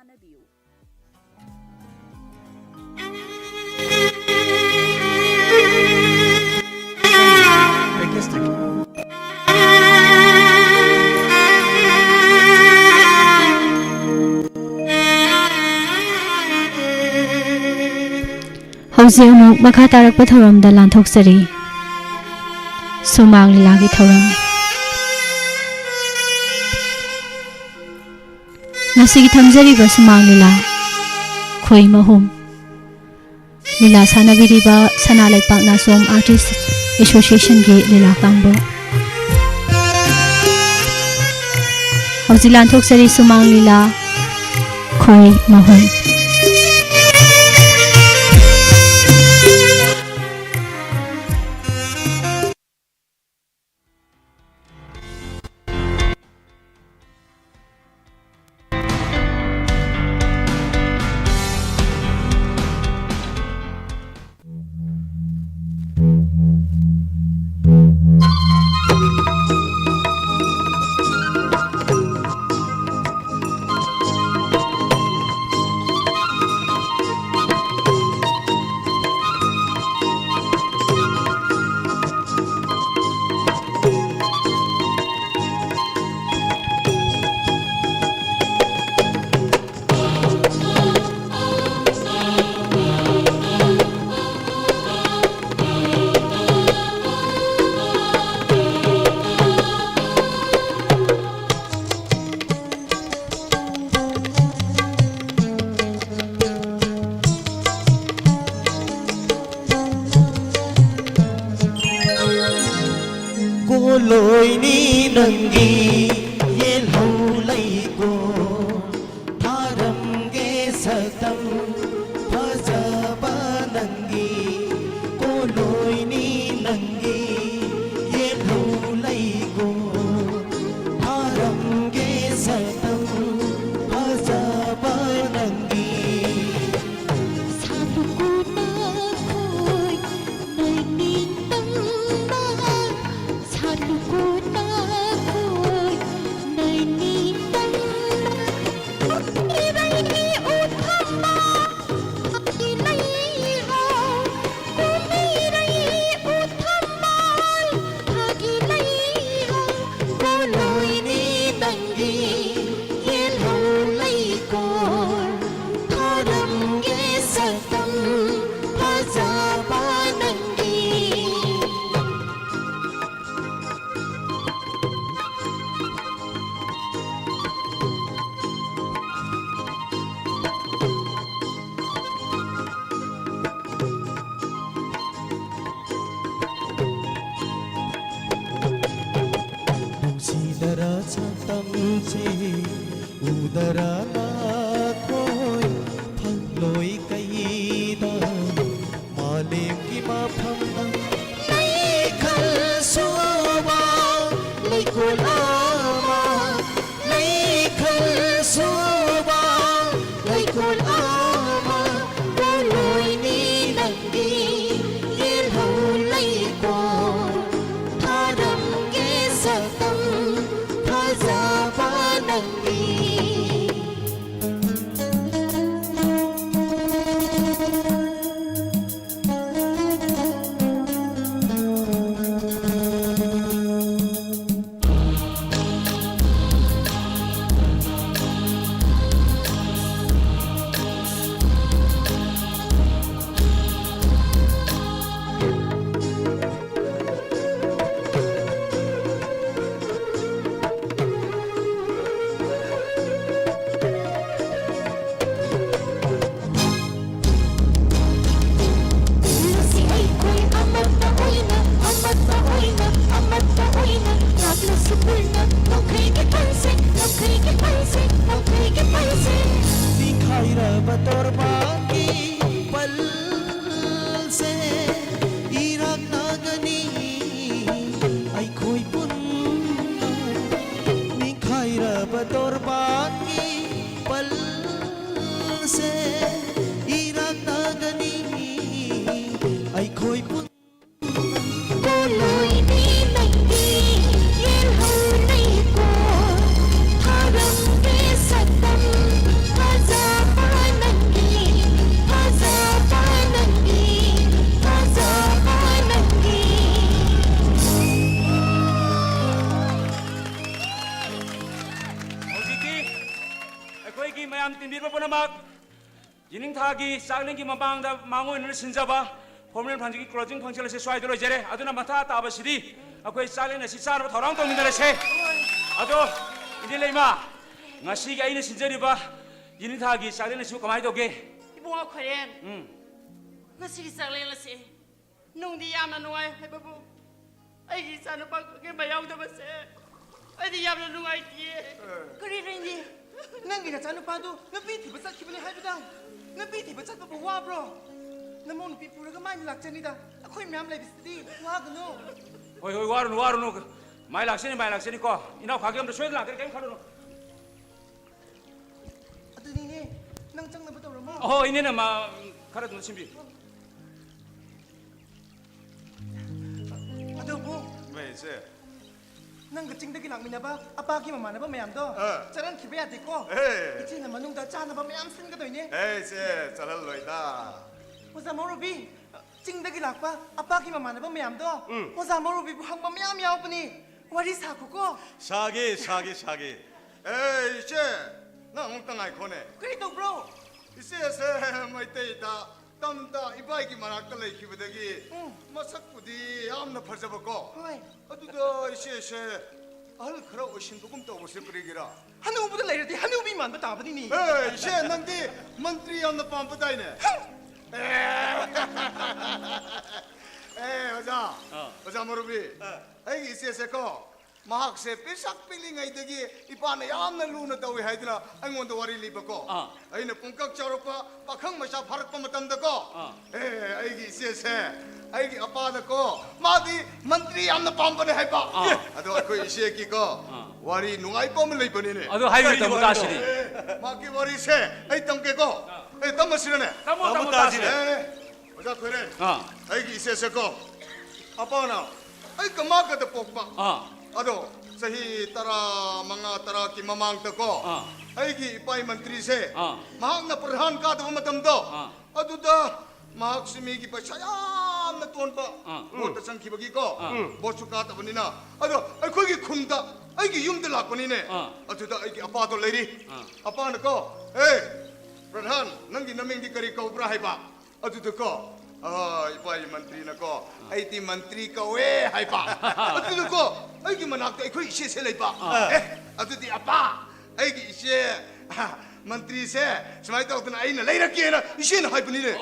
ꯇꯥꯟꯅꯕꯤꯌꯨ꯫ ꯍꯧꯖꯤꯛ ꯑꯃꯨꯛ ꯃꯈꯥ ꯇꯥꯔꯛꯄ ꯊꯧꯔꯝꯗ ꯂꯥꯟꯊꯣꯛꯆꯔꯤ꯫ ꯁꯨꯃꯥꯡ ꯂꯤꯂꯥꯒꯤ ꯊꯧꯔꯝ꯫ ꯉꯁꯤꯒꯤ ꯊꯝꯖꯔꯤꯕ ꯁꯨꯃꯥꯡ ꯂꯤꯂꯥ ꯈꯣꯏꯃꯍꯨꯝ ꯂꯤꯂꯥ ꯁꯥꯟꯅꯕꯤꯔꯤꯕ ꯁꯅꯥ ꯂꯩꯄꯥꯛ ꯅꯥꯁꯣꯝ ꯑꯥꯔꯇꯤꯁ ꯑꯦꯁꯣꯁꯤꯌꯦꯁꯟꯒꯤ ꯂꯤꯂꯥ ꯀꯥꯡꯕꯨ꯫ ꯍꯧꯖꯤꯛ ꯂꯥꯟꯊꯣꯛꯆꯔꯤ ꯁꯨꯃꯥꯡ ꯂꯤꯂꯥ ꯈꯣꯏꯃꯍꯨꯝ꯫ Loini nangi yelhou laigo tharam ge satam phajaba nangi ko loini nangi yelhou laigo tharam ge satam phajaba nangi Satu kuna khoi nai ning tang ma Satu kuna khoi nai ning tang ma Irai ni uthama ai lai ho Kuni rai uthama ai lai ho Ko loi ni nangi yelhou lai ko Tharam ge satam phajaba nangi Sidara satam se udara na khoi phangloi kai da malim ki ma pham na Lai khal suwa lai kulama Lai khal suwa lai kulama Ko loi ni nangi yelhou lai ko Tharam ge satam phajaba nangi Si ay ko'y amata oina Ragla supulna, no kay ke panse दिखाई रब तोरबा की पल से इराक नागनी आई खोई पुन दिखाई रब तोरबा की पल से इराक नागनी आई खोई पुन Ko loi ni nangi yelhou lai ko Tharam ge satam phajaba ꯑꯩꯈꯣꯏꯒꯤ ꯃꯌꯥꯝ ꯇꯤꯟꯕꯤꯕ ꯄꯨꯝꯅꯃꯛ ꯌꯦꯅꯤꯡꯊꯥꯒꯤ ꯆꯥꯛꯂꯦꯟꯒꯤ ꯃꯃꯥꯡꯗ ꯃꯥꯡꯑꯣꯏꯅꯅ ꯁꯤꯟꯖꯕ ꯐꯣꯔꯃꯦꯜ ꯐꯪꯁꯟꯒꯤ ꯀ꯭ꯂꯣꯖꯤꯡ ꯐꯪꯁꯟ ꯑꯁꯤ ꯁ꯭ꯋꯥꯏꯗ ꯂꯣꯏꯖꯔꯦ ꯑꯗꯨꯅ ꯃꯊꯥ ꯇꯥꯕꯁꯤꯗꯤ ꯑꯩꯈꯣꯏ ꯆꯥꯛꯂꯦꯟ ꯑꯁꯤ ꯆꯥꯅꯕ ꯊꯧꯔꯥꯡ ꯇꯧꯃꯤꯟꯅꯔꯁꯦ ꯑꯗꯣ ꯏꯅꯦ ꯂꯩꯃ ꯉꯁꯤꯒꯤ ꯑꯩꯅ ꯁꯤꯟꯖꯔꯤꯕ ꯌꯦꯅꯤꯡꯊꯥꯒꯤ ꯆꯥꯛꯂꯦꯟ ꯑꯁꯤ ꯀꯃꯥꯏꯅ ꯇꯧꯒꯦ 이봉아 과연 ngasi기 ꯆꯥꯛꯂꯦꯟꯂꯁꯤ ꯅꯨꯡꯗꯤ ꯌꯥꯝꯅ ꯅꯨꯡꯉꯥꯏ ꯍꯥꯏꯕꯕꯨ ꯑꯩꯒꯤ ꯏꯆꯥꯅꯨꯄꯥ ꯀꯩ ꯃꯌꯥꯎꯗꯕꯁꯦ ꯑꯩꯗꯤ ꯌꯥꯝꯅ ꯅꯨꯡꯉꯥꯏꯇꯤꯌꯦ ꯀꯔꯤꯔꯅꯤ ꯅꯪꯒꯤ ꯅꯆꯥꯅꯨꯄꯥꯗꯨ ꯅꯨꯄꯤ ꯊꯤꯕ ꯆꯠꯈꯤꯕꯅꯤ ꯍꯥꯏꯕꯗ ꯅꯨꯄꯤ ꯊꯤꯕ ꯆꯠꯄꯕꯨ ꯋꯥꯕ꯭ꯔꯣ ꯅꯃꯧ ꯅꯨꯄꯤ ꯄꯨꯔꯒ ꯃꯥꯏꯅ ꯂꯥꯛꯆꯅꯤꯗ ꯑꯩꯈꯣꯏ ꯃꯌꯥꯝ ꯂꯩꯕꯁꯤꯗꯤ ꯋꯥꯒꯅꯨ ꯍꯣꯏ ꯍꯣꯏ ꯋꯥꯔꯨꯅꯨ ꯃꯥꯏ ꯂꯥꯛꯆꯅꯤ ꯀꯣ ꯏꯅꯥꯎ ꯈꯥꯒꯤ ꯑꯝꯇ ꯁꯣꯏꯗꯅ ꯂꯥꯛꯀꯅꯤ ꯀꯩꯝ ꯈꯜꯂꯨꯅꯨ ꯑꯗꯨꯅꯤꯅꯦ ꯅꯪ ꯆꯪꯅꯕ ꯇꯧꯔꯝꯃꯣ ꯑꯍꯣ ꯏꯅꯦꯅ ꯈꯔ ꯑꯗꯨꯝ ꯁꯤꯟꯕꯤ ꯑꯗꯨꯕꯨ ꯃꯩꯁꯦ ꯅꯪꯒ ꯆꯤꯡꯗꯒꯤ ꯂꯥꯛꯃꯤꯟꯅꯕ ꯑꯄꯥꯒꯤ ꯃꯃꯥꯟꯅꯕ ꯃꯌꯥꯝꯗꯣ ꯆꯠꯍꯟꯈꯤꯕ ꯌꯥꯗꯦꯀꯣ ꯍꯦ ꯏꯆꯦꯅ ꯃꯅꯨꯡꯗ ꯆꯥꯅꯕ ꯃꯌꯥꯝ ꯁꯤꯟꯒꯗꯣꯏꯅꯦ ꯑꯩꯁꯦ ꯆꯠꯍꯜꯂꯣꯏꯗ ꯑꯣꯖꯥ ꯃꯧꯔꯨꯕꯤ ꯆꯤꯡꯗꯒꯤ ꯂꯥꯛꯄ ꯑꯄꯥꯒꯤ ꯃꯃꯥꯟꯅꯕ ꯃꯌꯥꯝꯗꯣ ꯑꯣꯖꯥ ꯃꯧꯔꯨꯕꯤꯕꯨ ꯍꯪꯕ ꯃꯌꯥꯝ ꯌꯥꯎꯕꯅꯤ ꯋꯥꯔꯤ ꯁꯥꯈꯣꯀꯣ 사게 에이 이제 나 아무것도 아니코네 ꯀꯔꯤ ꯇꯧꯕ꯭ꯔꯣ 이제서 마이테이다 땀다 이바이기 만학다 레이키부더기 마삭부디 암나 퍼져버고 ꯍꯣꯏ 어두더 이제서 알 그러 오신 조금 더 오실 뿌리기라 ꯍꯅꯨꯕꯗ ꯂꯩꯔꯗꯤ ꯍꯅꯨꯕꯤ ꯃꯥꯟꯕ ꯇꯥꯕꯅꯤꯅꯤ 에이 이제 넌디 만트리 암나 빰뿌다이네 에이 어자 모르비 아이 이제서고 마학세 삐삭삐링아이더기 이빠네 얌나 루나 더위 하이드나 아이몬도 와리 리버고 아이네 뽕깍 자로빠 빠캉 마샤 파락빠 마탐다고 에 아이기 이제서 아이기 아빠다고 마디 만트리 얌나 빰뿌네 하이빠 아도 그 이시에기고 와리 누가이 뻔을 레이버니네 ꯑꯗꯣ ꯍꯥꯏꯕ ꯇꯝꯃꯨ ꯇꯥꯁꯤꯅꯤ 마키 와리세 아이 땀깨고 에 땀마시라네 ꯇꯝꯃꯨ ꯇꯥꯁꯤꯅꯤ 어자 그래 아이기 이세서고 아빠나 아이 그마가도 뽑바 아도 사히 따라 망아 따라 기마망떡고 아이기 이빠이 만트리세 마학나 프르한 가도 마탐도 아두다 마학 스미기 바샤야나 돈바 모터 상기버기고 보추 가다보니나 아도 아이 거기 쿤다 아이기 юм들 라코니네 아두다 아이기 아빠도 레리 아빠는 거 에이 프르한 능기 너밍기 거리 거브라 해봐 아두도 이빠이 만트리나 거 아이티 만트리 거왜 해봐 아두도 거 아이기 만학도 아이 거기 시세 레봐 아두디 아빠 아이기 시에 만트리세 스마이트 어떤 아이는 레이라키에나 이시는 하이브니네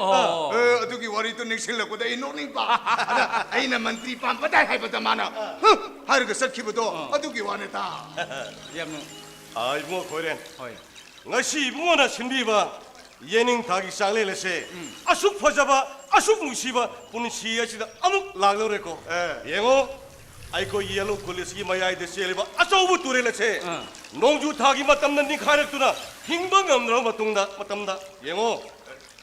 아두기 와리도 닉실라고 다 이노닝바 아이는 만트리 빰빠다 하이브다 마나 하르가 설키부도 아두기 와네다 ꯌꯥꯝꯅ 아 이봉아 고ren ꯍꯣꯏ ngasi 이봉아나 신비바 예능 다기 쌍래레세 아숙 퍼자바 아숙 무시바 부는 시야시다 아묵 락노레고 예ngo 아이코 이엘로 콜레스기 마야이데 셀바 아소부 ту레레세 농주 다기 마땀난 니 카렉투나 힝방 없는 마통다 마땀다 예ngo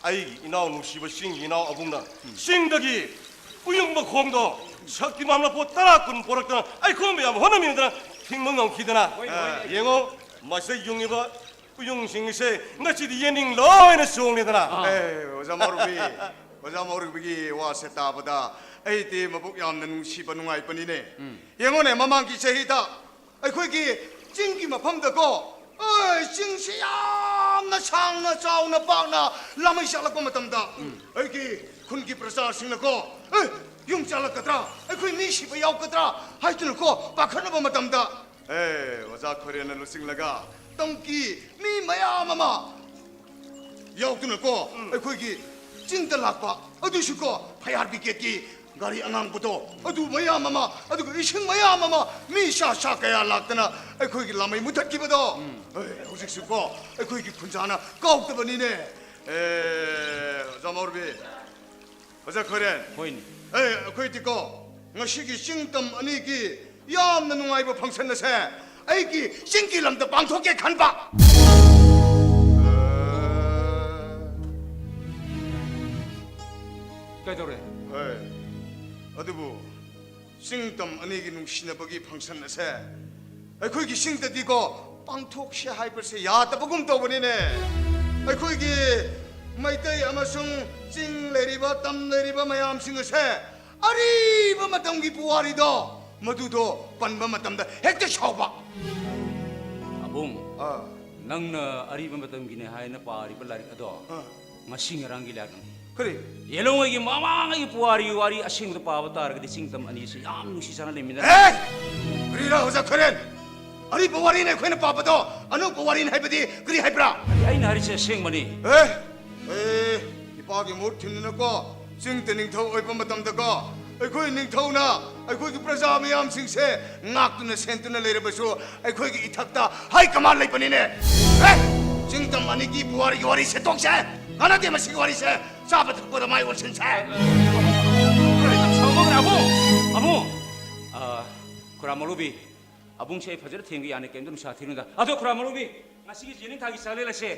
아이 이나오 무시바 싱 이나오 아붕나 싱덕이 우영바 공도 석기 맘나 보 따라군 보락더나 아이코 메야 호나미드나 힝방 넘기드나 예ngo 마세 용이바 우영싱세 나치디 예닝 로에네 송리드나 에이 어자 모르비 와세다보다 에이티 마북 얌는 시바 누가이 뻔이네 영혼의 마망기 세히다 아이 거기 찡기마 팜다고 어이 찡시야나 창나 짜우나 빵나 라마이샤라고 마탐다 에이기 군기 프라사 싱나고 에이 용잘라거드라 에이 거기 니시바 야우거드라 하이트는고 빠카나바 마탐다 에이 어자 코리아는 루싱라가 똥기 미마야마마 야우트는고 에이 거기 찡들 낙바 어두시고 파야비게기 가리 안앙부터 어두 마야마마 어두 이싱 마야마마 미샤샤가야 락드나 거기 라마이 무탁기보다 호식시고 거기 군자나 까옥더버니네 자모르비 어자 그래 보이니 거기 띠고 ngashigi 싱덤 아니기 얌나 누가이버 펑선나세 아이기 싱기람도 방송에 간바 ꯀꯩꯗꯧꯔꯦ 어두부 싱덤 아니기 농시나버기 펑선나세 거기 싱더디고 빵톡시 하이버세 야다버금 떠버리네 거기 마이테이 아마숭 찡 레리바 땀 레리바 마얌 싱어세 아리바 마tam기 부와리도 모두도 반바 마tam다 핵대 샤오바 아봉 ꯅꯪꯅ ꯑꯔꯤꯕ ꯃꯇꯝꯒꯤꯅꯦ ꯍꯥꯏꯅ ꯄꯥꯔꯤꯕ ꯂꯥꯏꯔꯤꯛ ꯑꯗꯣ ꯉꯁꯤ ꯉꯔꯥꯡꯒꯤ ꯂꯥꯏꯔꯤꯛꯅꯤ 그래 ꯌꯦꯂꯣꯡꯉꯩꯒꯤ ꯃꯃꯥꯡꯉꯩꯒꯤ ꯄꯨꯋꯥꯔꯤ ꯋꯥꯔꯤ ꯑꯁꯦꯡꯕꯗ ꯄꯥꯕ ꯇꯥꯔꯒꯗꯤ ꯆꯤꯡꯇꯝ ꯑꯅꯤꯁꯤ ꯌꯥꯝ ꯅꯨꯡꯁꯤ ꯆꯥꯟꯅ ꯂꯩꯃꯤꯟꯅꯔꯦ 에이! 그리라 어자 그래 아니 보와리네 그네 빠빠도 어느 보와리네 해버디 그리 해브라 ꯑꯩꯅ ꯍꯥꯏꯔꯤꯁꯦ ꯑꯁꯦꯡꯕꯅꯤ 에이 이빠기 못 듣는 거 싱때 닝ꯊꯧ 어이빠 마tamꯗꯀꯣ ꯑꯩꯈꯣꯏ ꯅꯤꯡꯊꯧꯅ ꯑꯩꯈꯣꯏꯒꯤ ꯄ꯭ꯔꯖꯥ ꯃꯌꯥꯝꯁꯤꯡꯁꯦ ꯉꯥꯛꯇꯨꯅ ꯁꯦꯟꯇꯨꯅ ꯂꯩꯔꯕꯁꯨ ꯑꯩꯈꯣꯏꯒꯤ ꯏꯊꯛꯇ ꯍꯥꯏ ꯀꯃꯥꯟ ꯂꯩꯕꯅꯤꯅꯦ ꯆꯤꯡꯇꯝ ꯑꯅꯤꯒꯤ ꯄꯨꯋꯥꯔꯤꯒꯤ ꯋꯥꯔꯤ ꯁꯦꯠꯇꯣꯛꯁꯦ ꯀꯥꯟꯅꯗꯦ ꯃꯁꯤꯒꯤ ꯋꯥꯔꯤꯁꯦ ꯆꯥꯕ ꯊꯛꯄꯗ ꯃꯥꯏ ꯑꯣꯟꯁꯤꯟꯁꯦ ꯁꯥꯎꯃꯛꯅ ꯑꯕꯨꯡ ꯈꯨꯔꯥꯃꯂꯨꯕꯤ ꯑꯕꯨꯡꯁꯦ ꯑꯩ ꯐꯖꯅ ꯊꯦꯡꯕ ꯌꯥꯅꯤ ꯀꯩꯝꯇ ꯅꯨꯡꯁꯥ ꯊꯤꯅꯨꯗ ꯑꯗꯣ ꯈꯨꯔꯥꯃꯂꯨꯕꯤ ꯉꯁꯤꯒꯤ ꯌꯦꯅꯤꯡꯊꯥꯒꯤ ꯆꯥꯛꯂꯦꯟ ꯑꯁꯦ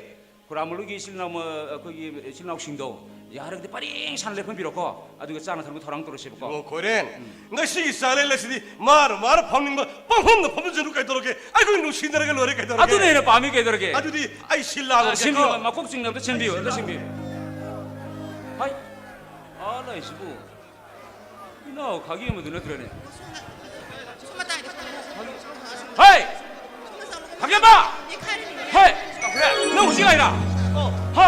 ꯈꯨꯔꯥꯃꯂꯨꯒꯤ ꯏꯆꯤꯜ ꯏꯅꯥꯎ ꯑꯩꯈꯣꯏꯒꯤ ꯏꯆꯤꯜ ꯏꯅꯥꯎꯁꯤꯡꯗꯣ ꯌꯥꯔꯒꯗꯤ ꯄꯔꯦꯡ ꯁꯥꯟꯅ ꯂꯦꯞꯍꯟꯕꯤꯔꯣꯀꯣ ꯑꯗꯨꯒ ꯆꯥꯅ ꯊꯛꯅ ꯊꯧꯔꯥꯡ ꯇꯧꯔꯁꯦꯕꯀꯣ 고ren ngasi salel lesidi mar phamningba panghom phom juru kai toroke ai ko nu sindarga lore kai toroke ꯑꯗꯨꯅ ꯍꯦꯟꯅ ꯄꯥꯝꯃꯤ ꯀꯩꯗꯧꯔꯒꯦ adudi ai silla 신비요 막꼭 찍는데 신비요 어떤 신비요 하이 아나 이시부 이나 가기 뭐 눈에 들어네 하이 가기야 하이 그래 너 우시가 이라 하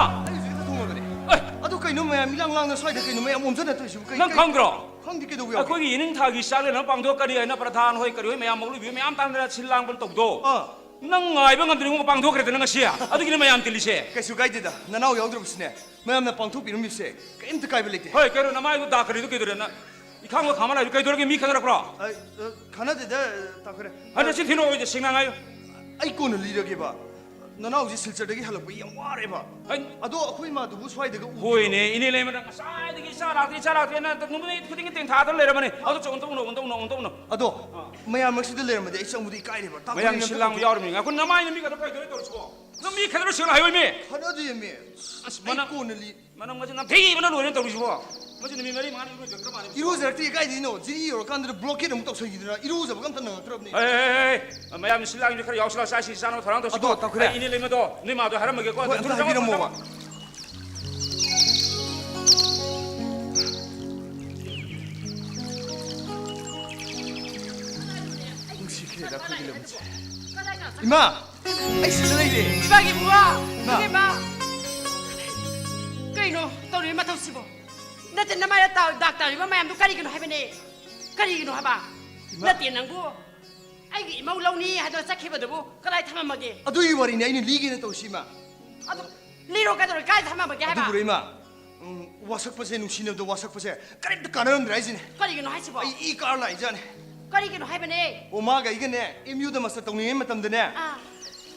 아도 그이놈 뭐야 밀랑랑나 소이다 그이놈 뭐야 몸전에 또 있어 난 강들어 강디 깨도 거기 예능 타기 시작에는 빵도까지 하나 프라탄 호이까지 매ям 먹을 위에 매ям 딴데라 신랑벌 똑도 năng ngài bên ngân tường bang thuốc cái tên năng xia, à tôi kia mày ăn tiền xe. cái số cái gì đó, nó nào yêu được gì mày làm bang thuốc bị nó bị xe, cái em tự cái bị lấy đi. Hei, cái đó nãy tôi đã cái đó cái đó nè, 이칸 거 가만 놔, cái đó cái mi cái đó 그러. 가나데다 다 그래. 아니 지금 뒤로 이제 생각나요. 아이 거는 리더게 봐. 너나 어제 실제되게 하려고 이 와래 봐. 아도 거의 마도 무수하이다가 호이네 이네 레면 사이드기 사라드기 나 너무네 그딩이 땡 다들 내려면에 아도 좀 운동 아도 뭐야 막시들 내려면 이 정도도 이까이래 봐. 뭐양 신랑 여름이 그 나마이는 미가 더 거기 떨어지고 너미 그대로 시간 하요 미 하나도 예미. 만나 거는 리 만나 뭐지 나 대기 만나 노래 떨어지고 뭐지 미 말이 많이 이거 좀 많이 이루어질 때 이까이디노 지리로 간들 블록해도 못 덕서기들아 이루어져 봐 깜짝 놀라 그럽니. 에이 뭐야 신랑 이렇게 역시나 사시 사는 사람도 시고 이네 레면도 네 마도 하라 먹게 거 들어가 먹어. 이마, 아이 쓰레기. 이방이 뭐야? 이게 봐. 그이노 또리 마토 시보. 나한테 나마야 닥터 이거 마야 또 까리기노 하베네. 까리기노 하바. 나한테 난고. 아이기 이마울라우니 하도 싹해봐도 그라이 타마마게. 아도 이 말이네. 이는 리기는 또 심아. 아도 리로 가도록 까이 타마마게 하바. 아도 그래 이마. 와석버세 누시네도 와석버세. 까리도 까는 드라이지네. 까리기노 하시보. 이 깔라 이자네. 까리기노 하베네. 오마가 이거네. 임유도 마스터 동네 마tam드네.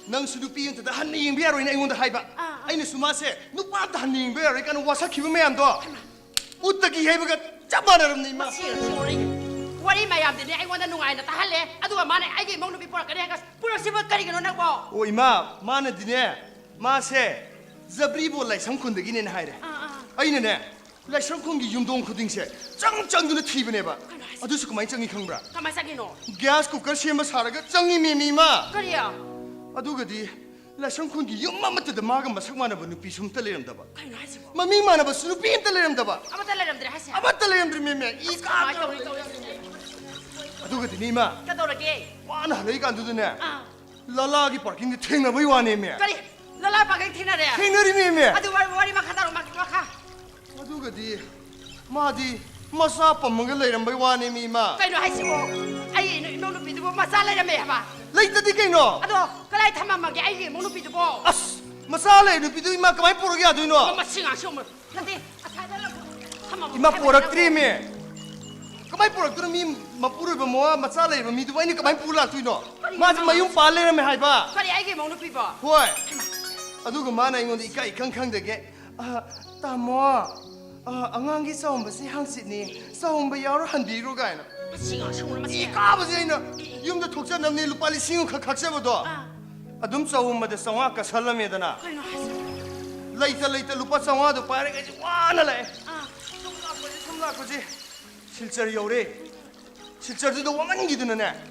ꯅꯪ ꯁꯨ ꯅꯨꯄꯤ ꯑꯝꯇꯗ ꯍꯟꯅ ꯌꯦꯡꯕ ꯌꯥꯔꯣꯏꯅ ꯑꯩꯉꯣꯟꯗ ꯍꯥꯏꯕ ꯑꯩꯅ ꯁꯨꯃꯥꯁꯦ ꯅꯨꯄꯥ ꯑꯝꯇ ꯍꯟꯅ ꯌꯦꯡꯕ ꯌꯥꯔꯣꯏ ꯀꯥꯟꯅ ꯋꯥꯁꯛꯈꯤꯕ ꯃꯌꯥꯝꯗꯣ ꯎꯠꯇꯒꯤ ꯍꯩꯕꯒ ꯆꯞ ꯃꯥꯟꯅꯔꯝꯅꯤ ꯏꯃꯥ 와리 마야ꯝ들이 아이고나 누가이나 다 할래 아두가 만에 아이게 먹는 비 보라 그래 해가 뿌려씹어 까리기노 나고 오 이마 마나디네 마세 자브리보 라이상콘데기네 하이래 아이네네 라이상콘기 윰동 쿠딩세 짱짱 눈에 티브네봐 아두스 그만이 짱이 캉브라 가만 사기노 가스 쿠커 셈바 사라가 짱이 미미마 그래요 아두가디 라이상콘기 윰마마트다 마가 마삭마나바 누피 숨 떨레름다바 가이노 하시고 마밍 마나바 수누피 떨레름다바 아마 달라람들이 하시야 아마 떨레름들 메메 이 가만 떠리 아두가디 니마 까도라게 와나 하나이가 안 두드네 라라기 파킹데 탱나바이 와네메 까리 라라 바게 티나래 탱너리메메 아두 와리 막 하다로 막 아두가디 마디 마사 뻔먹을 레이람바이 와네미 마 가이노 하시고 아이 너는 비도 마살레라메 하바 레이터디 케노 아도 그라이 타마마게 아이게 먹는 비도 아스 마살레 누피도 이마 그만 포르게 아두이노 엄마 싱아 쇼물 근데 아타달라고 타마마 이마 포락트리메 그만 포락트리미 마푸르바 모아 마살레 미도 와이니 그만 포르라 투이노 마지 마용 팔레라메 하이바 까리 아이게 먹는 비보 호이 아두가 마나 이건데 이까이 캉캉되게 따모 안강기 싸움버시 항시니 싸움버 여러 한비로 가이나 싱아 쇼물 이 까버지이나 юм도 독자 남네 루빨리 싱우 각각세버도 아둠 싸움마데 상와까 살라메다나 가이노 하시고 레이터 루파 상와도 빠르게 와나래 숨라고지 실제로 요래 실제로도 왕한기드네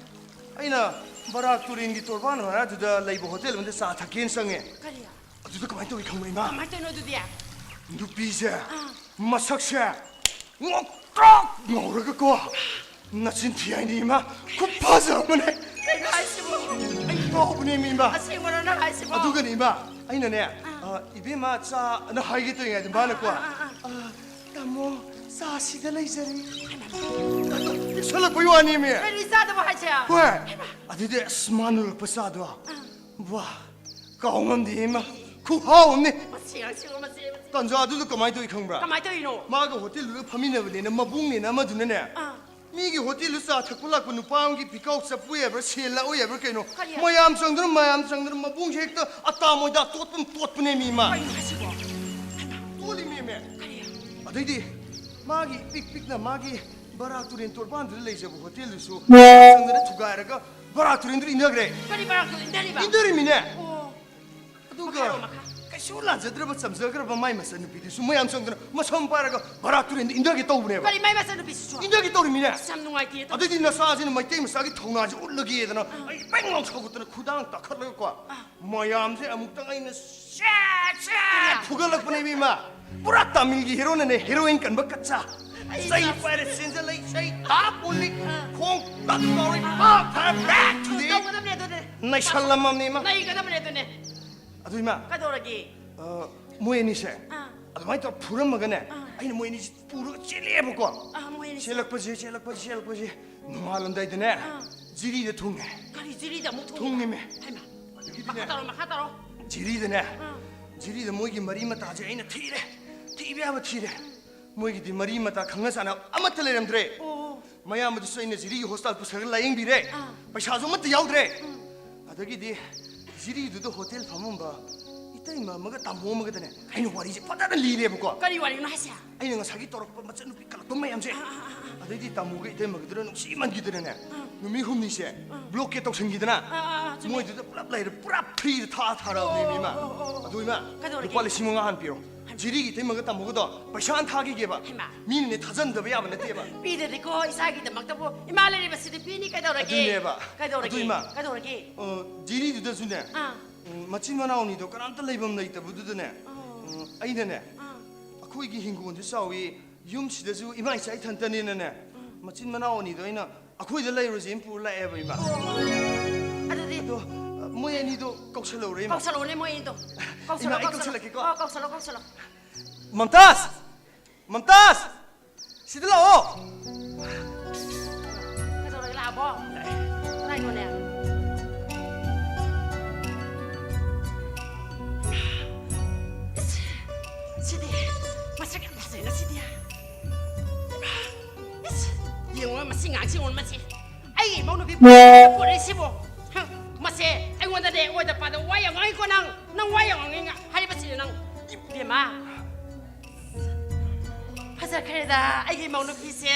아이나 바락 투린기 돌바는 하나 두다 레이버 호텔 근데 사타킨 상에 까리야 두다 그만 또 이강모이마 가만 떠너도디야 누비세 마삭세 옥딱 모르겠고 나 진티아이니마 kup파서 어머네 가이노 하시고 또분이 미마 ꯑꯁꯦꯡꯕꯔꯣ ꯅꯪ ꯍꯥꯏꯁꯤꯕꯣ 아두가 니마 아니네 이베마 차 나 하이게 또 해야지 많을 거야 나뭐 사시가 레이저리 설라 보여 아니미 ꯀꯔꯤ ꯆꯥꯗꯕ 하이세야 왜 아디데 스마누를 버사도 와 가옹엄디 마 쿠하오네 마치 양식어 마치 던져 아두도 그만이 또 이坑브라 가만히 떠이노 마가 호텔로 파미네버네 마붕네 나마두네 미기 호텔로 사 탁불라 그 누파옹기 비카옥 사푸에 버 셀라 오예 버 케노 모얌 성들은 마붕 셰크다 아따모다 또뿐네 미마 아이고 하시고 또리 미메 그래요 아디디 마기 삑삑나 마기 바라투린 똘반들 레이저부 호텔로수 성들에 투가르가 바라투린들 인더그래 그리 바라고 인데리바 인더리미네 오 아두가 마카 Kasulan sa drabot samsa kara ba may masan pidi sumayam sang dana masam para ka barakturin indagi to bune ba 그리 마이 마사는 비수죠 indagi to rimine 참 농아이티 adu din na sa jin mai tem sa gi thongna ji ullagi dana ai bengong sa gutna khudang ta khat lag kwa mayam se amuk tang ai na sha phugalak bune bi ma pura tamil gi hero ne heroine kan ba katsa sai pare sinja lai sai ta puli khong ta story pa back to the 너무 남네 너네 nai shallam ni ma 나 이거 남네 너네 adu ma 가도라기 moyeni se adu mai to pura magane ai na moyeni pura chele ba kwa 아 뭐이니 셀럭버지 누말란다 이드네 지리데 통네 가리 지리다 못 통님에 할마 여기드네 마카다로 지리드네 지리데 모이기 머리마다 아주 아이나 티레 티비아바 티레 모이기 머리마다 강가사나 아마틀레람드레 마야마도 써있는 지리 호스텔 부서를 라잉비레 바샤조 마트 야우드레 아더기디 지리도도 호텔 파문바 이따이 마마가 다 모마거드네 아이는 와리지 빠다는 리레 보고 가리 와리는 하시야 아니 nga 사기 떨어빠 맞지 누피 깔아 돈 마ям제 아들이 따무게 이때 먹들은 심한 기들네 누미 훔니세 블록에 똑 생기드나 뭐이도 플랍라이를 플랍 프리 타타라 비미마 아도이마 가도록 빨리 심은가 한 비로 지리기 이때 먹었다 먹어도 바샤한 타기 게봐 미니네 타전더 배야 버네 때봐 비데리고 이사기도 막다보 이말레리 바시디 비니 가도라기 아두네 봐. 아두이마. 가도라기 지리도 주네 마침 나오니도 까란들 레이범 나이다 부두드네 아이네네 아코이기 흰구건데 싸우이 юм시데주 이마이 사이 탄탄이네네 마침 나오니도 이나 아코이들 레이로지 임풀 라에버 이마 아들이 또 모예니도 꺽슬러오래 이마 꺽살오네 뭐이도 이마 이 꺽슬러기고 꺽살로 맘타스 시들라오 가도라기 라보 라이노네 시디 마시가 마시나 시디야 영원 마시 앙시 온 마시 아이 먹는 비 보내 시보 마시 아이 원다데 오다 빠다 와야 앙이 거낭 낭 와야 앙이가 하리 바시 낭 비마 파자 카레다 아이 먹는 비세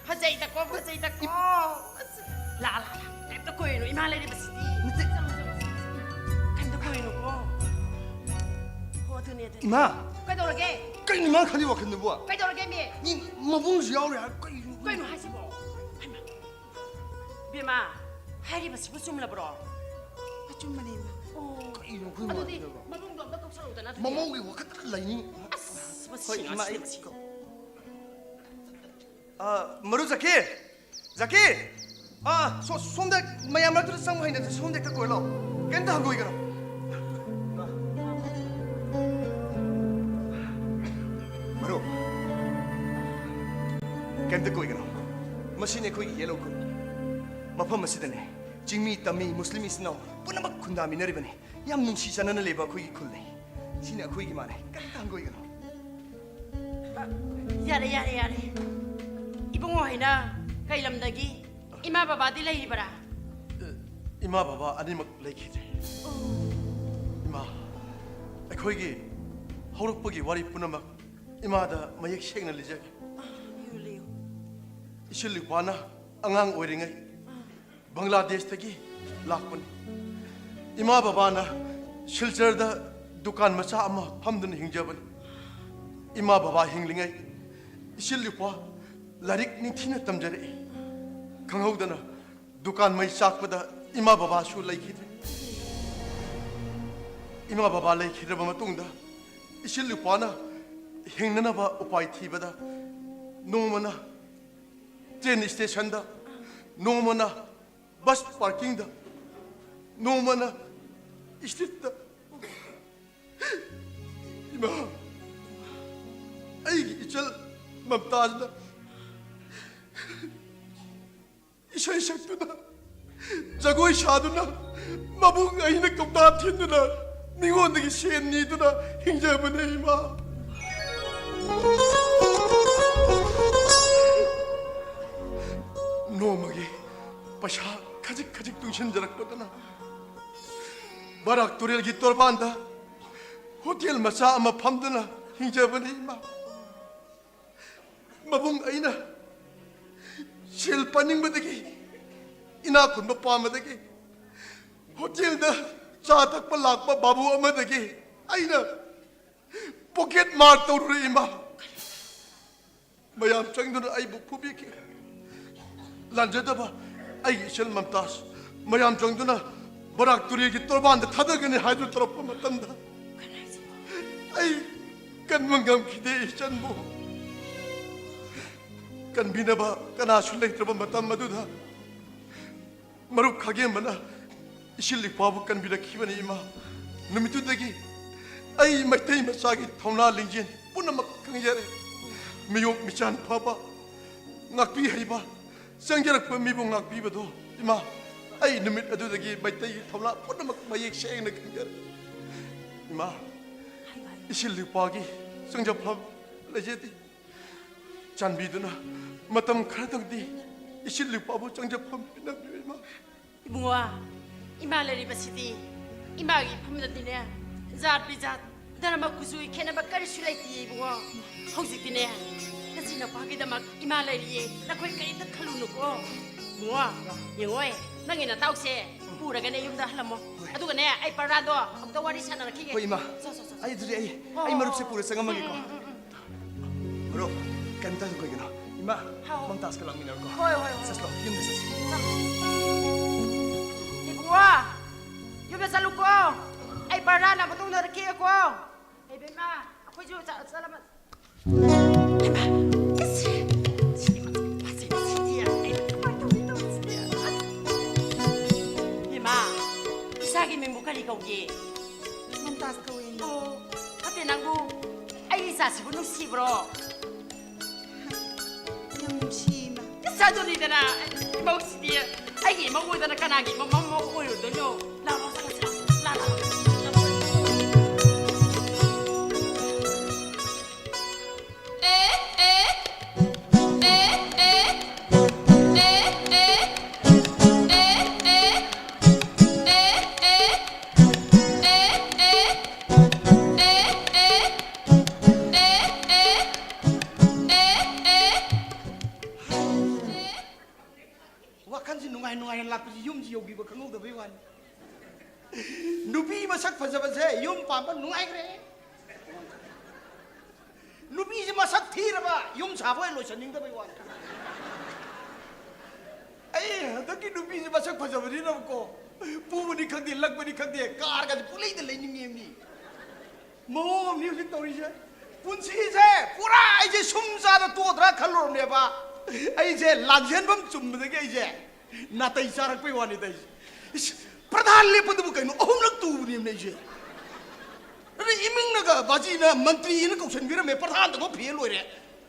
파자 이따고 라라 냅다 코이노 이말레리 바시 냅다 코이노 호드네 이마 가도라게 까이니만 가디 와겠네 뭐야 가도라게 미 이 마봉지 야오래 까이니 거이노 하시보 할마 비마 하리 바시 부숨라 브로 아줌마네 오 까이니 아도디 그거 마봉도 없다 똑사로다 나도 마모기 와카타 라이니 아스 바시 거의 이마 아시 머루 자킬 손대 마야말들 상무하이네 손대 갖고 일로 깬다 하고 이거라 머루 깬다 고 이거라 마시네 거기 옐로우 군 마파 마시드네 징미 따미 무슬림이 스노 뿌나막 군다미 너리버니 얌 눈시자는 레바 거기 쿨네 시네 거기 만해 깬다 하고 이거라 야래 이봉호 하이나 가이람다기 이마 바바디 레이바라 이마 바바 아니막 레이키데 이마 거기 하루복이 와리 뿌나막 이마다 마약 셰그나 리제 유리요 이실리 와나 앙앙 오이링이 방글라데시다기 락분 이마 바바나 실저다 두칸 마차 아마 팜든 행자번 이마 바바 행링이 이실리 와 라릭 닝티나 탐자레 강하우다나 두칸 마이 싹보다 이마 바바 슈 레이키데 이마 바바 레이키르바 마뚱다 이실리 와나 행나나바 우파이 티바다 노마나 트레인 스테이션다 노마나 버스 파킹다 노마나 이스트다 이마 아이 이절 맘따즈다 이샤이 샥두나 자고이 샤두나 마붕 아이나 껍다 튄두나 니원데기 시엔니두나 행자분의 이마 노마기 paşa kacık kacık düşüncerek badana. Barak turel git torbanda. Hotel masa ama pamdana hijabani ma. Mabung aina. Shil paning badagi. Ina kun bapamadagi. Hotelda chatak palakpa babu amadagi. Aina. Pocket mar tawri ma. Mayam changduna ay bu pubiki. Lanjadaba. ay shil mamtas mayam changduna barak turi gi torbanda thadagani haidu tarappa matanda ay kan mangam khide chanbu kan binaba kana shulai traba matam maduda maru khage mana ishili pabu kan bida khibani ima numitu dagi ay maitai masagi thona lingjin punamak kangjare miyok michan phaba ngakpi haiba Sangjarak pemibung ngak biba do, ima, ay numit adu lagi baita yi thawla, pun namak mayek syeng nak kenjar, ima, isil lipagi, sangjap phab lejeti, chan bidu na, matam kharatang di, isil lipabu sangjap phab pinap ima. Ibunga, ima lari basiti, ima gi phamda dine, zat bizat, dana makuzui kena bakari sulai ti ibunga, hauzik dine. Kasi na pagi damak imalay liye, nakoy kayo kaluno ko. Mua, yung oy, nangin na tawag siya, pura ka na yung dahalan mo. Ato ka na, ay parado, ang tawari sana nakikita. Hoy ima, ay diri ay marup siya pura sa ngamang ko. Bro, kanta ko kayo na. Ima, mangtas ka lang minar ko. Hoy. Saslo, yun na saslo. Ibunga, yung nasa luko, ay parana, matong narakiya ko. Ay bema, ako yung salamat. Isagi may mukha ikaw gi. Mantas ka win. Oo. Ate nanggu. Ay isa si bunong si bro. Yung shima. Kasado ni na. Mau si dia. Ay mau mo na kanagi. Mau ko yun doon yo. Lalo sa kasi. Lalo. nungai lakpa si yum si yogi ba kangau da bewan nubi masak fajaba se yum papa nungai kre nubi si masak thira ba yum saboi lo saning da bewan ai hadaki nubi si masak fajaba ri na ko pu ni khang de lak ni khang de kar ga pulai da lai ni ni mo music tori je punsi je pura ai je sumsa da to dra khalor ne ba ai je lanjen bam chum de ge ai je na tai sarak pe wani dai प्रधान ले पद बुकाई नो अहम लग तू बुरी हमने जे अरे इमिंग नगा बाजी ना मंत्री इन कौशन वीर में प्रधान तो फेल हो रे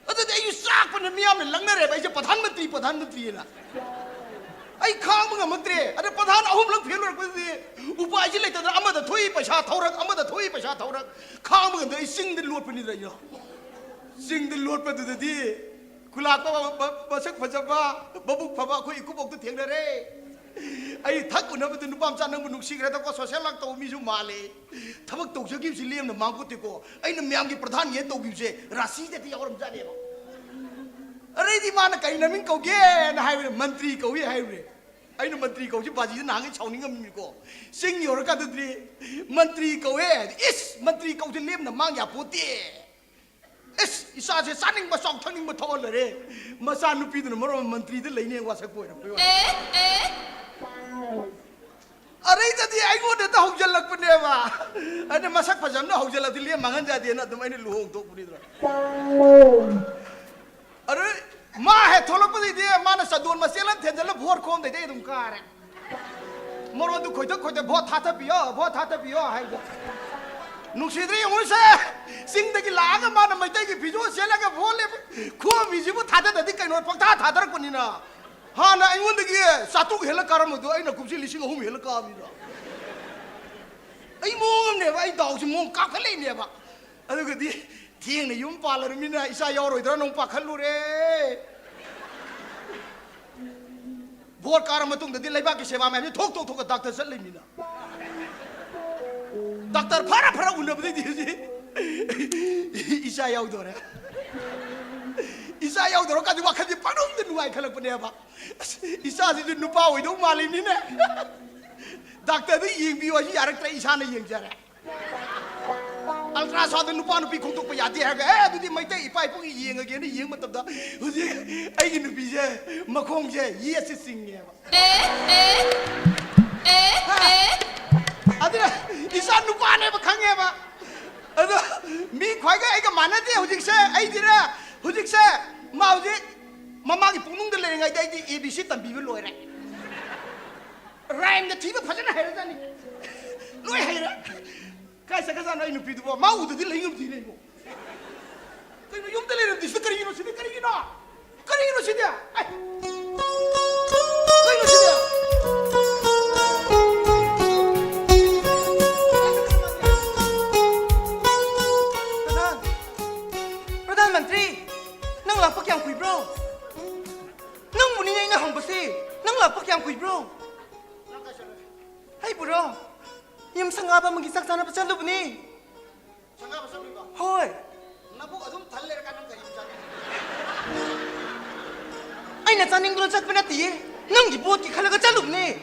अरे ते यू साक पन मिया में लंगने रे भाई जे प्रधानमंत्री ना आई खांग मंगा मंत्री अरे प्रधान अहम लग फेल हो रे उपाय जे लेते अमद थोई पैसा थौरक खांग मंगा दे सिंग दे लोट पनी रे यो सिंग दे लोट पद दे खुलाक बसक फजबा बबुक फबा कोई कुबोक तो थेंग रे आई थक उन्हें बदन नुपाम चानंग बुनुक सिगरे तो को सोशल लाग तो मिजु माले थबक तो जगी सिलियम न मांगो ते को आई न म्याम की प्रधान ये तो गिसे राशि ते ती और जाने बो अरे दी मान कई नमिंग को गे न हाय मंत्री को ही हाय रे आई न मंत्री को जी बाजी नांगे छावनिंग म को सिंग योर का दद्री मंत्री को हे इस मंत्री को जे लेम न मांग या पोते इस इसा से सानिंग बसों थनिंग म थोल रे मसा नुपी न मरो मंत्री दे लेने वासक को अरे जदी आई को देता हौजल लग पने बा अने मसक फजम न हौजल दिलिए मंगन जा दिए न तुम इने लुहोंग तो पुरी दरा अरे मां है थोलो पदी दे मां न सदोन मसेलन थे जल भोर खोम दे तुम कार 모로도 코이도 보 타타비요 하이고 누시들이 오늘세 싱데기 라가 마나 마이테기 비조 셀라가 볼레 코 미지부 타다다디 까이노 팍타 타다르꾸니나 하나 아이원데기 사투 헬라 까라모도 아이나 굽시 리싱 홈 헬라 까미라 아이 몽네 아이 다우지 몽 까클레네 바 아두거디 티행네 욤 팔라르미나 이사 여로이드라 농 파칼루레 보트 까라 마뚱다디 레바기 세바 매미 톡톡톡 닥터 살리미나 닥터 파라 운나버디 디지 이사 야우도래 이사 야우도까지 와카지 빠놈데 누아이 칼락보네바 이사지 누파 오이도 말리니네 닥터디 잉비와지 야락트라 이사나 잉자래 알트라사운드 누파 누피 콩톡 야디 하가 에두디 마이테 이파이 뽕이 이행하게는 이행 맞답다 우지 아이기 누피제 마콩제 이에스 싱게바 아들아 이사 누파네 박항해봐 아도 미 과가 아이가 많은데 후직세 아이들아 후직세 마우지 마마기 뽕농들 내는 아이다 이제 ABC 땀비빌 로이래 라임데 티브 파잖아 해라다니 로이 해라 Kaisa kasana inu pidu ba mau de dile yum dile mo Kaino yum dile ram dis kari no sidi sidia ai Kaino sidia Pradhan Mantri nang la pakyam kui bro nang muni ngai na hong basi nang la pakyam kui bro Hai bro Yung sangaba magisak sana pa salo buni. Sangaba salo ba? Hoy. Nabu adum thaller ka nang karim sana. Ay na saning gulo chat panati eh. Nang di bot ki khala ka chalo buni.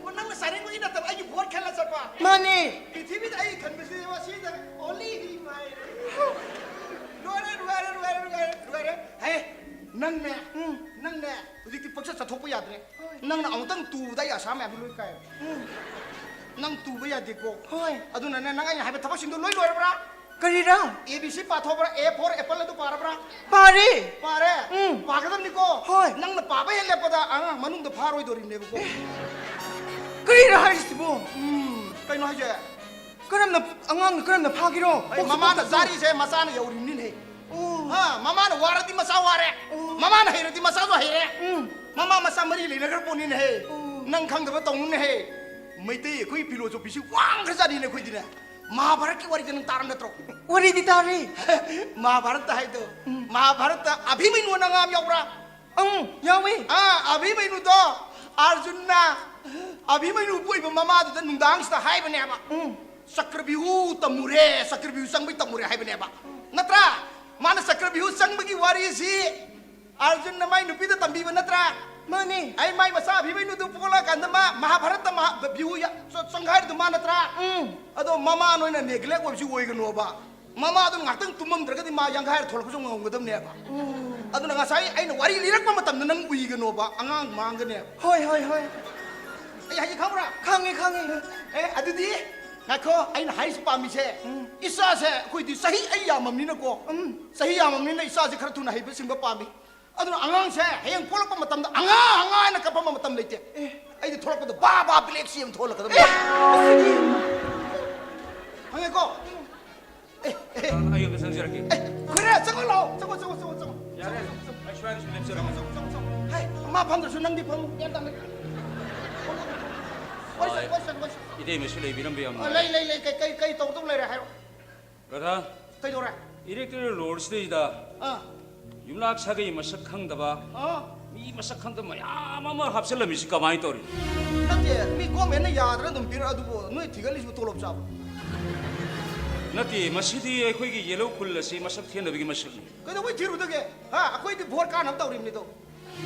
Ko nang saring ko ina tab ay bot khala sa pa. Mane. Pithibit ay khan bisi wa si da only he mai. Ruare. Hey. Nang ne. Udik ti paksa sa thok pa yad re. Nang na autang tu da ya sa ma bi loi kai. Nang tuba ya deko. Hoy. Aduna nang ay habi tapos sindo loy loy bra. Karira. ABC patho bra A for apple to para bra. Pare. Pagadam niko. Hoy. Nang na paba hele pada ang manung do faroi do rinne ko. Karira haisibo. Kaino haje. Karam na angang karam na phagiro. Mama na zari se masana ya urin ne. Ha mama na warati masa ware. Mama na herati masa do here. Mama masa mari le nagar ponin he. Nang khang da tong ne he. Maite koi philosophy si wang khajani ne khoi dina Mahabharat ki wari kan taram natro wari di tari Mahabharat hai to Mahabharat Abhimanyu nangam yaubra yawi Abhimanyu to Arjuna Abhimanyu poi ba mama da nungdang sta hai bane ba Sakrabihu tamure Sakrabihu sangbai tamure hai bane ba natra mana Sakrabihu sangbagi wari si Arjuna mai nupi da tambi ba natra Mani, ay may masa Abhimanyu do pola kandama Mahabharata bihu ya sanghai do manatra. Ado mama ano na neglect wa si woi gano ba. Mama ado ngatang tumam dragadi ma yanghai thol ko song ngodam ne ba. Ado na ngasai ay na wari lirak pa matam nang ui gano ba angang mang gane. Hoy. Ay haji khamra. Khangi. Ado di ngako ay na high spa mi se. Isa se koi di sahi ay yamam ni na ko. Sahi yamam ni na isa se khar tu na hibe simba pa mi. Aduna angang se hayang polak pa matam da anga na kapama matam leite ay di tholak pa da ba black sim tholak ka da hangay ko Ayaw ka sang siraki. kure sagolo Yare. Ay shwari shulim siraki. hay ma pandra sunang di pang yan dang wais Ide mesulay binam biyam. lay kay tong lay ra hay Pradhan. kay dora 이렉트를 롤스데이다. 윰락 사게이 마삭 항다바. 미 마삭 항다 마야마마 합셀라 미식가 많이 떠리. nate mi ko men na yadra dum pir adu bo noi thigali su tolop chab 나티 마시디 에코이기 옐로우 쿨라시 마삭 티엔다비기 마삭. kay da wai thiru dage ha akoi di bhor ka nam tawrim ni to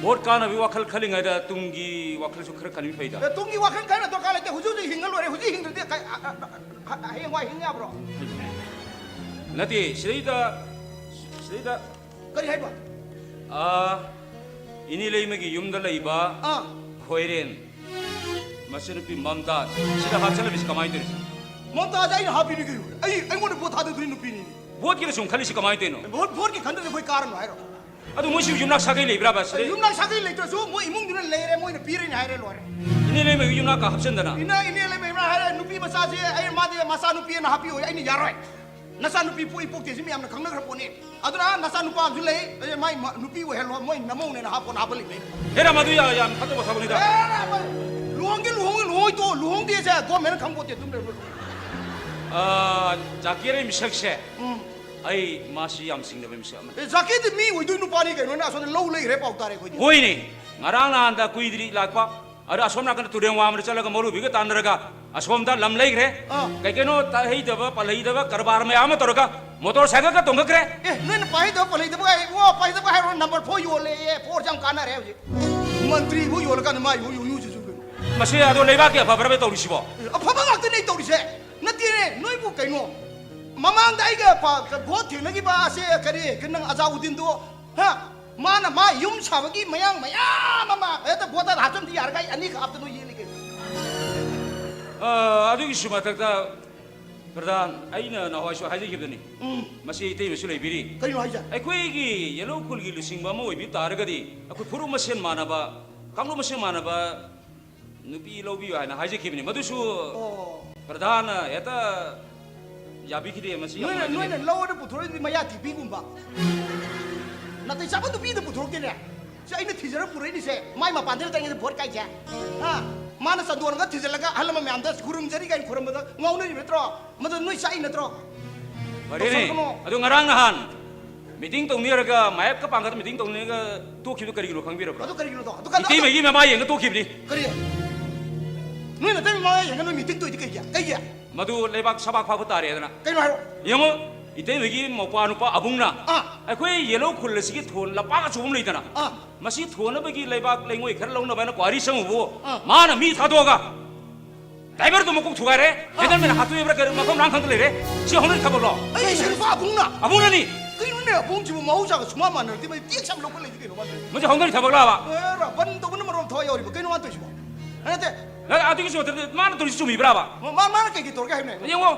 모르 까나 비 와칼 칼링아이다 뚱기 와칼 수 크럭 카니 페이다. tung gi wakan kai na to kala te huju hingal lore huju hing de kai hay wai hing ya bro 나티 시데이다 kari hay ba 이니레이 메기 윰달라 이바 코에렌 마스르피 맘다 시다 합셀라 미식가 많이 떠리. monta jai na happy ni ai mo ne bot hadu drin nu pini बहुत की रसूम खाली सिक्का माइते no bot ki khandre koi karan hai ro 아도 뭐시 윤낙 사게 레이브라 바스레 윤낙 사기 레이트라서 뭐 이몽들은 레이레 뭐이나 비리니 하이레 로레 이네 뭐 윤낙가 합선다나 이나 이네 레 메브라 하이레 누피 마사지 아이 마디 마사 누피나 하피오 아이니 야로이 나사 누피 포이 포티지 미암나 강나 그러보니 아두나 나사 누파 줄레 마이 누피 왜 헬로 뭐 나모네나 하포 나벌리네 헤라 마두야 야 하도 뭐 사고니다 루홍이 또 루홍디에서 고면은 강보티 dum들 아 자키레 미색세 아이 마시 얌싱네 뱀세 자켓 미 우이도 누파니 게노 나 손에 로우 레이 레파우 타레 거지 보이니 ngarangan da kuidri lakpa ada asomna kan tudeng wa amre chalaga moru biga tanraga asomda lamlai gre kaikeno ta hei daba palai daba karbar me ama torga motor cycle ka tonga gre 에 너는 파이더 폴리더 와 파이더 하이로 넘버 4 요레 4 장 가나래 मंत्री वो योल का नमा यो यो जुजु masi ado leiba ke apa berbe tori sibo अफबा ngak ने तोरी से नति ने नोई बु कैनो ममांग दाई ga pa go thina gi ba se kare kinang azaudin do ha mana ma yum sabagi mayang mama eta bota hacham di yarga ani khap no yeli ke adu gi suma takta प्रधान आइना नवासो हाजे गिबदनी मसी ते मसु लेबिरी कैनो हाइजा अखोई गी येलो कुल गी लिसिंग बा मोइ बि तारगदी अखो फुरु मसेन मानबा कांगलो मसेन मानबा नुपी लोबी हाना हाजे गिबनी मदुसु प्रधान एता याबी खिदे मसी नोइ लोड पुथोर दि मया टिपी गुम्बा नतै साबा नुपी द पुथोर केने से आइना थिजरा पुरै नि से माइ मा पान्दे तंगे भोट काइ जा हा माना सदोन का थिजलगा हलम म्याम द खुरुम जरी गाइ खुरुम द ngौनो नि बेत्रो मद नोइ साइ नत्रो बरेने अदु ngarang nahan meeting tong niraga mayap ka pangat meeting tong niraga to khidu kari no khangbi rabra अदु करिगिनो द अदु का iti me gi me ma yeng to khibni करिए नोइ नतै मा यंग नो मीटिंग तो इदि कइया madu lebak sabak pha tare adana canoe हारो yengo ite me gi mopa nupa abungna akhoi yellow khul sigi thon lapa ka chum leidana masi thona bagi lebak lengoi khar longna bana kwari sangu mana mi thadoga driver to mokuk thugare hedan me hatu ebra kar makom rang khang lere si honor thabolo ai silfa abungna abungna ni canoe ने अबुंग जिबो माउजा का सुमा मानर तिमै तिक साम लोकल लेदि कैनो मानर muje honor thabagla ba era बन तो बन मरम थय यौरि कैनो मान तो जिबो अते adu gi so mana to sumi braba मान के तोर के हैने yengo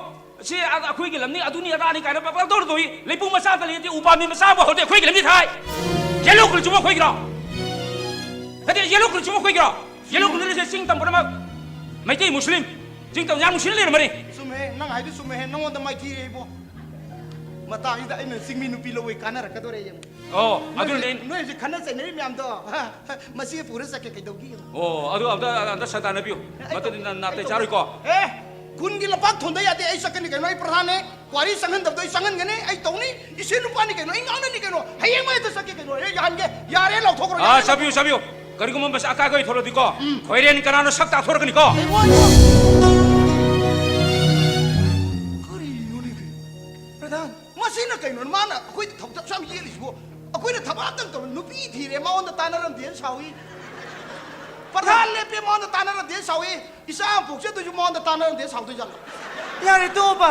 si akhoi gi lamni aduni adani ka pa dor doi leipung masa ta le ti upami masa ba hote khoi gi lamni thai yellow kul chumo khoi gira hade yellow kul chumo khoi gira yellow kul le sing tam brama mai ti muslim sing tam yang muslim le mari सुमे नंग हाइदु सुमे हे नंगो द माइ थिरेबो मता इदा इन सिंगमी नुपी लोवे काना रखदोरे यम oh adu le नोइ जे खना चाहिँ म्याम द मसी पुरे सके कैदौगी oh adu anda satana biu mata din na te charoi ko ए कुनगी लपाक थोंदा यादे ai सकनि कैनो ai प्रधान ने क्वारी संगन दब दoi संगन गने ai तौनी इसे नुपानी कैनो ai गाउन नि कैनो हयें मै त सके कैनो ए यानगे यारे लौ थोकरो ah sabiu karigo mom bas aka goi thoro diko khoiren kanano sakta thor kani ko करी योनि के प्रधान मसिन कैनो माना कोइ थप साम येलिसबो अकोइने थबातन त नुपी थिरे माउन तानरम दे सावी प्रधान ले पे माउन तानरम दे सावी इसा भोक्से त माउन तानरम दे सावदै जाला यारे तोबा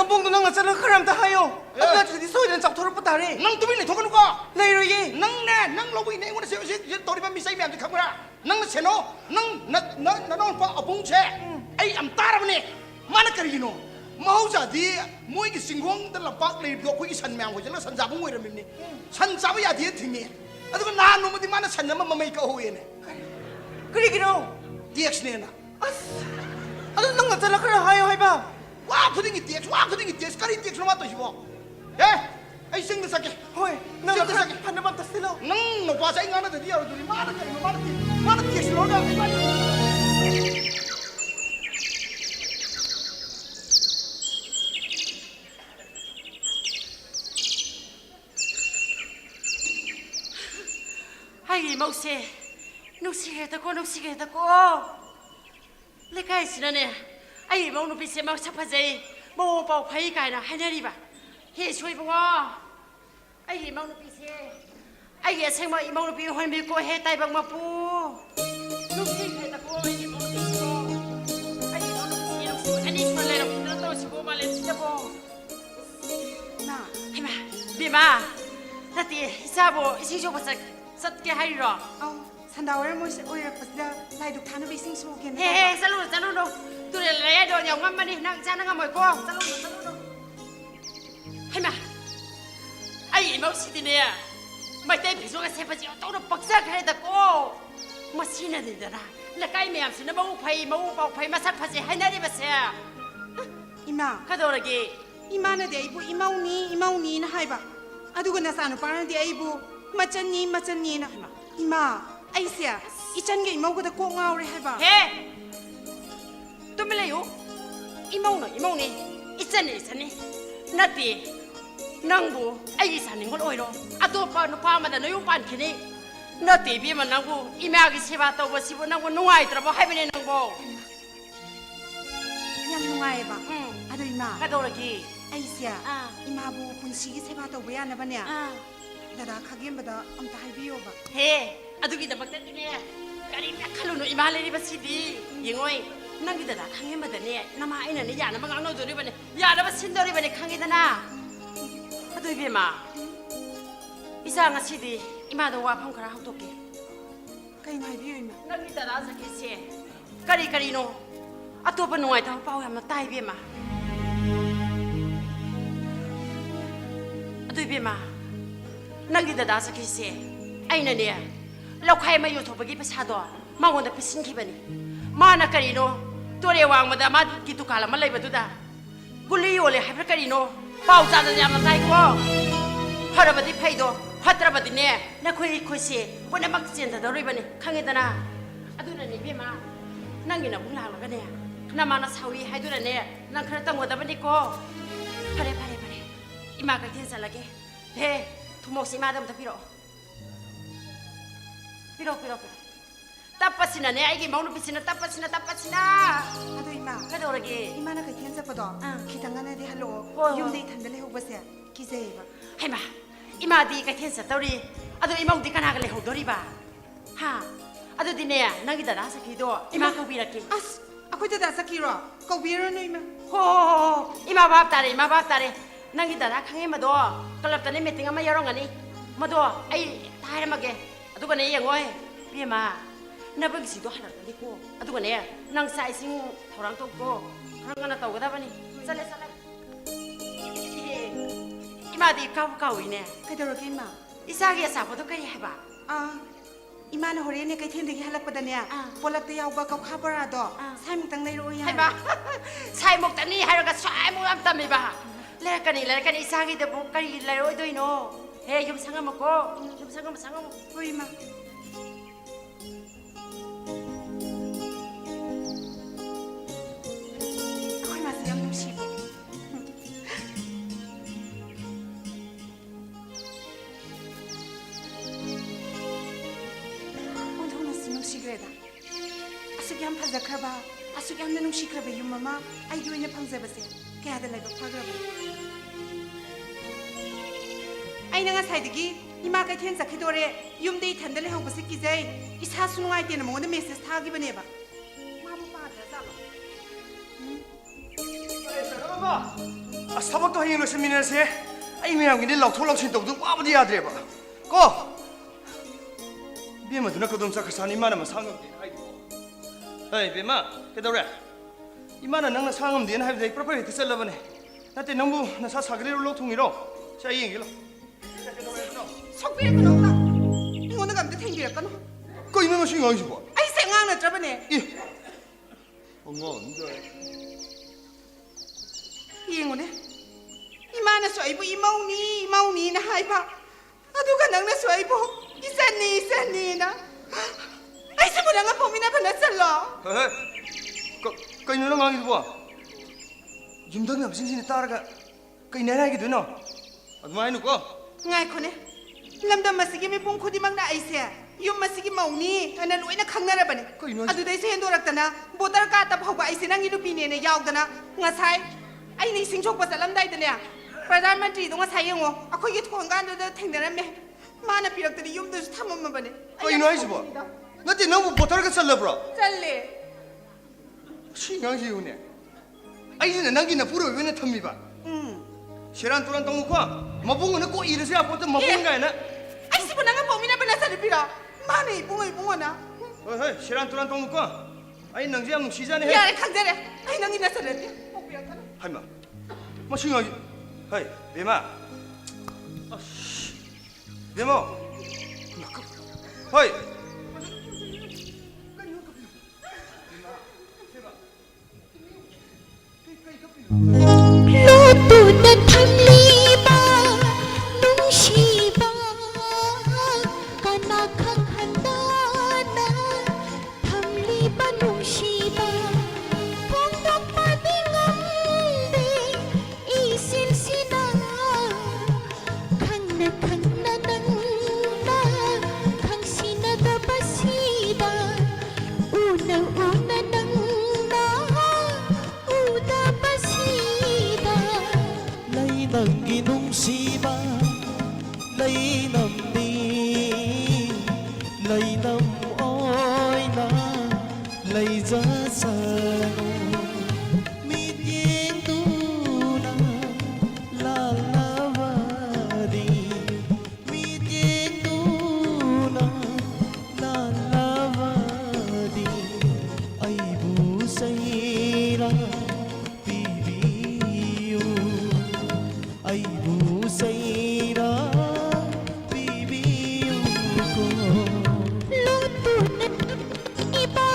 अबुंग नंग चल खरम त हायो अबा जदि सोइदन चाउथोर पतारे नंग तुबि ले थोकनु को लेरोये नंग ने नंग लौबि ने उन से तोरिबा मिसाइ म्याम खबरा नंग सेनो नंग न नन पा अबुंग छे ai am tarabne mana करिनो महौजा दि मोइ कि सिंगोंग द लपाक ले दो कोइ सन म्याम हो जला सन जाबुंग ओइरम नि सन जाबा या दि थिङे अदुको ना नुमदि माना सन नम ममै का होयेने करिगिनो DX ने ना अस अदु नंग चल खर हायो हाइबा वा खुदिङि DX करि DX नमा तो जिबो ए ai sing da sake होय नंग खर फनबा तसिलो nang no pa sai ngana da dia duri mana DX lo da ai mause nusihe ta ko le kai sinane ai mau nu pise mau sapajai mau pau phai kai na hanari ba he soi bo ai mau nu pise ai ye seng mau nu pi hoi mi ko he tai bang ma pu nusihe ta ko ai mau nu pise ai mau nu pise ani ko le na to si bo ma le si bo na ai ma bi ma tati sabo isi jo ba sat ke hai ro au sandawer mo se oira pasda lai duk thana bising so ken he salu no tu le le do nyong ngam mani nang cha nang moi ko salu hai ma ai mau si ti ne Meitei ꯐꯤꯖꯣꯜꯒ ꯁꯦꯠꯄꯁꯤ ꯑꯣꯟꯊꯣꯛꯅ ꯄꯛꯆꯈ꯭ꯔꯦꯗꯀꯣ ꯃꯁꯤꯅꯅꯤꯗꯅ ꯂꯩꯀꯥꯏ ꯃꯌꯥꯝꯁꯤꯅ ꯃꯕꯨꯛ ꯐꯩ ꯃꯕꯨꯛ ꯄꯥꯎ ꯐꯩ ꯃꯁꯛ ꯐꯖꯩ ꯍꯥꯏꯅꯔꯤꯕꯁꯦ 이마, 그러게 이마는 내이부 이마우니나 하이바. 아두고 나사는 빠른데 아이부 맞잖니나. 이마, 아이스야, 이찬게 이마우고다 꽁아오래 해봐. 해 뚜밀래요 이모니 있잖니 나띠 낭부 아이 사는 걸 오이로 아또파 누파마다 너용 반키니 나띠 비면 낭부 이메하기 세바 떠고 시부 낭부 농아이더라고 하비네 낭부 양 농아해봐. 응 아두 이마, 그러게 아이스야, 이마부 분식이 세바도 왜 안 해봐냐? 나라 가게마다 엄다 하이비요봐. 해 아두기다박다니네 까리 약할로노 이말레리바시디 영어이 낭기다다 강해마다네 나마 아이나네 야나마 강노도리바네 야나마 신도리바네 강해다나 아두 비마 이상한 시디 이마도 와펑 가라 하도게 가인 하이비요 이마. 낭기다다 사케세 까리노 아또바 농아이다 파오야마 따이비마 아두 비마 낭기다다 사케세 아이나네 ꯂꯧꯈꯥꯏ ꯃꯌꯨ ꯊꯣꯛꯄꯒꯤ ꯄꯩꯁꯥꯗꯣ ꯃꯉꯣꯟꯗ ꯄꯤꯁꯤꯟꯈꯤꯕꯅꯤ ꯃꯥꯅ ꯀꯔꯤꯅꯣ ꯇꯣꯔꯦ ꯋꯥꯡꯃꯗ ꯃꯥꯒꯤ ꯗꯨꯀꯥꯟ ꯑꯃ ꯂꯩꯕꯗꯨꯗ ꯒꯨꯂꯤ ꯌꯣꯜꯂꯦ ꯍꯥꯏꯕ꯭ꯔꯥ ꯀꯔꯤꯅꯣ ꯄꯥꯎ ꯆꯥꯗꯅ ꯌꯥꯝꯅ ꯇꯥꯏꯀꯣ ꯐꯔꯕꯗꯤ ꯐꯩꯗꯣ ꯐꯠꯇ꯭ꯔꯕꯗꯤꯅꯦ ꯅꯈꯣꯏ ꯑꯩꯈꯣꯏꯁꯦ ꯄꯨꯝꯅꯃꯛ ꯆꯦꯟꯊꯗꯧꯔꯤꯕꯅꯤ ꯈꯪꯉꯦꯗꯅ ꯑꯗꯨꯅꯅꯦ ꯏꯕꯦꯝꯃ ꯅꯪꯒꯤ ꯅꯕꯨꯡ ꯂꯥꯛꯂꯒꯅꯦ ꯅꯃꯥꯅ ꯁꯥꯎꯏ ꯍꯥꯏꯗꯨꯅꯅꯦ ꯅꯪ ꯈꯔ ꯇꯝꯒꯗꯕꯅꯤꯀꯣ ꯐꯔꯦ 이마 그렇게 해살라게 네 두목씨 이마담부터 빌어 따빠시나 내 아이기 먹는 빛이나 따빠시나 아두 이마, 그래도 그러게 이마나 그 텐사보다 기당하나디 할로 어. юм데이 탄들레 호버세 기세이바. 해마 이마디 그 텐사 떠리 아도 이마우디 가나갈래 호도리바 하 아도 디네야 나기다 나서 기도 이마 거비라기 아스, 아코이다 다사키로 거비로노 이마. 호 이마 밥다래 나기다 나 강해마도 걸럽다네 메팅 아마 여롱하니 마도 아이 다 해마게 아두가네 영어에 비마 나버기시도 하나 걸리고 아두가네 낭 사이싱 도랑 떴고 그런 거나 떠오다 보니 살래 이마디 가우이네 그대로게 이마. 이사기야 사보도 그리 해봐 아, 이마는 호레네 그 텐데기 할락보다네. 볼락도 야우바 가우카버라도 사이목당 내려오야. 해봐 사이목다니 하려가 사이목 암담해봐 레라까니 이사기도 목까지 레로이도이노 해 염상아 먹고 염상아 먹고 보이마. 거의 마스 양념 시보. 온통 나스 시그레다. 아수기 한 파자 크라바. 아수기 한 나눔 시크라바 유마마. 아이도 이네 방자바세. 걔하다 라이바 파그라바. 아이나가 사이드기 이마 그 텐사 그도래 юм데이 탄들레 하고 새끼제 이 사수능 할 때는 뭐는 메시지 타기만 해봐. 마부 빠져서. 아 사박도 하이노 세미나세 아이 매양 근데 럭톨럭신 또도 와부디 야드레 봐. 고. 비마 누나 거동 사카사니 마나마 상금데 하이도. 에이 비마 그도래. 이마나 낭나 상금데 하이도 프로퍼리 tissel라바네. 나때 남부 나사 사그레로 로통이로. 자 이행길로. 속비를 끊었다. 오늘 감도 탱기랬거든. 그 이놈의 신경 아니지 뭐. 아이 생각나 잡아네. 예. 뭔데? 이행오네. 이마나 쏘이보 이마우니나 하이바. 아두가 낭나 쏘이보 이산니나. 아이 스무랑아 봄이나 반났살러. 그 이놈의 아니지 뭐. 윤덕이 없신신이 따라가 그 내나게 되노. 아두마이 누구? ngaikoне lamdam masigi mi pung khodi mangna aise yum masigi mauni ana loina khangnara bane adu dai se hendoraktana botar ka ta phawba aise nangi nu pine ne yaudana ngasai ai ni singchok pa salam dai dane pradhan mantri do ngasai yengo akhoi gi thongan do thengdara me mana piraktani yum do thamam bane 그 이놈 아니지 뭐. 나때 너무 보타르가 살려버려. challe 신경이 오네. 아이는 나기나 부러 왜나 탐미봐. 시란 또란 동무과 마봉은 꼭 이르세 아포트 마봉가이나. aise bunanga pomina bana saripira mane bunga 어이 시란 또란 동무과 아이 능지 양 시잔에 ya khangjare ai nangi na sarati okbiakana 하이마. 뭐 신경이. 헤이 베마. 아씨. 베마. ꯍꯣꯏ ꯂꯣꯠꯇꯨꯅ ꯊꯝꯂꯤꯕ ꯅꯨꯡꯁꯤꯕ ꯀꯅꯥ ꯈꯪꯍꯟꯗꯅ ꯊꯝꯂꯤꯕ ꯅꯨꯡꯁꯤꯕ ꯐꯣꯡꯗꯣꯛꯄꯗꯤ ꯉꯝꯗꯦ ꯏꯁꯤꯡꯁꯤꯅ ꯈꯪꯅ ꯈꯪꯅ ꯅꯪꯅ ꯈꯪꯁꯤꯟꯅꯗꯕꯁꯤꯗ 우나 우나 낭나 우다바시다 lấy nâng ghi nung si ba lấy nằm đi lấy nằm ôi na lấy ra sa mi tiếng tu na la la va đi mi tiếng tu na la la va đi ai bu say ra bibiu ai bu say ra bibiu ko lutunan iba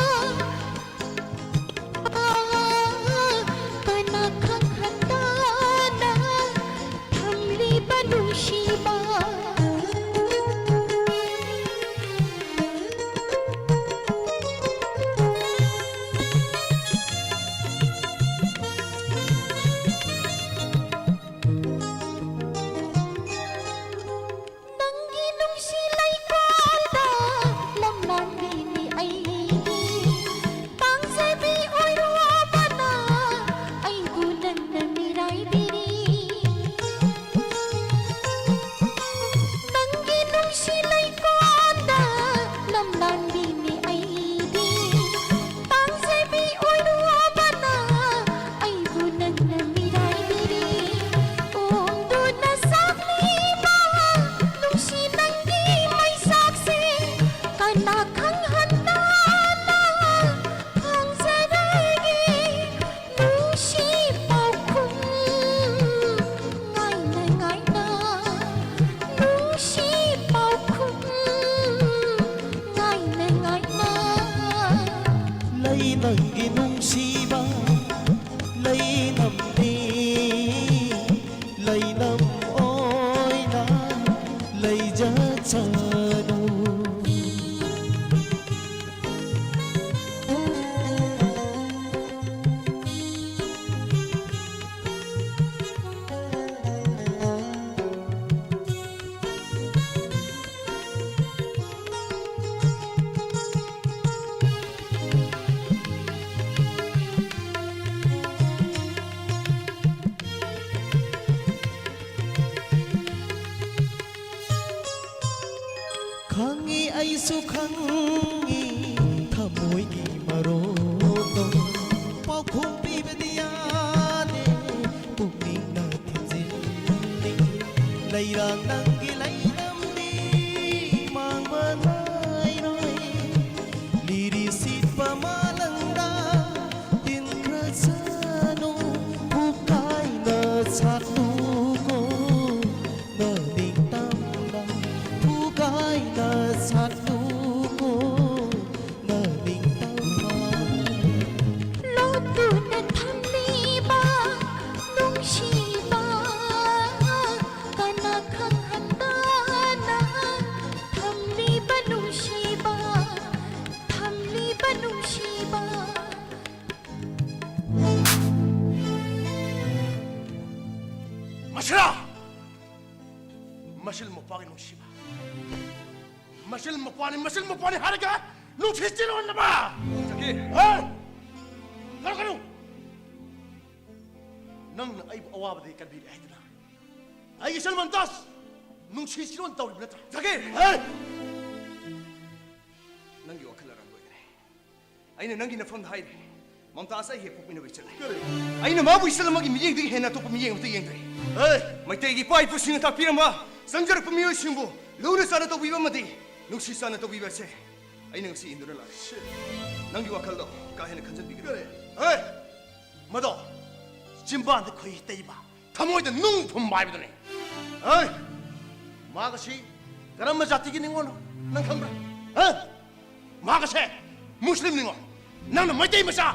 kanakang handa na thamli banung shiba Nanggi nung sila'y kwalda lamnan bini ay pangsabi oy ruwaba na ay bulan na miray biri Nanggi nung sila'y kwalda lamnan bini ay pangsabi oy ruwaba na ay bulan na miray biri Undo na sa klima nung sinanggi may saksi kanakang handa na ang saragi nung sipaw kong ngay na nung sipaw kong ngay na lấy nâng ghi nung si ba lấy nằm đi lấy nằm ôi na lấy ra cha nu khanghi ai su khanghi thamoi gi maroto pau khum pi bedia ne pukni na thin ni lai rang nang gi lai nam ni mang ma nai noi liri sit pa malanga tin kra sano pukai na sat tu ko na ding tam na pukai na sat tu ko na ding tam ma Lotunan thamliba nung shiba kanakang handa na thamliba nung shiba 마시라! 마실 못 빠게 농시바. 마실 못 빠니 하니까 농치지는 왔나 봐. 저기 어? 가로. 넌 아이고 어와버디 간비리 해드나. 아이기 설만 다스. 농치지는 왔다 우리 브레타. 저기 nangi wakalaran ko ine aina nangi na from haide mamta asa he pupina bichale aina mabu isala magi miyeng ding hena to pumiyeng to yeng dai mai te gi pai pusinga ta pirama sanjar pumiyo simbu luna sana to wiba madi nuksi sana to wiba se aina ngsi indura la nangi wakaldo ka hena kanjan bi gare mado jimban de khoi teiba thamoida nung phum bai bidone maga si garam ma jati gi ningono nang khambra 마가세 무슬림 닝어 나는 마이데이 마사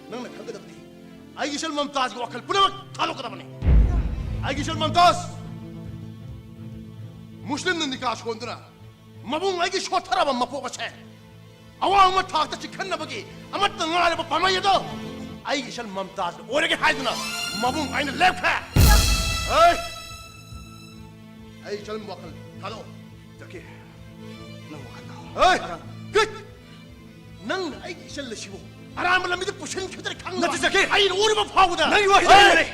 나는 강가다부디 아이기셜 맘타즈가 와칼 뿌려막 타놓고다보니 아이기셜 맘타즈 무슬림는 니가 아쉬운드나 마봉 아이기 쇼타라만 마포가세 아와 아마 탁다 지켰나보기 아마 뜬가라고 밤아여도 아이기셜 맘타즈 오래게 하이드나 마봉 아이는 랩카 에이 아이기셜 와칼 타도 저기 nang wakanda. Hey! Good! Nang ay isang lasibo. Aram lang ito pusin kita kang na. Natisaki! Ay uri mo pa na. Nang iwa kita ni.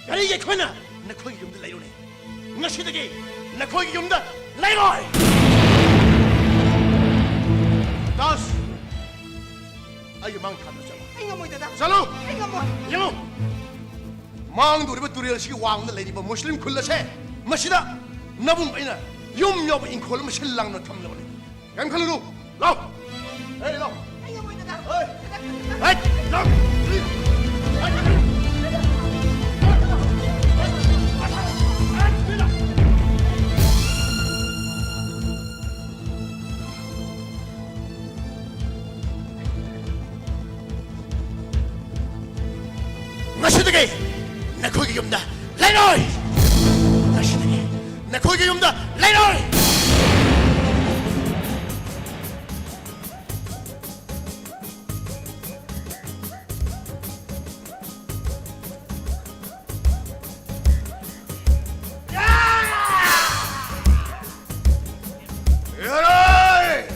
Garigi ko na. Nakoy yung dalayo ni. Nasidagi. Nakoy yung da layoy. Das. Ay mang kano jama. Ay nga mo ita da. Salo. Ay nga mo. Yango. Mang duri ba duri si wang na lady ba Muslim kullase. Masida. Nabung ina. Yum yob in kolum sillang no tam labani. Yang kalulu. Law. Hey law. Ay nga mo ita da. Hey. Hey. Law. Nasidagi. Nakoy yumda. Lenoy. Nasidagi. Nakoy yumda. Lenoy. 야로이!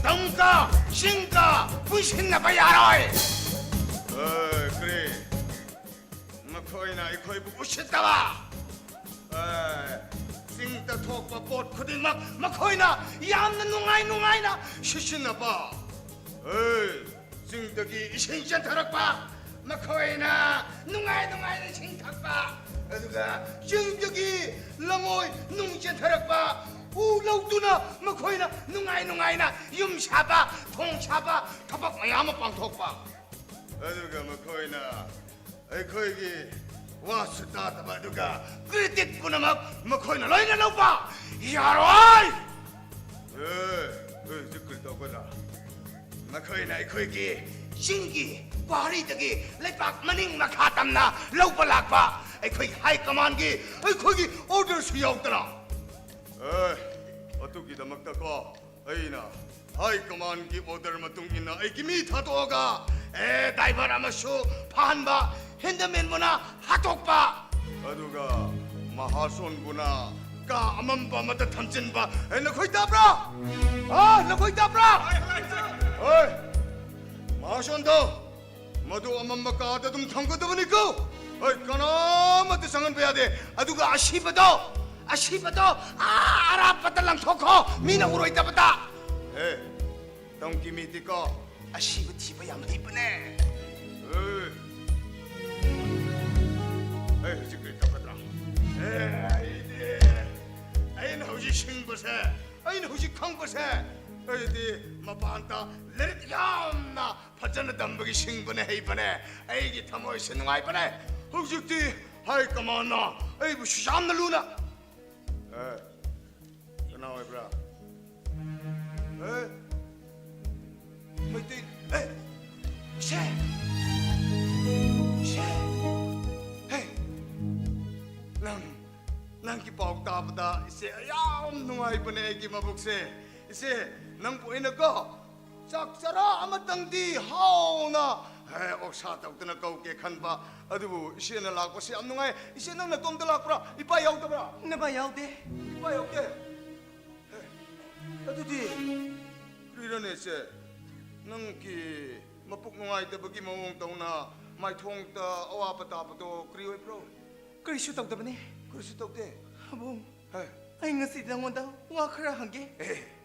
땀까 신까 부신나 봐 야로이! 그래 마코이나 이코이 부신다 봐 싱다 톡바 봇 코딩 마코이나 얌나 누가이나 시신나 봐 싱다기 신신 타락 봐 마코이나 누가이 신탁 봐 누가 싱다기 랑오이 농신 타락 봐 우라우두나 마코이나 누가이나 юм샤바 통샤바 타박 마야마 빵톡바 누가 마코이나 아이코이기 와스다 봐 누가 그랬구나 막 마코이나 라이나 나오바 야로이 지끌 떠거라 마코이나 아이코이기 신기 바리드기 레박 마닝 마카탐나 라우발락바 아이코이 하이커만기 아이코이기 오더 수야없더라 어떻게다막다고 아이나 하이커만기 오더 마뚱기나 아이기 미타도가 다이바라마쇼 판바 핸드맨보나 하톡바 아두가 마하손구나 까 아만바 마다 탐진바 너 거기 따브라 너 거기 따브라 마하손도 모두 아만바 까다 좀 탐거다 보니까 까나 마다 상은 배야 돼 아두가 아시바도 아라빠달랑 토코 미나 우로 있다 봤다 똥기 미티까 아시바 티바 야마 이쁘네 지금 똑같더라 아이는 허지 신고세 아이는 허지 강고세 아이디 마반타 레르 야나 파전의 담백이 신분에 해이번에 아이기 타모이 신능아 이번에 허지티 하이 까마나 아이부 슈잠나 루나 그나와 이브라 뭐이티 쉐 nang kipog tapda ise ayam nungay panegi mabukse ise nang puina ko saksara amatang di haw na oksa tawta na kau ke khanba adubu ise na lakpa si am nungay ise nang na tomda lakpra ipa yaw tabra Naba yaw de. ipa yaw ke adudi rirane ise nang ki mapuk nungay tabagi mawong taw na may thong ta awa patapato kriyoy pro Karisu tawda ba ni? 그릇이 떡대. Abong. Ay nga si Dangonda. Nga karahangi.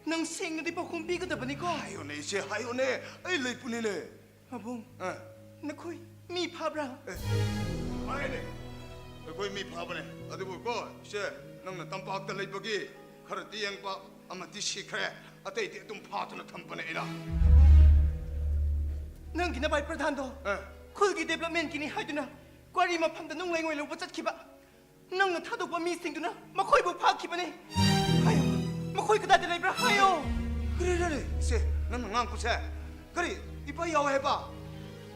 Nang sing di pa kumbi ka da ba ni ko? 하요네 이제 하요네. 아이 레이뿐이네. Abong. Nakoy. Mi pabra. 아이네. 거기 미 파버네. 어디 보고 이제 너는 땀박다 레이버기 가르 띠양바 아마 디시크레 아때 이때 좀 파트너 컴퍼니 이라. Nang ginabay pradhando. Kulgi development kini hayduna. Kwari mapamda nung lengoy lo batat kiba. Nang natadok pa missing duna. Makoy bu pa kiba ni. ꯃꯈꯣꯏ ꯀꯗꯥꯏꯗ ꯂꯩꯕ꯭ꯔꯥ ꯍꯥꯏꯌꯣ 그래 세 너는 ꯉꯥꯡꯄꯁꯦ 그래 이봐 야와 해봐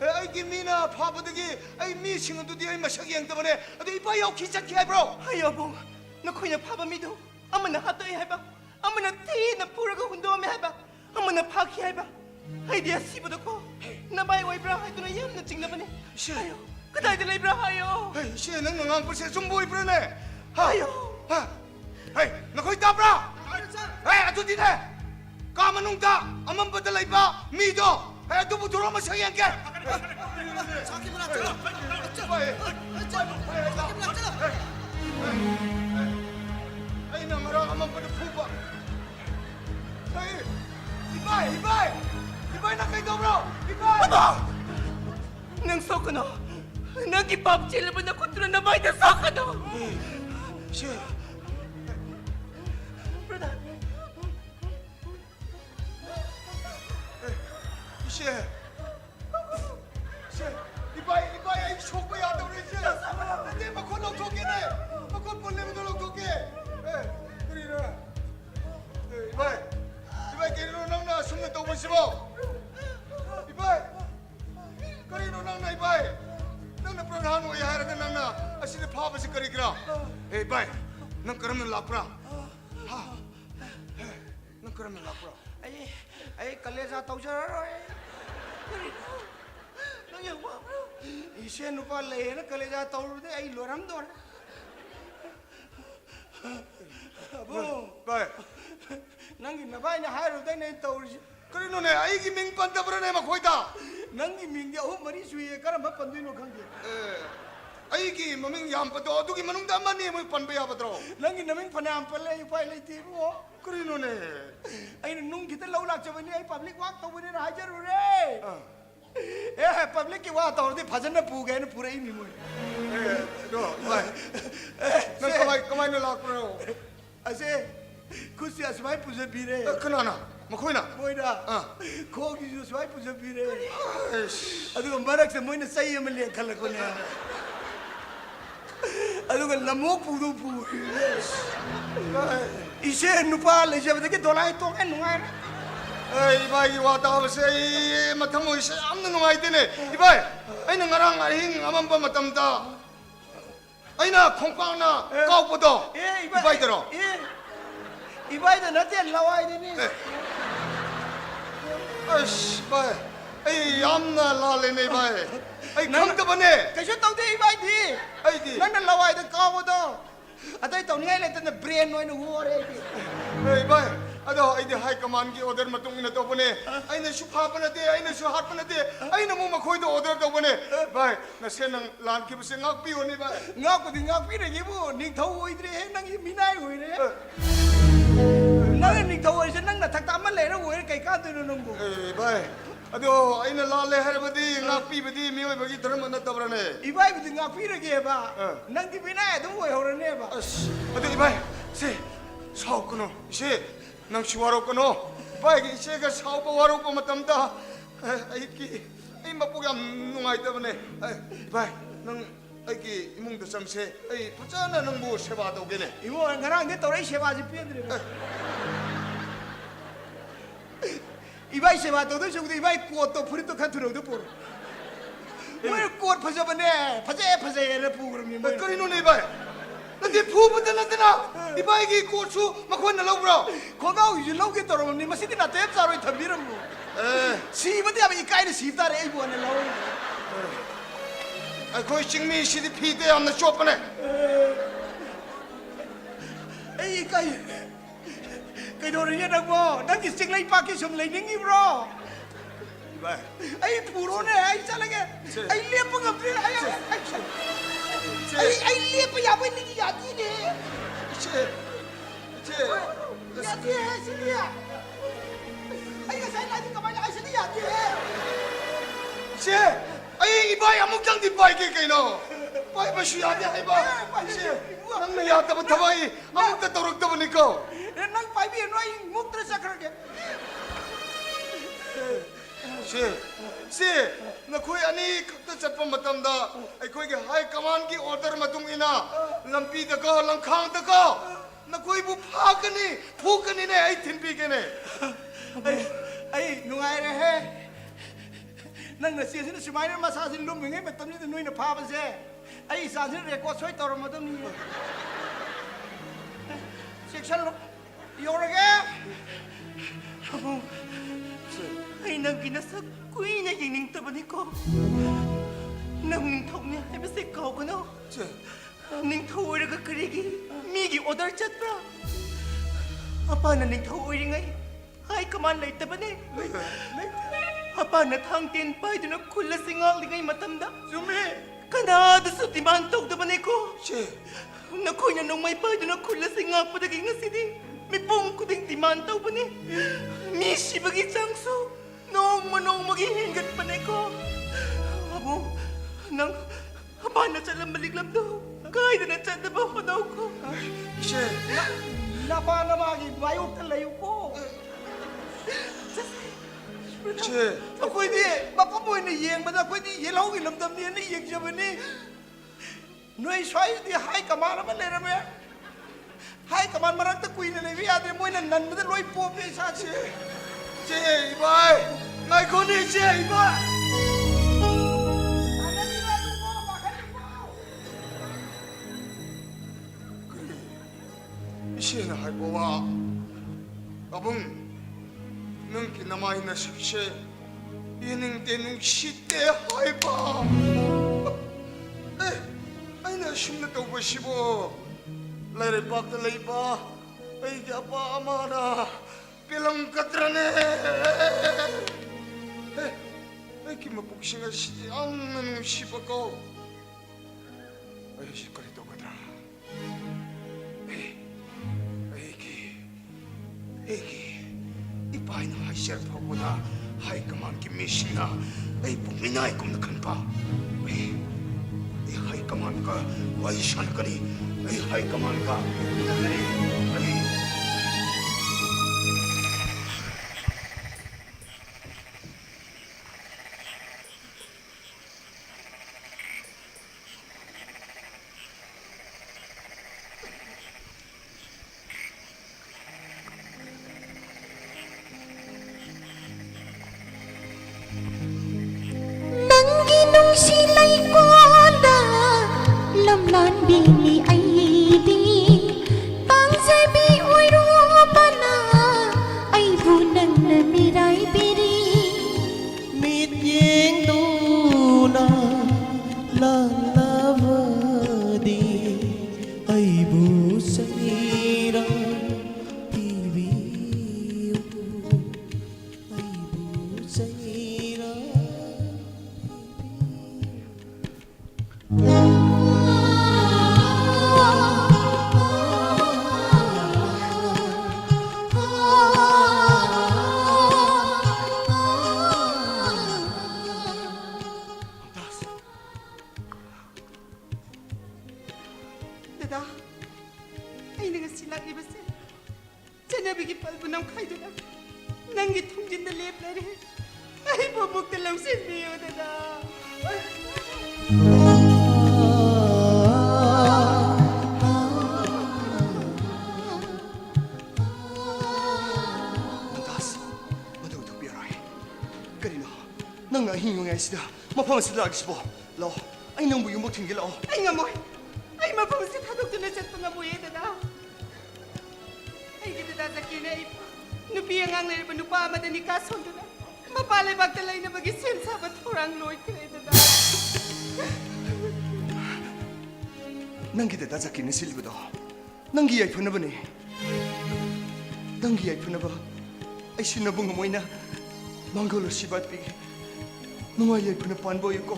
아이기 미나 파버드기 아이 미싱 어두디 아이 마셔기 행더번에 어디 이봐 야 기차키 해브로 하여보 너코이나 파바미도 아무나 하더이 해봐 아무나 티나 뿌르가 hun도하며 해봐 아무나 파키 해봐 아이디야 시부도코 나바이 와이브라 하이도나 얌나 찍나보네 하여 그다이들 레이브라 하여 에이 시 너는 ꯉꯥꯡꯄꯁꯦ 좀 보이브러네 하여 에이 너 거기 따브라 에이 어두디네 까마농다 아만버들 라이바 미도 에이 두부 들어오면 서기 행게 에이 나 말아 아만버들 푸바 에이 이바이 나 kayo bro 이바이 nang sokono nagipap chile mo na kutra na bay na sokono 시 brother 시 이바이 아이 쇼크 야다 우리 시 내 막건 럭토게네 막건 볼레면 럭토게 그리라 이바이 게리로 나나 숨는 또 보시고 이바이 그리로 나나 이바이 나나 프라한 오야 하라가 나나 아시네 파버시 그리기라 이바이 난 그러면 라프라 난 그러면 라프라 ay kalesa tau chararoy nang yang ba ise nupa le na kalesa tau de ay loram dor abo 이바이 nang na bay na haru de na tau 그리노네 아이기 밍반다 버러네 막 거기다 nang ming ya mari suye karamba pandino khangge 아이기 머밍 얌빠도 어두기 머능다 만니 뭐 판베야 버드로 nang naming panam pale pai le ti bo 그리노네 ay nung kita lau lak chabani ay public walk tau bani hajaru re eh public ki wa tau de bhajan na pu gae na pura hi ni mo 너 이바이 난 그만 라크로 ase kusi asmai puja bire 그나나 뭐 거기나 moina kogi ju asmai puja bire 에이씨 aduga marak se moina sai am le khala ko ne aduga lamok pu do pu ise nupa le jab de ke dolai to en ngai 이바이 왔다 하면서 마탕 모이시 아무는 놈아이 되네 이바이 아이는 나랑 아잉 아만 봐 맞담다 아이나 콩빵나 까오보도 이바이 들어 ibai da na te lawai de ni 아이씨 이바이 에이 얌나 라레네 이바이 아이 강더버네 ka shu tau de ibai di 아이디 nang na lawai de ka bo do atai tau ni ai le tan brain noi nu ho re di 이바이 아도 아이디 하이커만기 오더 마뚱이나 또보네 아이는 슈파바나데 아이는 슈하트바나데 아이는 뭐마 거기도 오더 또보네 바이 나 세능 란키부세 ꯉꯥꯛꯄꯤ요니 바이 ngak ko di ngak pi re gi bu ning thau oi dre he nang i minai hoi re nang ning thau oi se nang na thak ta ma le re hoi kai ka tu nung bu 에이 바이 아도 아이는 라레 하르바디 ꯉꯥꯛꯄꯤꯕꯗꯤ 미오이바기 드라마 나타브라네 ibai bu di ngak pi re gi ba nang di minai du hoi ho re ne ba 아씨 아도 이바이 세 사오코노 세 năng 시와로 끊어 바이기 이제가 사오바 와로 꼬마 땀다 아이기 이 맛보기 안 농아이 때문에 바이 능 아이기 이몽도 쌈세 아이 부자나 능부 세바도 오게네 ibo ngarang de torai se ba ji pi dre ibai se ba to do su di ibai ko to puri to khan tu ro do por mo ko phaja bane phaje re pu grum ni mo 그리노네 바이 근데 부부들 나타나 이바이기 고추 막 혼나 러브로 koga yu lo ge toro ni masidi na te tsaro i thabiram mo si ba de abi kai ni si ta re ibo ne lo 아 거기 싱미 시디 피데 안나 쇼프네 ei kai do re na mo dang ki sing lai pa ki sum lai ning i bro 이바이 ai puro ne ai chala ge ai le pa ngam re ai le pa ya ba ni ya ji ne 이제 ya ji hai si ya ai ga sai la ji ka ba ai si ya ji 제 아이 이바이 아무장 디바이게 게노 바이 바슈야 데 하이바 낭나 야다부 타바이 아무다 도록다 보니까 nang pai bi noi muk tra sakra ge 나 거기 아니 각자 잡은 마탐다 아이 거기 하이 까만기 오더 마뚱이나 람피다가 랑캉다가 नकोइबु फाकनी फूकनी ने आई थिनपीगेने आई नुंगाई रहे नंग नसीसिन सुमाइन मसासिन लुमिंगे मतमनि द नुइना फाबसे आई सासिन रेकॉर्ड सोय तोर मतमनि सेक्शन योरगे आई नंगी नसक कुइना यिंग तबनिको नंग निंथौनि हाइबसे कावगनो निंथौ ओरगा करिगी मीगी ऑर्डर चत्रा अपाना निंथौ ओरिङै हाई कमान लेतबने अपाना थांग तेन पाइदुना खुल्ला सिंगालिङै मतमदा जुमे कनादसु डिमांड तौदबनेको नखोइना नोंमै पाइदुना खुल्ला सिंगापदगी ngasiदी मिपुंग कुदिंग डिमांड तौबने मी सिबगी चांगसु नोंमगी हेंगतपनेको अबो नंग अपाना चलमलिगलमदो काइदना चदबा होदौको चे नपा नमागी बायुक्त लयुको चे अखोइदी मफम ओइना येंबदा अखोइदी येलौगी लमदमनि ने येंजबनी नोइ स्वाइदी हाई कमान अमा लेरमे हाई कमान मरक्त कुइना लेबि यादे मोइना ननबदा लोइ पोपे साचे चे इबाई नाइकोनी चे इबाई इशेना हाइबोवा अबुंग नंकी नमाइना शिक्षे येनिंग तेनुंग शिते हाइबा आइना शुमना तौबशिबो लाइरे पाक्ता लैबा ऐगे अपा अमाना पिलंग कत्रने ऐकी मपुक्सिंगा शिते आंना नुशिबको ऐशी करि तौगद्रा एगी इपाइना हाइशर फगुदा हाई कमान की मिशिना ऐ पुमिनाय कुमना खनपा ऐ हाई कमान का वाई शान करी ऐ हाई कमान का नगरी ऐ Nanggi nungsi lai koda lamlan bini aidi tangse bi oiru bana ai bunang na mirai biri mít giếng tu na la la vơ đi ai bu say ra tivi ai bu say ra Dada, ay nga sila ibase. Sanabi ki palbunam kaiduna. Nangi tungjin na lep na rin. Ay bubuk na lang sinbiyo, dada. Das, madu tu biarai. Karina, nang ahingo ngai sida. Mapam sida agisbo. Lo, ay nang buyong mo tinggil o. Ay nga moy. Ay mapamusit hadok na chat pa nga buye, dada. Ay kita dada kina ipa. Nupiang ang nariba nupa madani kason, dada. Mapalay bagtalay na magisin sabat orang loy kaya, dada. Nanggi dada zakin ni silbudo. Nanggi ay punaba ni. Nanggi ay punaba. Ay sinabong amoy na. Manggolo sibat pigi. Nungay ay punapan boy ko.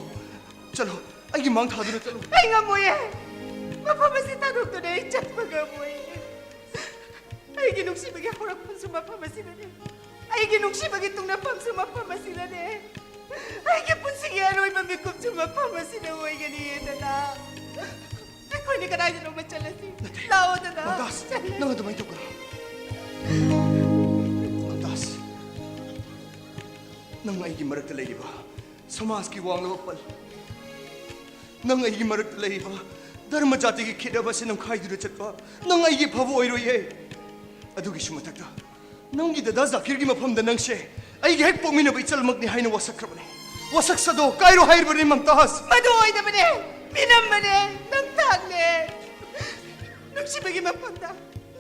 Chalo, ay gimang thado na chalo. Ay nga moy eh. Mapamusit hadok na chat pa nga moy. Ay ginungsi bagi horak pun sumapamasin na niya. Ay ginungsi bagi itong napang sumapamasin na niya. Ay gipun sigaro ay mamikup sumapamasin na moy ganiyan, dada. Ako hindi ka na yun ang matsalasi. Lao, dada. Mantas, nang adamay ito ka. Mantas, nang ay gimarak talay ba? Samas ki wang napal. Nang ay gimarak talay ba? धर्म जाति की खेदब से नंग खाई दुर चटपा नंग आई की फबो ओइरो ये अदुगी सुमतक नंग की ददा जाकिर की मफम द नंग से आई की हेक पोमिन बई चल मगनी हाइनो वसक्रबने वसक सदो काइरो हाइर बने ममताज मधु ओइदबने मिनमने नंतागने नुक्सिबगी मफमदा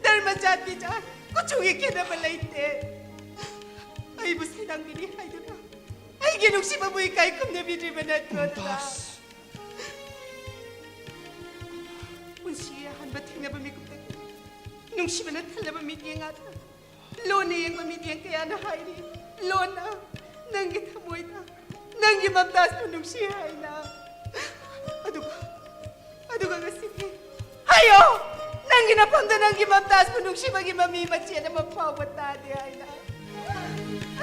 धर्म जाति जा कुछुगी खेदब लैते आई बुसी नंगिनी हाइदना आई की नुक्सिबबु इकाई कुमने बिद्रि बनतोदा पुंसिया हनबा थेंगबा मिकुपता नुक्सिबना थलबा मिटियंगाता लोने यंगबा मिटियंग कयाना हाइरि लोना नंगी थमोइदा नंगी ममताज नुक्सि हाइना अदुगा गसिके हायो नंगी नफमदा नंगी ममताज नुक्सिबगी ममी मचेना मफाव तादे हाइना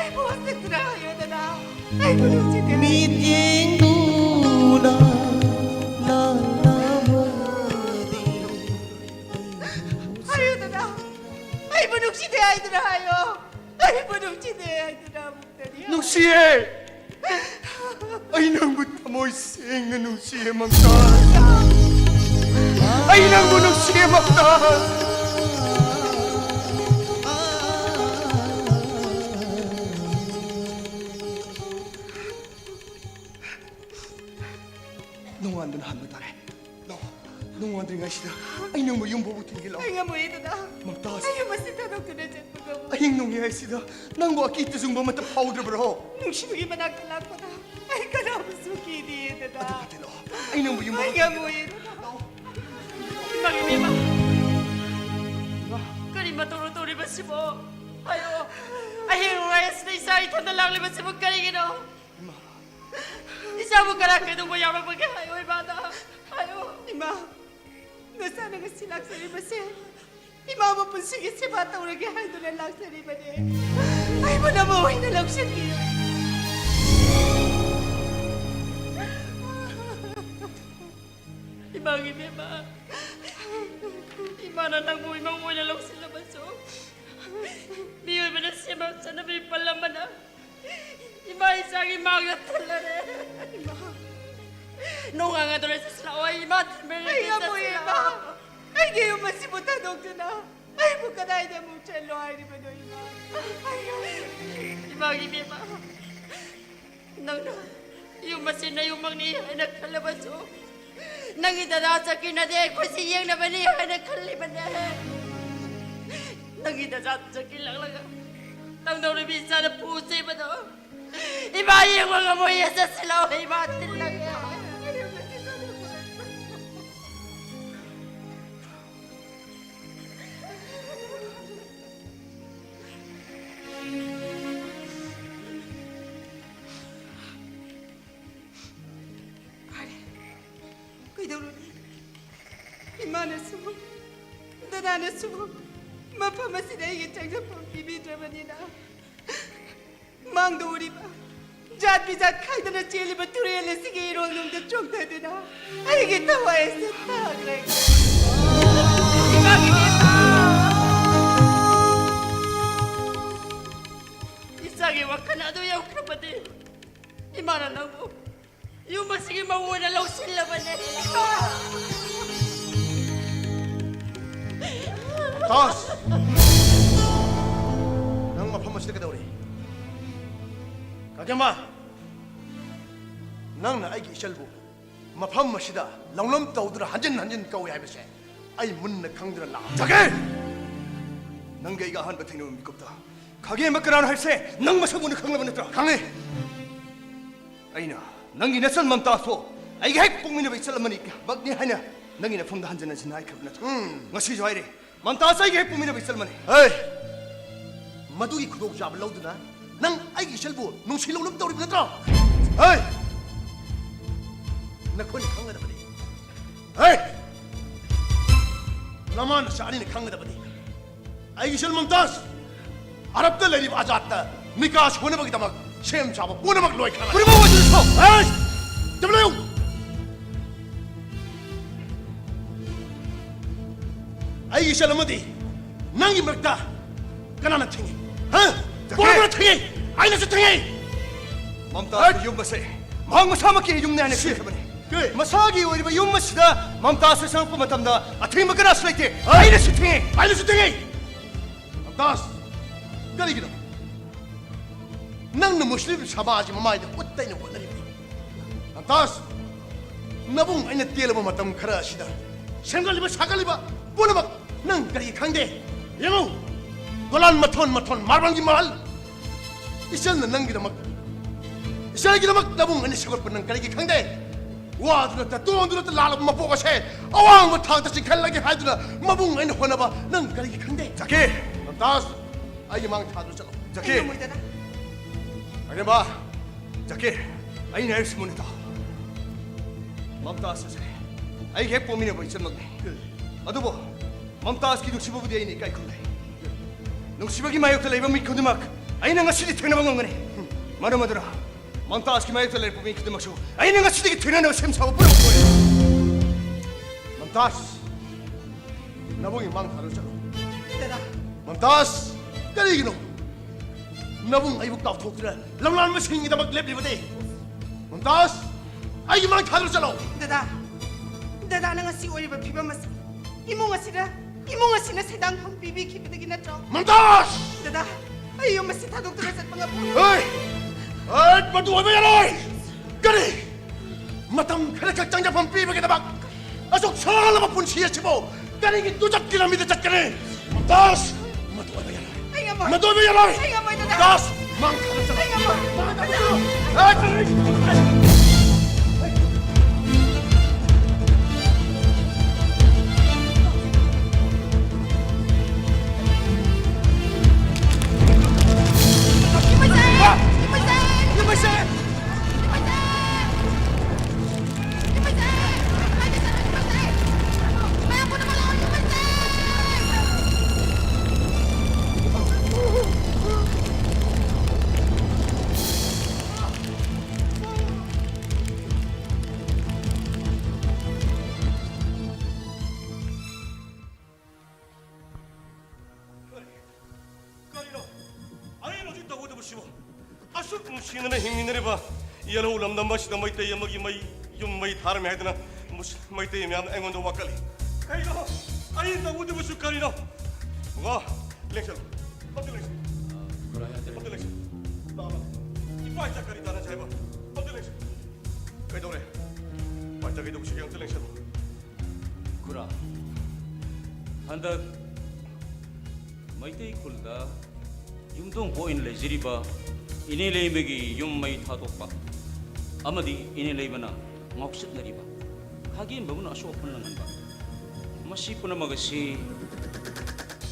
आई बोसतरा हायो दना आई नुक्सि दे Miting duna la lamadi हायो दना आई नुक्सि दे हाइदरा हायो आई नुक्सि दे हाइदरा मुक्तरिया नुसिए आई नंग थमोय सेंग नुसिए ममताज आई नंग नुसिए ममताज 농안든 한번 달에 농안든 가시다 아이 너무 용보고 튕길라 Ay nga mo ito na. Magtaas. Ay, masitanong ko na dyan pag ako. 아이 농이 하시다 난 뭐 아끼 뜻은 뭐 맞다 파우드를 버려 Nung simagi managkalak ko na. Ay, kalamusuki dito na. 아들아 아이 너무 용보고 Ay nga mo ito na. Magimima. Kani maturo-turi ba si mo? Ayo. Ay, rayas na isa ito na lang libat si mo kanigino. Isa mo karak ito mo yaman pagkahayo, ibada. Ayo. Ima, nasana nga silak sa riba siya. Ima mo po sige si bata o naghahay doon lang sa riba niya. Ay, manamuhay na lang siya niya. Imagimima. Imana nang mo na lang sila baso. Biyoy mo na siya sa nabi palaman na. Ima isang imagat talare. Nung nga doon sa sila, ay ima. Ay, nga mo Ima. Ay, ngayon masimutanong ka na. Ay, bukanay na mo siya lo. Ay, riba no Ima. Ay, Imagimima. Nang yung masin na yung mga ay nagkalabaso. Nang idadasa kinade ko siyang naman niya ay nagkaliban niya. Nang idadasa kilang lang. Nang nauribisa na pusi ba to? Iba yung mga muya sa silaw ay batin lang yan. Kuy daw rin. Imana sumo. Danana sumo. Mapamasin na higit siyang sa pambibidra ba nila. Mang duri ba? Jat bijat kay na chili ba turele sige irong nung da chong ta dina. Ay higit tawa sa tagreg. Isagi wakanado yung kapatid. Imana na mo. Yung masige mawuna lang sila ba na? 다스 낭마 판마시다 그다우리 가게마 낭나 아이기 이셜부 마판마시다 랑롬 따우드라 한전 까오야 해베세 아이 문나 강드라 나 자게 낭가 이가 한 버탱이 미겁다 가게 막그라는 할세 낭마 서문을 강라버냈더라 강해 아이나 낭기 내선 맘따소 아이기 핵 복민의 베이살라마니 막니 하냐 낭이 내 폼다 한전한 진 아이 커브나트 ngasi joy re Mantasa ay pumina bisal man hey Madugi kudog jab laud na nang ay gishalbo nung silaw lam tawri binatra hey nakoni khanga da bani hey laman sa ani khanga da bani ay gishal Mantaz arab ta lari azat ta mikas hone bagi tamak shem chaba pone bag loy khanga puri bawa jisho hey tablayo ay shalamadi nangi magda kanana thingi ha pura thingi aina se thingi mamta yung base mang masama ki yung nane ki sabani 마사기 오리바 용마시다 맘따스 상품 마탐다 아트임 마카라스 라이테 아이네 슈팅이 Das, 가리기도. nang na Muslim sabaji mamay na utay na wala rin. Das, nabung ay natila mo matam kara sida. Sengaliba sakaliba, bunamak nang kari kangde. Yango, golan maton marbangi mahal. Isan na nang ginamak. Isan na ginamak nabung ay nasagot pa ng kari kangde. Wa doon na tuon doon na lalab mapokas he. Awang matang ta singkal lagi hay doon na mabung ay nahuna ba nang kari kangde. 자키 Das, ay mang tado sa loob. 자키 Ano mo ito na? 아니 봐 자키 아니 내 스문이다 맘따스 아이 개 뽀미네 뭐 있었는데 아도 뭐 맘따스 기둥 씹어부 되어 있니까 이건데 너 씹어기 마요들 레이버 미코드 막 아이 내가 시디 되나 방금 거네 말어 마더라 맘따스 기 마요들 레이버 미코드 막 쇼 아이 내가 시디 되나 내가 샘사고 뿌려 거야 맘따스, 나봉이 mang tado sa loob. Dada, Mantas, kaligino. Nabung ay buktaw tuktra. Lamlan mo singi na maglep libati. Mantas, ay mang talo sa loob. dada na nga si Oliver piba mas. Imo nga sila sedang pang bibi kipitagin na chok. Mantas! Dada, ayaw masita doktor sa mga puno. Ay! Ay, patuwa mo yan, oy! Kali! Matang kalakagtang niya pang bibi kita bak. Asok sala mapun siya sibo. Kali gitujak kilamita chat kani. Mantas! Matuwa mo yan, oy! Ay nga mo. Matuwa mo yan, oy! Ay nga mo, dada. Mantas! Mang talo sa Ay loob. nga mo. Ay, kali! 아수 무시는 행민을 봐 이야로 울람담 마시다 마이때 야먹이 마이 юм마이 다름에 해드나 무슨 마이때 야면 앵원도 와깔리 에이로 아니 나 우드 무슨 깔리노 와 렉션 어디 렉션 어디 렉션 나와 이 파이자까리 다른 잘 봐 어디 렉션 그래도래 파이자기도 무시 경 렉션 그라 한dak 마이테이 쿨다 융동 보인 레지리바 이네 레이메기 юм마이 타독바 아마디 이네 레이바나 ngoksit 하긴 먹은 아쇼 폰랑한바 마시 푸나마가시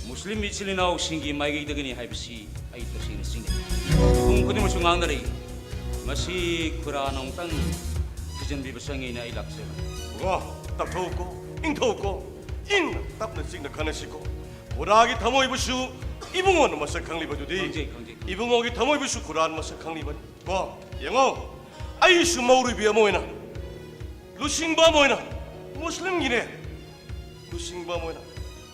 무슬림 미칠리나오 신기 마이게 이더그니 하이비시 아이터 싱네 싱네 웅쿠디모 숭앙나리 마시 쿠라농 땅 기전 비버상이나 이락세 와딱 더웠고 잉 더웠고 잉 답는 싱나 가나시고 보라기 타모 이부슈 이붕어는 마사 강리바주디 강제 이붕어기 타모 이부슈 구란 마사 강리바 와 영어 아이슈 마우리 비야 모이나 루싱바 모이나 무슬림기네 루싱바 모이나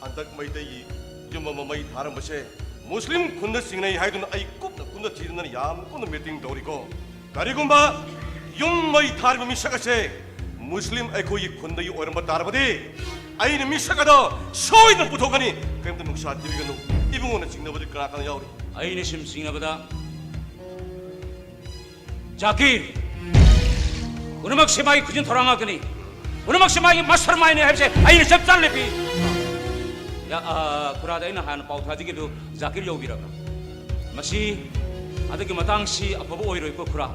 안딱 마이데이 좀마 마이 다른 것에 무슬림 군대 싱네 하이든 아이 꼽나 군대 지르는 얌 꼽는 미팅 도리고 가리군바 용 마이 다른 미샤가세 무슬림 아이코이 군대이 오른바 다르바디 아이는 미샤가다 쇼이는 부토가니 그럼도 묵샤 디비가노 이붕어는 징나버들 까나까나 야우리 아이네 심싱나보다 자킬 오늘막 시마이 그진 돌아가더니 오늘막 시마이 마스터마인에 해보세 아이네 접살레피 야 그라다이나 한 파우타지기도 자킬 여우비라가 마시 아득이 마당시 아빠보 오이로 있고 그라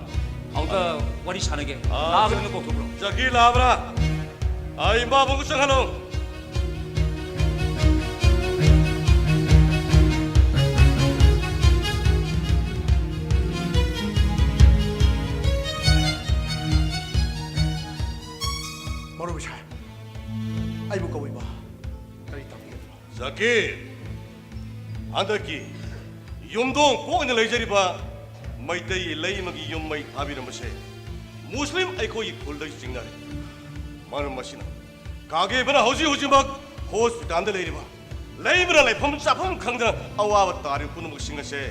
아우가 와리 사는게 아 그러는 거 없어 자기 라브라 아이 마봉구 상하노 Moro siya. Ay mo kawin ba? Kalita mo ito. 자기 안다기 юм동 꼬이는 레이저리바 마이테이 레이먹이 юм마이 답이는 것이 무슬림 아이코이 골다이 징나리 마는 마시나 가게 베나 허지 막 호스피탈 안데 레이리바 레이브라 레이펌 짜펌 강다 아와와 따리 꾸는 먹신 것이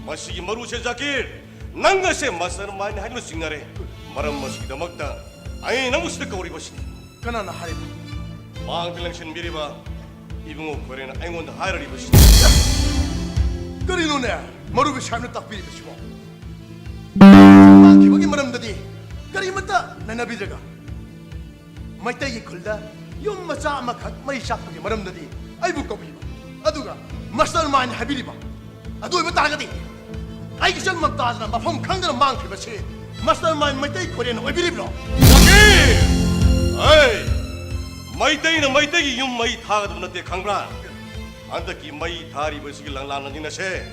마시기 마루세 자기 난것에 마사는 많이 하기로 징나리 마람 마시기다 먹다 아니 너무 시대가 우리 것이 그나나 하리바 망들랑신 미리바 이붕어 거래는 아이몬드 하이러리 것이 그리노네 머루비 샤임을 딱 비리비시고 기복이 말함다디 그리면다 나나비드가 마이타이 걸다 용 마차 아마카 마이 샤크기 말함다디 아이부 거비바 아두가 마스터 마인 하비리바 아두 이거 따라가디 아이기 절만 따지나 마폼 강가는 망키바시 마스터 마인 마이타이 코리안 오비리브로 에이 마이떼이는 마이떼기 용 마이 타가도 나때 강브라 안다기 마이 다리 버시길 랑랑는 이나세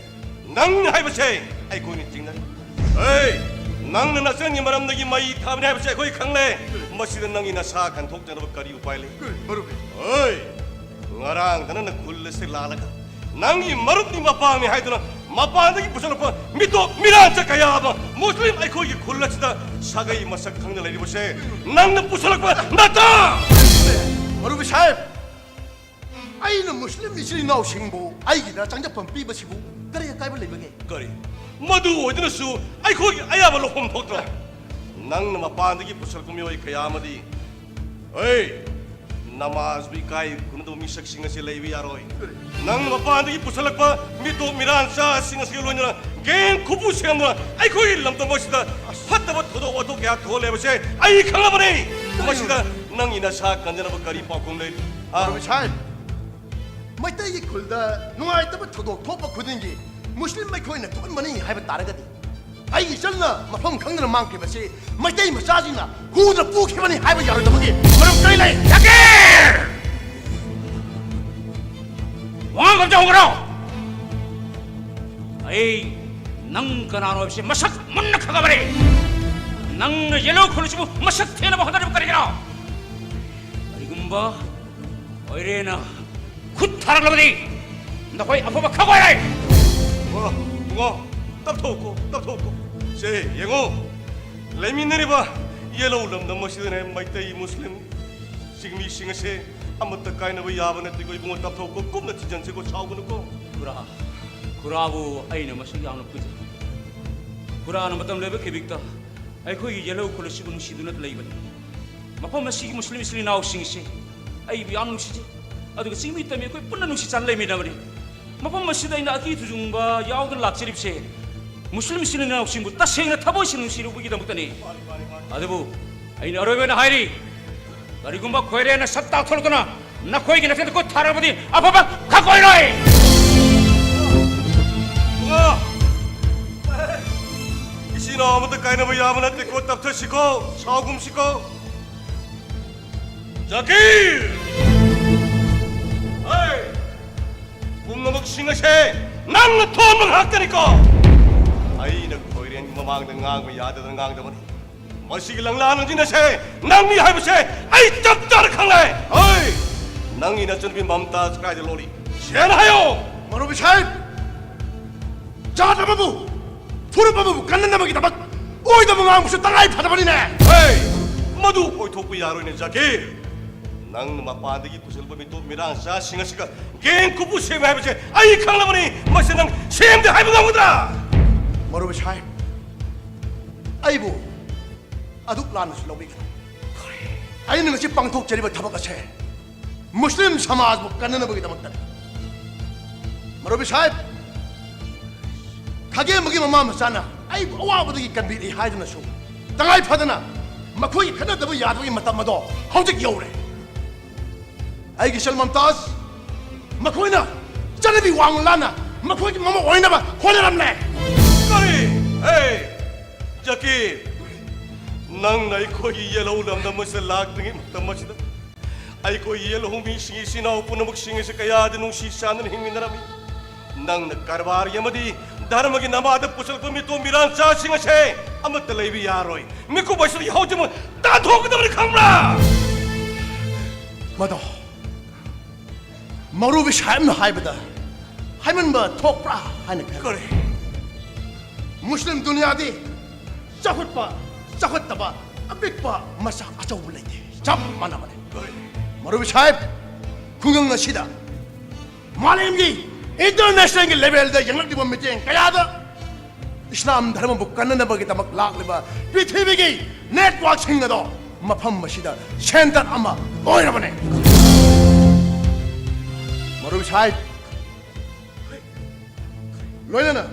낭 하이버세 아이 고니 찍나 에이 낭는 나서니 말함나기 마이 타브니 하이버세 거기 강래 마시던 낭이나 사악한 독자로 버까리 우파일리 머루비 에이 nga랑 나는 굴레세 라라가 낭이 마루니 마빠미 하이드나 마빠한다기 부서놓고 미도 미란자 가야바 무슬림 아이 거기 굴레치다 사가이 마삭 강렬 내리보세 낭는 부서놓고 나다 머루비 샤임 아이는 무슬림 미실이 나오싱보 아이기나 장작판 삐버시고 그래야 까이벌 내병에 거리 모두 어디너수 아이 거기 아야발로 홈독더라 낭는 마빠한다기 부서놓고 이 가야마디 에이 namaaz bi kai kuno mi sak singa se lewi aroi nang mapa andi pusalakpa mi to miran sa singa se loina gen kubu semna ai koi lam to mosida hatta ba thodo oto kya thole base ai khanga bane mosida nang ina sa kanjana ba kari pa kong le 머루비 샤임 마이타이 걸다 누아이따바 토도 토파 코딩기 무슬림 마이 코이나 돈 머니 하이바 따라가디 아이기 절나 마폼 강나는 망키바시 마이타이 마사지나 후드라 뿌키바니 하이바 야르다보기 머루비 까이라이 야게 왕 감자 오거라 에이 낭 그나노 없이 마삭 문낙하가 버리 낭는 옐로우 콜리시고 마삭 테나바 하다리 버까리기라 이금바 어이레나 굿타랑 라버디 나 거의 아파봐 가고 와라 뭐 답토고 세 영어 레미네리바 yellow lam na masjid ne maitai muslim sigmi singa se amata kaina ba yabane ti ko ibungo taptho ko kumna tijan se ko chawgun ko 구라부 아이는 마시 양로 그지 구라는 마tam lebe kebikta ai khoi yellow kolisi gun siduna leiba mapam masi muslim isli naw singsi ai bi anu siji adu singmi tame koi punna nu si chanle mi namri mapam masi da ina aki tujungba yawdan lakcheripse muslim isli naw singu ta sengna thabo sinu siru bugi damutani adebu ai arobena hairi garigumba khoirena satta tholkona na khoi gina te ko tharabadi apaba khakoiroi 이시나 아무도 가이나 뭐 야만한테 꽃답터 시고 사금 시고 자기 아이 꿈나먹 싱어세 낭나 토만 학다니까 아이나 거이렌 마망등 앙고 야드등 앙더머니 머시길랑 라는 지나세 낭미 하이버세 아이 짭짜르 강라에 아이 낭이나 전비 맘따 스카이들 로리 시엔하요 머루비 샤임 자다바부 푸르바부 간난나먹이다 막 오이다 멍아 무슨 땅아이 파다버리네 에이 모두 오이토쿠 야로이네 자기 낭는 마빠한테기 부슬범이 또 미랑 사 싱어시가 갱쿠부 세메 하이버세 아이 강라버니 머시랑 세엠데 하이버 강구다 머루비 샤임 아이부 아둑 라는스 로비가 아이는 것이 빵톡 제리버 타바가세 무슬림 사마즈 못 간난나먹이다 못다네 머루비 샤임 가게 먹이 마마 sana ai awabugi kan bi haidna shu tangai phadana makhoi khana dabu yadwi matam mado hojik yore ai gi salman tas makhoina janabi wanglana makhoi mama oina ba kholeramle kari hey jaki nang nai khoi yellow lam da masal lak tingi tamasida ai khoi yellow mi singi sina upunamuk singi se kaya dinu si sanan hingminarami nang na karbar yamadi धर्म की नमाद पुसल को मी तो मिरान चा सिंह छे अमत लेबी यारोय मी को बसर यहो जम ता धोक दबरी खमरा mado marubi shaim na haibada haiman ba thokra haina करे muslim dunia di chakut taba abik pa masa achau leite chap mana mane marubi shaim kungang na sida malim gi international level दे यंग दिबो meeting कयादा Islam धर्म बु कन्न बगे तमक लाग लेबा पृथ्वी की नेटवर्क सिंग दो ꯃꯐꯝ ꯑꯁꯤꯗ ꯁꯦꯟꯇꯔ ꯑꯃ ꯑꯣꯏꯔꯕꯅꯤ ꯃꯔꯨꯞ ꯁꯥꯍꯤꯕ ꯂꯣꯏꯅꯅ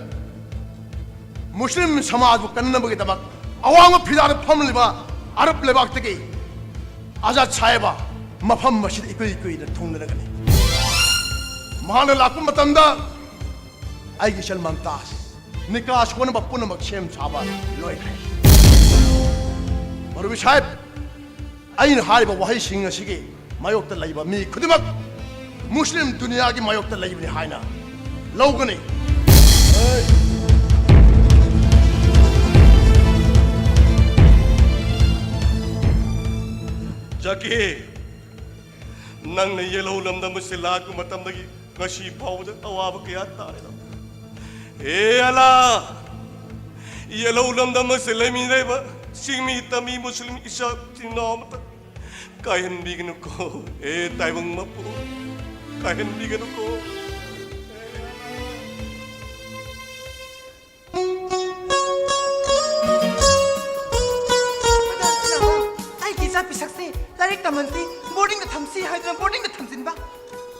ꯃꯨꯁꯂꯤꯝ ꯁꯃꯥꯖꯕꯨ ꯀꯟꯅꯕꯒꯤꯗꯃꯛ ꯑꯋꯥꯡꯕ ꯐꯤꯖꯥꯗ ꯐꯝꯂꯤꯕ ꯑꯔꯕ ꯂꯩꯕꯥꯛꯇꯒꯤ ꯑꯖꯥꯗ ꯁꯥꯍꯤꯕ ꯃꯐꯝ ꯑꯁꯤꯗ ꯏꯀꯨꯏ ꯀꯨꯏꯅ ꯊꯨꯡꯂꯔꯒꯅꯤ ꯃꯍꯥꯛꯅ ꯂꯥꯛꯄ ꯃꯇꯝꯗ ꯑꯩꯒꯤ ꯏꯆꯜ ꯃꯝꯇꯥꯖ ꯅꯤꯀꯥ ꯁꯣꯟꯅꯕ ꯄꯨꯝꯅꯃꯛ ꯁꯦꯝ ꯁꯥꯕ ꯂꯣꯏꯈ꯭ꯔꯦ ꯃꯔꯨꯞ ꯁꯥꯍꯤꯕ ꯑꯩꯅ ꯍꯥꯏꯔꯤꯕ ꯋꯥꯍꯩꯁꯤꯡ ꯑꯁꯤꯒꯤ ꯃꯥꯌꯣꯛꯇ ꯂꯩꯕ ꯃꯤ ꯈꯨꯗꯤꯡꯃꯛ ꯃꯨꯁꯂꯤꯝ ꯗꯨꯅꯤꯌꯥꯒꯤ ꯃꯥꯌꯣꯛꯇ ꯂꯩꯕꯅꯤ ꯍꯥꯏꯅ ꯂꯧꯒꯅꯤ ꯖꯀꯤ ꯅꯪꯅ ꯌꯦꯜꯍꯧ ꯂꯝꯗꯝ ꯑꯁꯤ ꯂꯥꯛꯄ ꯃꯇꯝꯗꯒꯤ ꯉꯁꯤ ꯐꯥꯎꯕꯗ ꯑꯋꯥꯕ ꯀꯌꯥ ꯇꯥꯔꯦꯗ ꯍꯦ ꯑꯂꯥ ꯌꯦꯜꯍꯧ ꯂꯝꯗꯝ ꯑꯁꯤ ꯂꯩꯃꯤꯟꯅꯔꯤꯕ ꯆꯤꯡꯃꯤ ꯇꯝꯃꯤ ꯃꯨꯁꯂꯤꯝ ꯏꯆꯥ ꯏꯅꯥꯎ ꯑꯃꯇ ꯀꯥꯏꯍꯟꯕꯤꯒꯅꯨꯀꯣ ꯍꯦ ꯇꯥꯏꯕꯪ ꯃꯄꯨ ꯀꯥꯏꯍꯟꯕꯤꯒꯅꯨꯀꯣ ꯏꯆꯥ ꯄꯤꯁꯛꯁꯦ ꯂꯥꯏꯔꯤꯛ ꯇꯝꯍꯟꯁꯤ ꯕꯣꯔꯗꯤꯡꯗ ꯊꯝꯁꯤ ꯍꯥꯏꯗꯨꯅ ꯕꯣꯔꯗꯤꯡꯗ ꯊꯝꯖꯤꯟꯕ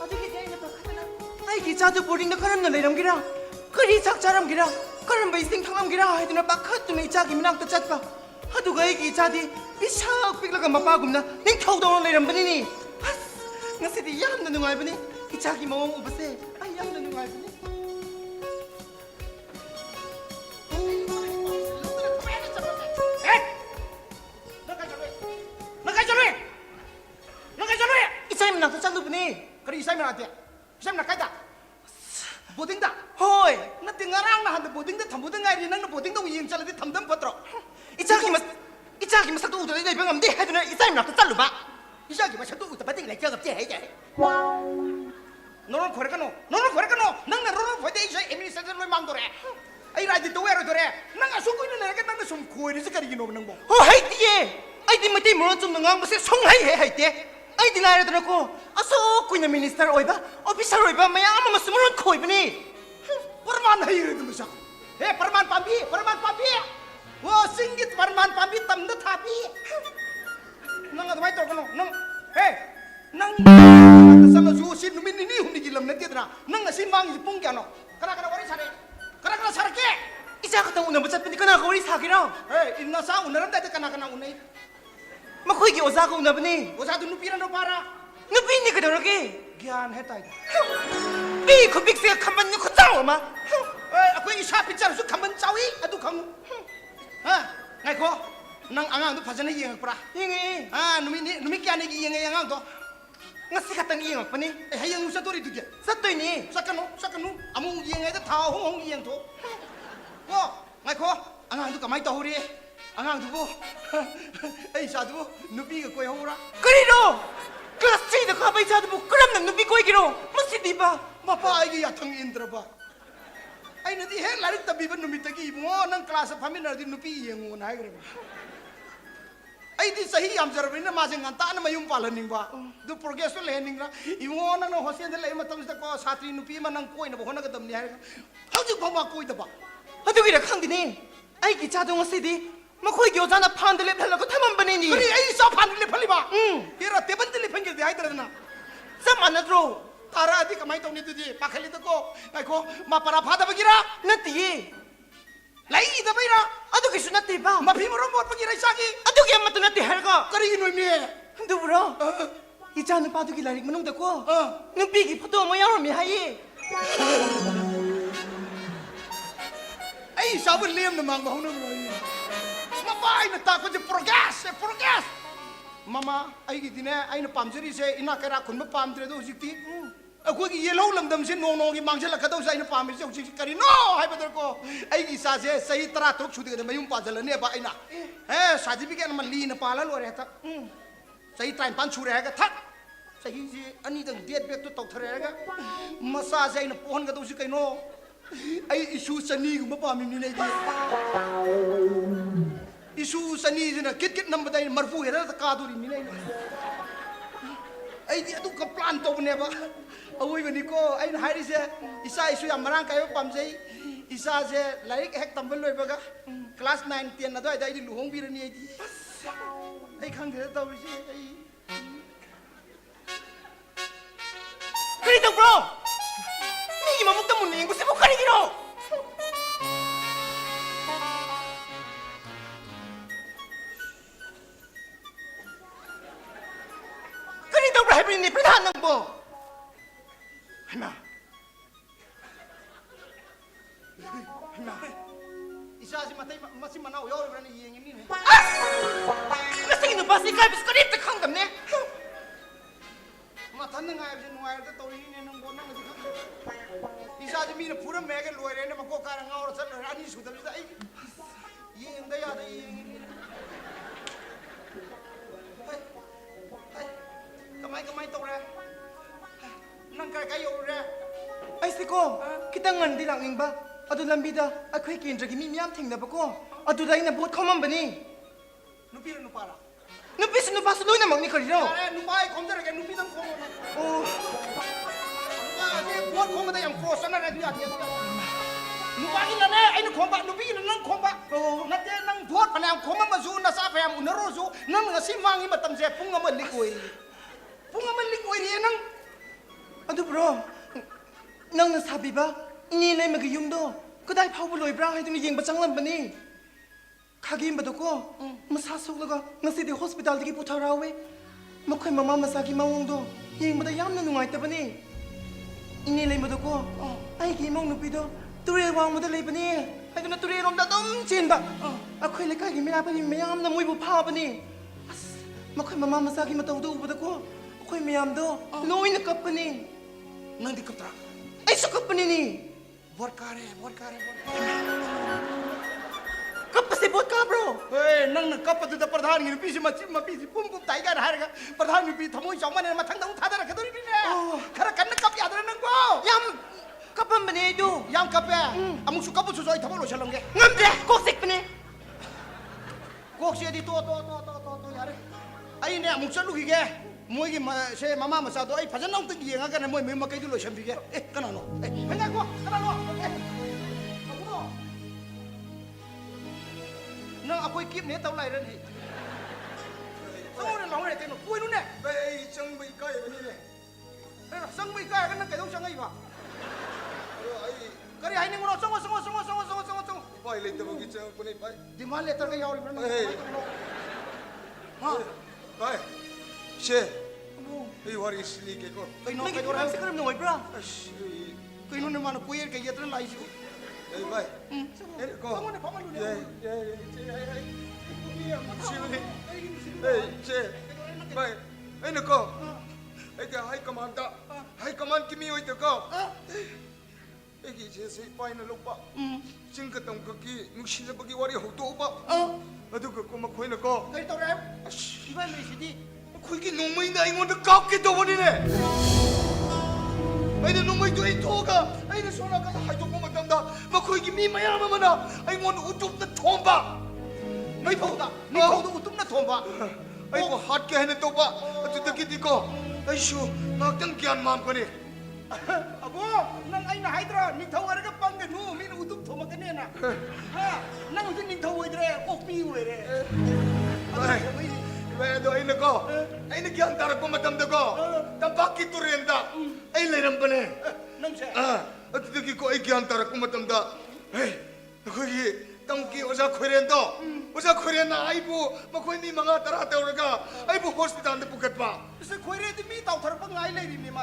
ꯑꯗꯨꯒꯤꯗꯤ ꯑꯩꯅ ꯄꯥꯈꯠꯇꯅ ꯑꯩꯒꯤ ꯏꯆꯥꯗꯨ ꯕꯣꯔꯗꯤꯡꯗ ꯀꯔꯝꯅ ꯂꯩꯔꯝꯒꯦꯔꯥ ꯀꯔꯤ ꯆꯥꯛ ꯆꯥꯔꯝꯒꯦꯔꯥ ꯀꯔꯝꯕ ꯏꯁꯤꯡ ꯊꯛꯂꯝꯒꯦꯔꯥ ꯍꯥꯏꯗꯨꯅ ꯄꯥꯈꯠꯇꯨꯅ ꯏꯆꯥꯒꯤ ꯃꯅꯥꯛꯇ ꯆꯠꯄ ꯑꯗꯨꯒ ꯑꯩꯒꯤ ꯏꯆꯥꯗꯤ ꯄꯤꯁꯛ ꯄꯤꯛꯂꯒ ꯃꯄꯥꯒꯨꯝꯅ ꯅꯤꯡꯊꯧꯗꯧꯅ ꯂꯩꯔꯝꯕꯅꯤꯅꯦ ꯑꯁ ꯉꯁꯤꯗꯤ ꯌꯥꯝꯅ ꯅꯨꯡꯉꯥꯏꯕꯅꯤ ꯏꯆꯥꯒꯤ ꯃꯑꯣꯡ ꯎꯕꯁꯦ ꯑꯩ ꯌꯥꯝꯅ ꯅꯨꯡꯉꯥꯏꯕꯅꯤ 이사님 나한테 짠두분이 그래 이사님 나한테 이사님 나까이다 보딩다 호이 나 띵가랑 나한테 보딩다 탐보딩 아이리 나 보딩다 우잉 잘라디 탐담 버트러 이자기 마삭도 우더니 내 병암디 해드나 이사님 나한테 짤루바 이자기 마삭도 우더 바딩 내 껴갑지 해게 너는 거래가노 낭나 너는 보대 이사 에미니스트를 망도래 아이 라디 또 왜로 도래 낭아 숨고 있는 내가 낭나 숨 고이리서 가리기 노는 거 하이디에 아이디 뭐지 뭐좀 능한 것에 성하이해 하이디 ꯑꯩꯗꯤ ꯂꯥꯏꯔꯗꯅꯀꯣ ꯑꯁꯨꯛ ꯀꯨꯏꯅ ꯃꯤꯅꯤꯁꯇꯔ ꯑꯣꯏꯕ ꯑꯣꯐꯤꯁꯥꯔ ꯑꯣꯏꯕ ꯃꯌꯥꯝ ꯑꯃ ꯁꯨꯃꯔꯣꯟ ꯈꯣꯏꯕꯅꯤ ꯄꯔꯃꯥꯟ ꯍꯩꯔꯗꯃꯁꯥ ꯍꯦ ꯄꯔꯃꯥꯟ ꯄꯥꯝꯕꯤ ꯋꯥ ꯁꯤꯡꯒꯤ ꯄꯔꯃꯥꯟ ꯄꯥꯝꯕꯤ ꯇꯝꯗ ꯊꯥꯕꯤ ꯅꯪ ꯑꯗꯨꯃꯥꯏꯅ ꯇꯧꯒꯅꯣ ꯅꯪ ꯍꯦ ꯅꯪ ꯆꯠꯂꯁꯨ ꯁꯤ ꯅꯨꯃꯤꯠ ꯅꯤꯅꯤ ꯍꯨꯝꯅꯤꯒꯤ ꯂꯝ ꯅꯠꯇꯦꯗꯅ ꯅꯪ ꯉꯁꯤ ꯃꯥꯡꯉꯤꯁꯤ ꯄꯨꯡ ꯀꯌꯥꯅꯣ ꯀꯅꯥ ꯋꯥꯔꯤ ꯁꯥꯔꯦ ꯀꯅꯥ ꯁꯥꯔꯛꯀꯦ ꯏꯆꯥ ꯈꯛꯇꯪ ꯎꯅꯕ ꯆꯠꯄꯅꯤ ꯀꯅꯥꯒ ꯋꯥꯔꯤ ꯁꯥꯒꯦꯔꯣ ꯍꯦ ꯅꯆꯥ ꯎꯅꯔꯝꯗꯥꯏꯗ ꯀꯅꯥ ꯎꯅꯩ ꯃꯈꯣꯏꯒꯤ ꯑꯣꯖꯥꯒ ꯎꯅꯕꯅꯤ ꯑꯣꯖꯥꯗꯨ ꯅꯨꯄꯤꯔ ꯅꯨꯄꯥꯔ ꯅꯨꯄꯤꯅꯤ ꯀꯩꯗꯧꯔꯒꯦ ꯒ꯭ꯌꯥꯟ ꯍꯦꯛꯇꯥꯏꯗ ꯄꯤ ꯈꯨꯄꯤꯛꯁꯦ ꯈꯝꯕꯟ ꯈꯨꯆꯥꯎ ꯑꯃ ꯑꯩꯈꯣꯏ ꯏꯁꯥ ꯄꯤꯛꯆꯔꯁꯨ ꯈꯝꯕꯟ ꯆꯥꯎꯏ ꯑꯗꯨ ꯈꯪꯉꯨ ꯉꯥꯏꯈꯣ ꯅꯪ ꯑꯉꯥꯡꯗꯣ ꯐꯖꯅ ꯌꯦꯡꯉꯛꯄ꯭ꯔꯥ ꯌꯦꯡꯉꯦ ꯅꯨꯃꯤꯠ ꯀꯌꯥꯅꯤꯒꯤ ꯌꯦꯡꯉꯦ ꯑꯉꯥꯡꯗꯣ ꯉꯁꯤ ꯈꯛꯇꯪ ꯌꯦꯡꯉꯛꯄꯅꯤ ꯍꯌꯦꯡ ꯆꯠꯇꯣꯔꯤꯗꯨꯗꯤ ꯆꯠꯇꯣꯏꯅꯤ ꯆꯠꯀꯅꯨ ꯑꯃꯨꯛ ꯌꯦꯡꯉꯩꯗ ꯊꯥ ꯑꯍꯨꯝ ꯌꯦꯡꯊꯣꯛ ꯉꯥꯏꯈꯣ ꯑꯉꯥꯡꯗꯨ ꯀꯃꯥꯏꯅ ꯇꯧꯍꯧꯔꯤ ꯑꯉꯥꯡꯗꯨꯕꯨ ꯑꯩ ꯏꯆꯥꯗꯨꯕꯨ ꯅꯨꯄꯤꯒ ꯀꯣꯏꯍꯧꯕ꯭ꯔꯥ ꯀꯔꯤꯅꯣ ꯀ꯭ꯂꯥꯁ 3ꯗ ꯀꯥꯕ ꯏꯆꯥꯗꯨꯕꯨ ꯀꯔꯝꯅ ꯅꯨꯄꯤ ꯀꯣꯏꯒꯦꯔꯣ ꯃꯁꯤꯗꯤꯕ ꯃꯄꯥ ꯑꯩꯒꯤ ꯌꯥꯊꯪ ꯏꯟꯗ꯭ꯔꯕ ꯑꯩꯅꯗꯤ ꯍꯦꯛ ꯂꯥꯏꯔꯤꯛ ꯇꯝꯕꯤꯕ ꯅꯨꯃꯤꯠꯇꯒꯤ ꯏꯕꯨꯡꯉꯣ ꯅꯪ ꯀ꯭ꯂꯥꯁꯇ ꯐꯝꯃꯤꯟꯅꯔꯗꯤ ꯅꯨꯄꯤ ꯌꯦꯡꯉꯣꯅ ꯍꯥꯏꯈ꯭ꯔꯕ ꯑꯩꯗꯤ ꯆꯍꯤ ꯌꯥꯝꯖꯔꯕꯅꯤꯅ ꯃꯥꯁꯦ ꯉꯟꯇꯥꯅ ꯃꯌꯨꯝ ꯄꯥꯜꯍꯟꯅꯤꯡꯕ ꯑꯗꯨ ꯄ꯭ꯔꯣꯒ꯭ꯔꯦꯁꯇꯨ ꯂꯩꯍꯟꯅꯤꯡꯕ ꯏꯕꯨꯡꯉꯣ ꯅꯪꯅ ꯍꯣꯁꯇꯦꯜꯗ ꯂꯩꯕ ꯃꯇꯝꯁꯤꯗꯀꯣ ꯁꯥꯇ꯭ꯔꯤ ꯅꯨꯄꯤ ꯑꯃ ꯅꯪ ꯀꯣꯏꯅꯕ ꯍꯣꯠꯅꯒꯗꯕꯅꯤ ꯍꯥꯏꯔꯒ ꯍꯧꯖꯤꯛꯐꯥꯎ ꯃꯥ ꯀꯣꯏꯗꯕ ꯑꯗꯨꯒꯤꯔ ꯈꯪꯗꯦꯅꯦ ꯑꯩꯒꯤ ꯏꯆꯥꯗꯣ ꯉꯁꯤꯗꯤ ꯃꯈꯣꯏꯒꯤ ꯑꯣꯖꯥꯅ ꯐꯥꯟꯗ ꯂꯦꯞꯍꯜꯂꯒ ꯊꯝꯃꯝꯕꯅꯤꯅꯦ ꯀꯔꯤ ꯑꯩ ꯏꯆꯥ ꯐꯥꯟꯗ ꯂꯦꯞꯍꯜꯂꯤꯕ ꯍꯦꯔꯥ ꯇꯦꯕꯜꯗ ꯂꯦꯞꯍꯟꯒꯦꯗꯤ ꯍꯥꯏꯗ꯭ꯔꯗꯅ ꯆꯞ ꯃꯥꯟꯅꯗ꯭ꯔꯣ ꯇꯥꯔꯛꯑꯗꯤ ꯀꯃꯥꯏꯅ ꯇꯧꯅꯤ ꯑꯗꯨꯗꯤ ꯄꯥꯈꯠꯂꯤꯗꯀꯣ ꯉꯥꯏꯈꯣ ꯃꯥ ꯄꯔꯥ ꯐꯥꯗꯕꯒꯤꯔ ꯅꯠꯇꯤꯌꯦ ꯂꯩꯗꯕꯩꯔ ꯑꯗꯨꯒꯤꯁꯨ ꯅꯠꯇꯦꯕ ꯃꯐꯤ ꯃꯔꯣꯡ ꯃꯣꯠꯄꯒꯤꯔ ꯏꯆꯥꯒꯤ ꯑꯗꯨꯒꯤ ꯑꯃꯠꯇ ꯅꯠꯇꯦ ꯍꯥꯏꯔꯒ ꯀꯔꯤꯒꯤꯅꯣ ꯏꯃꯦ ꯑꯗꯨꯕꯨꯔꯣ ꯏꯆꯥ ꯅꯨꯄꯥꯗꯨꯒꯤ ꯂꯥꯏꯔꯤꯛ ꯃꯅꯨꯡꯗꯀꯣ ꯅꯨꯄꯤꯒꯤ ꯐꯣꯇꯣ ꯑꯃ ꯌꯥꯎꯔꯝꯃꯤ ꯍꯥꯏꯌꯦ ꯑꯩ ꯏꯆꯥꯕꯨ ꯂꯦꯝꯅ ꯃꯥꯡꯕ ꯍꯧꯅꯕ꯭ꯔꯣ ꯃꯄꯥ ꯑꯩꯅ ꯇꯥꯛꯄꯁꯦ ꯄ꯭ꯔꯣꯒ꯭ꯔꯦꯁ ꯃꯃꯥ ꯑꯩꯒꯤꯗꯤꯅꯦ ꯑꯩꯅ ꯄꯥꯝꯖꯔꯤꯁꯦ ꯏꯅꯥꯛ ꯀꯩꯔꯥꯛ ꯈꯨꯟꯕ ꯄꯥꯝꯗ꯭ꯔꯦꯗꯣ ꯍꯧꯖꯤꯛꯇꯤ ꯑꯩꯈꯣꯏꯒꯤ ꯌꯦꯜꯍꯧ ꯂꯝꯗꯝꯁꯦ ꯅꯣꯡꯃꯒꯤ ꯃꯥꯡꯁꯤꯜꯂꯛꯀꯗꯧꯁꯦ ꯑꯩꯅ ꯄꯥꯝꯃꯤꯁꯦ ꯍꯧꯖꯤꯛꯁꯤ ꯀꯔꯤꯅꯣ ꯍꯥꯏꯕꯗꯀꯣ ꯑꯩꯒꯤ ꯏꯆꯥꯁꯦ ꯆꯍꯤ 13 ꯁꯨꯗ꯭ꯔꯤꯉꯩꯗ ꯃꯌꯨꯝ ꯄꯥꯟꯁꯤꯜꯂꯅꯦꯕ ꯑꯩꯅ ꯁꯥꯔꯇꯤꯐꯤꯀꯦꯠ ꯑꯃ ꯂꯤꯅ ꯄꯥꯜꯂ ꯂꯣꯏꯔꯦ ꯍꯦꯛꯇ ꯆꯍꯤ 53 ꯁꯨꯔꯦ ꯍꯥꯏꯔꯒ ꯊꯛ ꯆꯍꯤꯁꯤ ꯑꯅꯤꯗꯪ ꯗꯦꯠ ꯕꯦꯛꯇꯨ ꯇꯧꯊꯔꯦꯔꯒ ꯃꯆꯥꯁꯦ ꯑꯩꯅ ꯄꯣꯛꯍꯟꯒꯗꯧꯁꯤ ꯀꯩꯅꯣ ꯑꯩ ꯏꯁꯨ ꯆꯅꯤꯒꯨꯝꯕ ꯄꯥꯝꯃꯤꯅꯤꯅꯦ ꯑꯩꯗꯤ 이수 ꯆꯅꯤꯁꯤꯅ ꯀꯤꯠ ꯅꯝꯕꯗ ꯑꯩꯅ ꯃꯔꯐꯨ ꯍꯦꯔꯗ ꯀꯥꯗꯣꯔꯤꯅꯤꯅꯦ ꯑꯩꯗꯤ ꯑꯗꯨꯒ ꯄ꯭ꯂꯥꯟ ꯇꯧꯕꯅꯦꯕ ꯑꯋꯣꯏꯕꯅꯤꯀꯣ ꯑꯩꯅ ꯍꯥꯏꯔꯤꯁꯦ ꯏꯆꯥ ꯏꯁꯨ ꯌꯥꯝ ꯃꯔꯥꯡ ꯀꯥꯏꯕ ꯄꯥꯝꯖꯩ ꯏꯆꯥꯁꯦ ꯂꯥꯏꯔꯤꯛ ꯍꯦꯛ ꯇꯝꯕ ꯂꯣꯏꯕꯒ ꯀ꯭ꯂꯥꯁ 9, 10 ꯑꯗꯨꯋꯥꯏꯗ ꯑꯩꯗꯤ ꯂꯨꯍꯣꯡꯕꯤꯔꯅꯤ ꯑꯩꯗꯤ ꯑꯩ ꯈꯪꯗꯦꯗ ꯇꯧꯔꯤꯁꯤ ꯑꯩ ꯀꯔꯤ ꯇꯧꯕ꯭ꯔꯣ ꯃꯤꯒꯤ ꯃꯕꯨꯛꯇ ꯃꯨꯟꯅ ꯌꯦꯡꯕꯁꯤꯕꯨ ꯀꯔꯤꯒꯤꯅꯣ ꯀꯔꯤ ꯇꯧꯕ꯭ꯔꯥ ꯍꯥꯏꯕꯅꯤꯅꯦ ꯄ꯭ꯔꯙꯥꯟ ꯅꯪꯕꯣ ꯍꯩꯃꯥ ꯍꯩꯃꯥ 이사지 마치 만나고 여러분이 이행이네. 무슨 누바시 가이브스 그립트 칸감네. 마탄는 가이브스 누아르다 또리네 는 보는 거지. 이사지 미는 푸른 매게 로에네 막 고가랑 나오러 서 아니 수답니다. 이행다 야다 이행이네. Kamay tore. Nang kay yore. Ay siko, kita ngandi lang ingba. अदु लंबीदा अखै केंद्रगी मी म्याम थेंगनबको अदुदा इना बोट खममबनी नुपी र नुपारा नुपी से नुपा से लोइना मंगनी करिरो अरे नुपाई खमजरगे नुपी दम खमो ओ नुपा जे बोट खमदा यम क्रॉस ना रे दुया नुपा गी नने आइना खमबा नुपी गी नन खमबा नते नंग बोट पनाम खमम जु ना सा फयाम उनरो जु नंग ngasi mangi matam je punga man likoi ri nang अदु ब्रो नंग ना साबिबा नी ले मग युमदो कदाय फाव लोइब्रा हाइदुनि येंबा चांगलमबनी खागिमबदको मसा सोगलगा ngसिदि हॉस्पिटल दगी पुथारावे मखै ममा मसागी मावंगदो येंबदा यामना नुंगाइतबनी इनी लेमदको आइगी मौ नुपिदो तुरे वांगमदा लेबनी हाइदुना तुरे रोमदा दम चेनबा अखै लेकागी मिलापनि मयामना मोइबु फाबनी अस मखै ममा मसागी मतौदो उबदको अखै मयामदो लोइना कपनी नंदी कपत्रा ऐसा कपनी नी बहुत कार है कप से बहुत का ब्रो ए नंग कप तो प्रधान की पीसी मपी पुम ताई का हारगा प्रधान की थमोई चौमने मथंग दउ थादा रखदोरी बिने खरा कन्न कप याद रे नंगो याम कपम बने दु याम कपे अमुक सु कप सु जोई थमो लोछलंगे ngमदे कोक सिक बने कोक से दी तो यारे आई ने अमुक चलुगिगे मोई से मामा मसा तो फजन नौ तक येंगा कने मोई मकई दु लोछम बिगे ए कनानो ए हेंगा को कनानो नंग अकोई किप ने तौ लाइरन हे सोने लाउ रे तेनो कोई नु ने बे चंग बई काय बनी ने ए संग बई काय कन कैदौ संग इबा आई करी हाइ निंगो संग पाइ लेते बगी चंग कोनी पाइ दिमाग लेतर के यावरी बन हां पाइ शे ए वारी स्ली के को कैनो रा से करम नोइ ब्रा कैनो ने मानो कोयर के यत्र लाइसु ए भाई ए को ए चे भाई ए न को ए के हाई कमांड की मी होय त को ए की जे से पाइ न लोपा चिंग का तम की नुक्षी न बगी वारी होतो बा अदु को मखोय न को कई तो रे इबा मे सिदी खोई नोमई ना इमोंद काप के तो बनी ने 아이는 놈의 도이 토가 아이는 소나가 하이도고 못한다 뭐 거기 미마야 마마나 아이몬 우뚝나 돈바 아이 보다 니 거도 우뚝나 돈바 아이고 핫게 해는 또바 어떻게 디고 아이쇼 막당 기한 마음 거니 아고 난 아이나 하이드라 니 더워르가 빵게 누 미는 우뚝 도마게네나 하난 우뚝 니 더워이드래 꼭 비우에래 왜도 아이는 거 아이는 기한 따라 꼬마담도 거 땀바퀴 뚜리엔다 ai lai ram bane nam se atu ki ko ai gyan tar ku matam da hey ko yi tang ki oja khoren do oja khoren na ai bu ma khoi ni manga tara ta ora ga ai bu hospital de pukat pa se khoire de mi taw thar pa ngai lai ri mi ma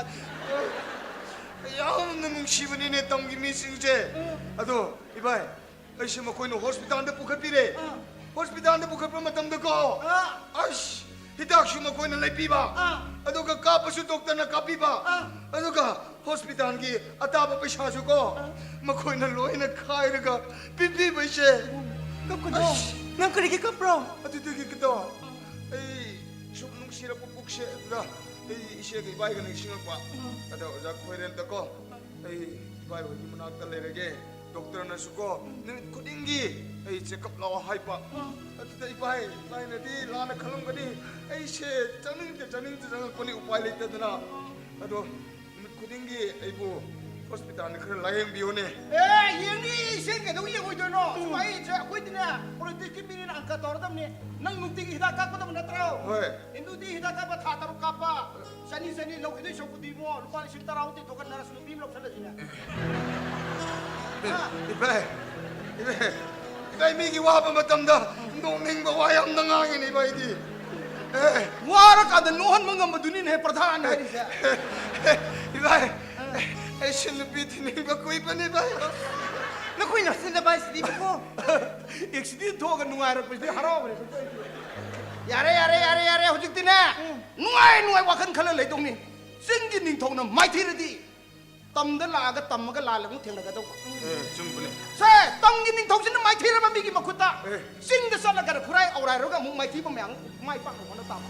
ya nang shi bani ne tang gi mi sing je ado ibai ai se ma khoi no hospital de pukat pi re hospital de pukat pa matam da ko ash hidak shuma koi na lai pi ba aduga ka pasu doctor na kapi ba aduga hospital gi ataba paisa su ko makoi na loi na khai raga pipi ba she kap ko nang kari ki kap bro atu tu ki to ei shuk nung sira pu puk she da ei she gi bai ga ning sing pa ada ja khoi ren ta ko ei bai ho gi manak ta le rege doctor na su ko ning kuding gi ei check up law hai pa atu dai bai bai na di la na khalum ga di ai she chaning te jang ko ni upai le ta na ado mit kuding gi ai bu 호스피탈에 그런 라행 비오네. 에 얘니 생겨도 이거 있잖아. 수아이 저 보이드냐. 폴리티키 미리는 안 가더라담니. 난 눈띠기 히다 깎고도 못했더라. 왜? 인두디 히다 깎아 타타로 깎아. 샤니 로기도 쇼쿠디 뭐 루파리 실타라우티 도간 나라 수비 로 살려지냐. 이봐 미기 와봐 맞담다. 농맹과 와양 능항이네 이봐이디. 와라 까다 노한 뭔가 뭐 눈이 해 프라ധാ한 해리세. 이봐. 실루비티 닝가 구이빠네 봐요. 나 코이 나선다 바이스디 뭐. 엑시디 도가 누가라 그지 하라고 그래. 야래 호직디네. 누가이 와칸 칼라 레동니. 생긴 닝 통나 마이티르디. 땀들 나가 땀마가 라라고 탱나가도. 좀 보내. 세 땅긴 닝 통신은 마이티르만 미기 먹었다. 싱드 살라가라 쿠라이 아우라로가 목 마이티 보면 마이 빵 하나 따마.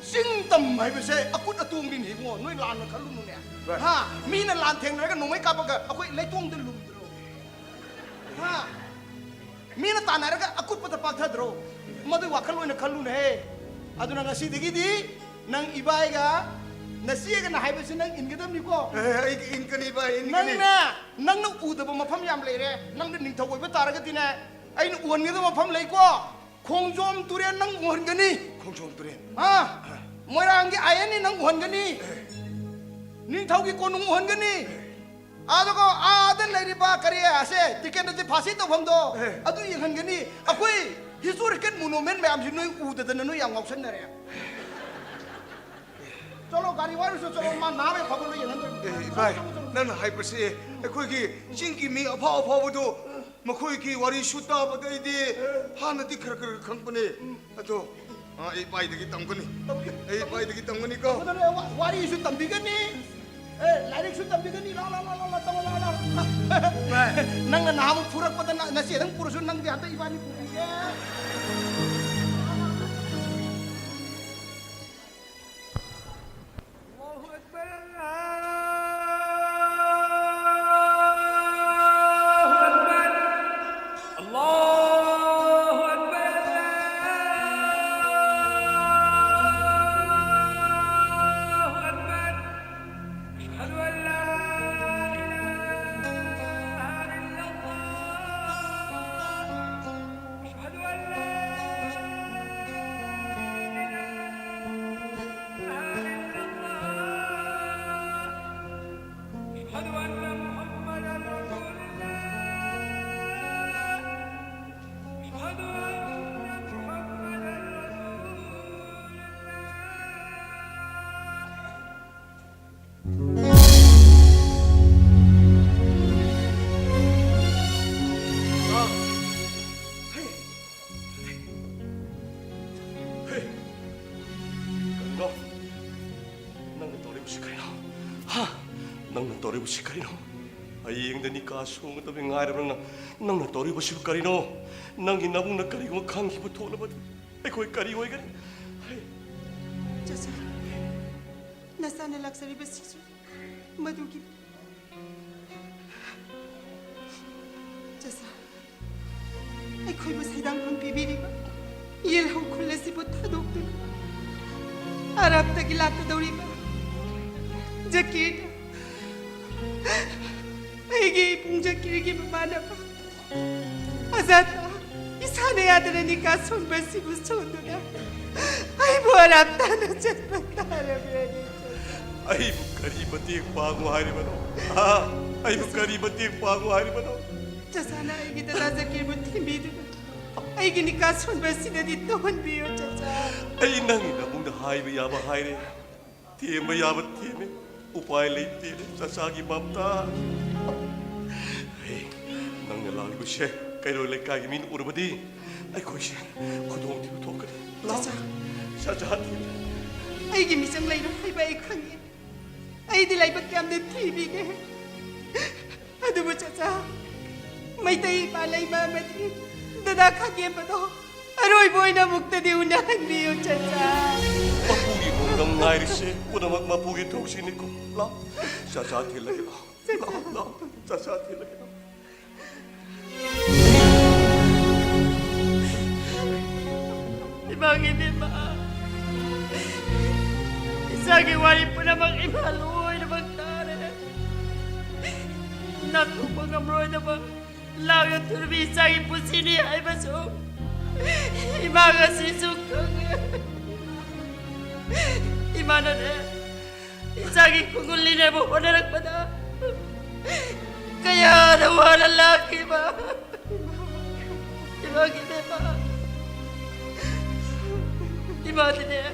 싱땀 마이베세 아쿠 아뚱긴 히고 너희 란나 칼루누네. 하 미나 란 탱나가 노마이 까바가 아쿠 레통들 룸드로. 하 미나 따나라가 아쿠 빠다 빠타드로. madu wakal lo na kalu na he adu na ngasi digi di nang ibai ga nasi ga na hai ba sinang in gadam ni ko in kani ba in nang kani na u da ba mafam yam le re nang ning thawai ba tar ga ti na ai nu uan ga mafam le ko khongjom ture nang uan ga ni khongjom ture ha moirang gi ayan ni nang uan ga ni ning thau gi ko nung uan ga ni adu ko adan le ri ba kariya ase tiket na ti phasi to pham do adu yang han ga ni akoi historical monument ma'am ji नोई उधर तो नोई यांग ऑप्शन नरे चलो गाड़ी वाले से चलो मां नाम है खबर नहीं है भाई नन हाई पर से कोई की चिंकी मी अफा बदो मखोई की वारी शुता बदई दे हान ति खर खर खंपने अतो ए बाई दगी तमगनी ए बाई दगी तमगनी को वारी इशू तंबिगनी ए लाइरिक इशू तंबिगनी ला तम ला नंग नाम फुरक पद न से नंग पुरुष नंग दे हाथ इबानी पुरिगे nang tori busi karino ayeng dani ka sung to be ngai rang nang tori busi karino nang inabung na kari mo khang hibu thola ba ai koi kari hoi gan चाचा नसा ने लक्सरी बस मधु की चाचा आई कोई बस हिदांग कौन पीबीरी बा ये लो खुले सी बुता डॉक्टर अरब तक इलाक दौड़ी बा जकीट आईगी जकीर की बमाना बा आजाद इसाने याद रहने का सुन बस सी बुस छोड़ दो ना आई बोल अब ताना चल बता रहे ai bu kari bati pang hari bano ha ai bu kari bati pang hari bano चाचा आएगी तो राजा की बुद्धि भी दे आएगी निकास सुन बस सीधे दी तो हन भी हो चाचा ai nang inabung na hai ba ya ba hai re tie ba ya ba tie me upai le tie sa sa gi mamta ai nang na lang bu she kai ro le ka gi min urbadi ai koi she khudong ti thok ka चाचा sa cha ti आएगी मिचंग ले रो आई बाई खंगी आई दिलाई बक क्या हमने थी भी गए अदु वो चाचा मैं तो ही पालाई माँ मैं थी दादा खा के बतो अरोई बोई ना मुक्त दी उन्हें भी हो चाचा mapugi mo ngam ngai ri se puna mak mapugi thok si ni ko la sa cha ti le la sa ti le Ibang ini ma. Isagi wali po namang imaluoy na magtara. 나통과 감로에다가 라가 두르비 짝이 부시니 할바소 이마가 시숙하게 이만하네 짝이 궁을리네 뭐 호나락받아 kaya nawa lalaki ba? Diba gini ba? Diba din eh?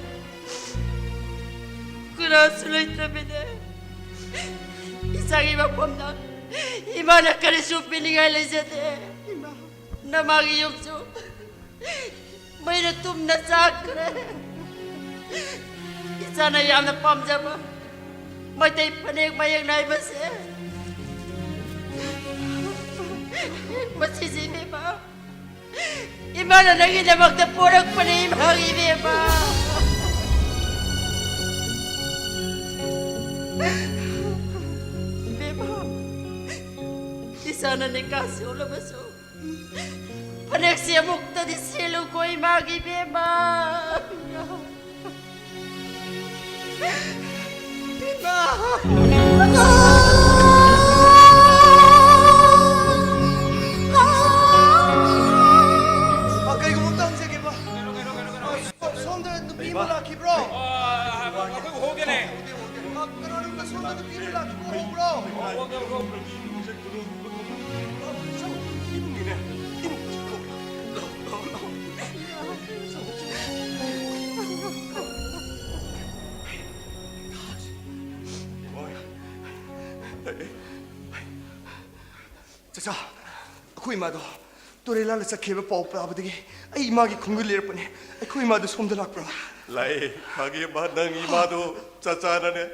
Kuna sulit na bine. Isang ibang pamnak. Ima na karisyo piningala siya de. Namagi yung so. May natum na sakre. Isa na yam na pamja ba? May tay panig mayang naibas eh. Masisimi ba? Iba na naging na magdapurag pa na imang ibi ba? Ibi ba? Di sana ni kasi ulabaso. Panagsiyamukta di silo ko imang ibi ba? Iba! 자, 코이 마도 또래랄 자 개베 뽀뽀 아버지기 이 마기 공글리를 뻔해 코이 마도 손들락브라 lai kage ba nang imado chacharane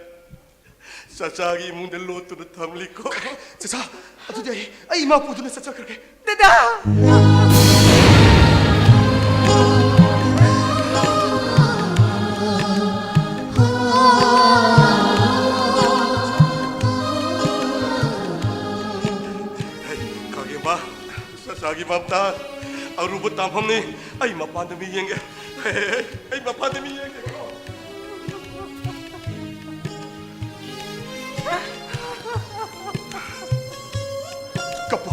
chachagi mungde loturu thamliko 자, 아두디 이 마 보드네 자 그렇게 Dada! kage ba chachagi mamta arubu tamhamni ai mapandami yenge ai mapandami yenge 까뻐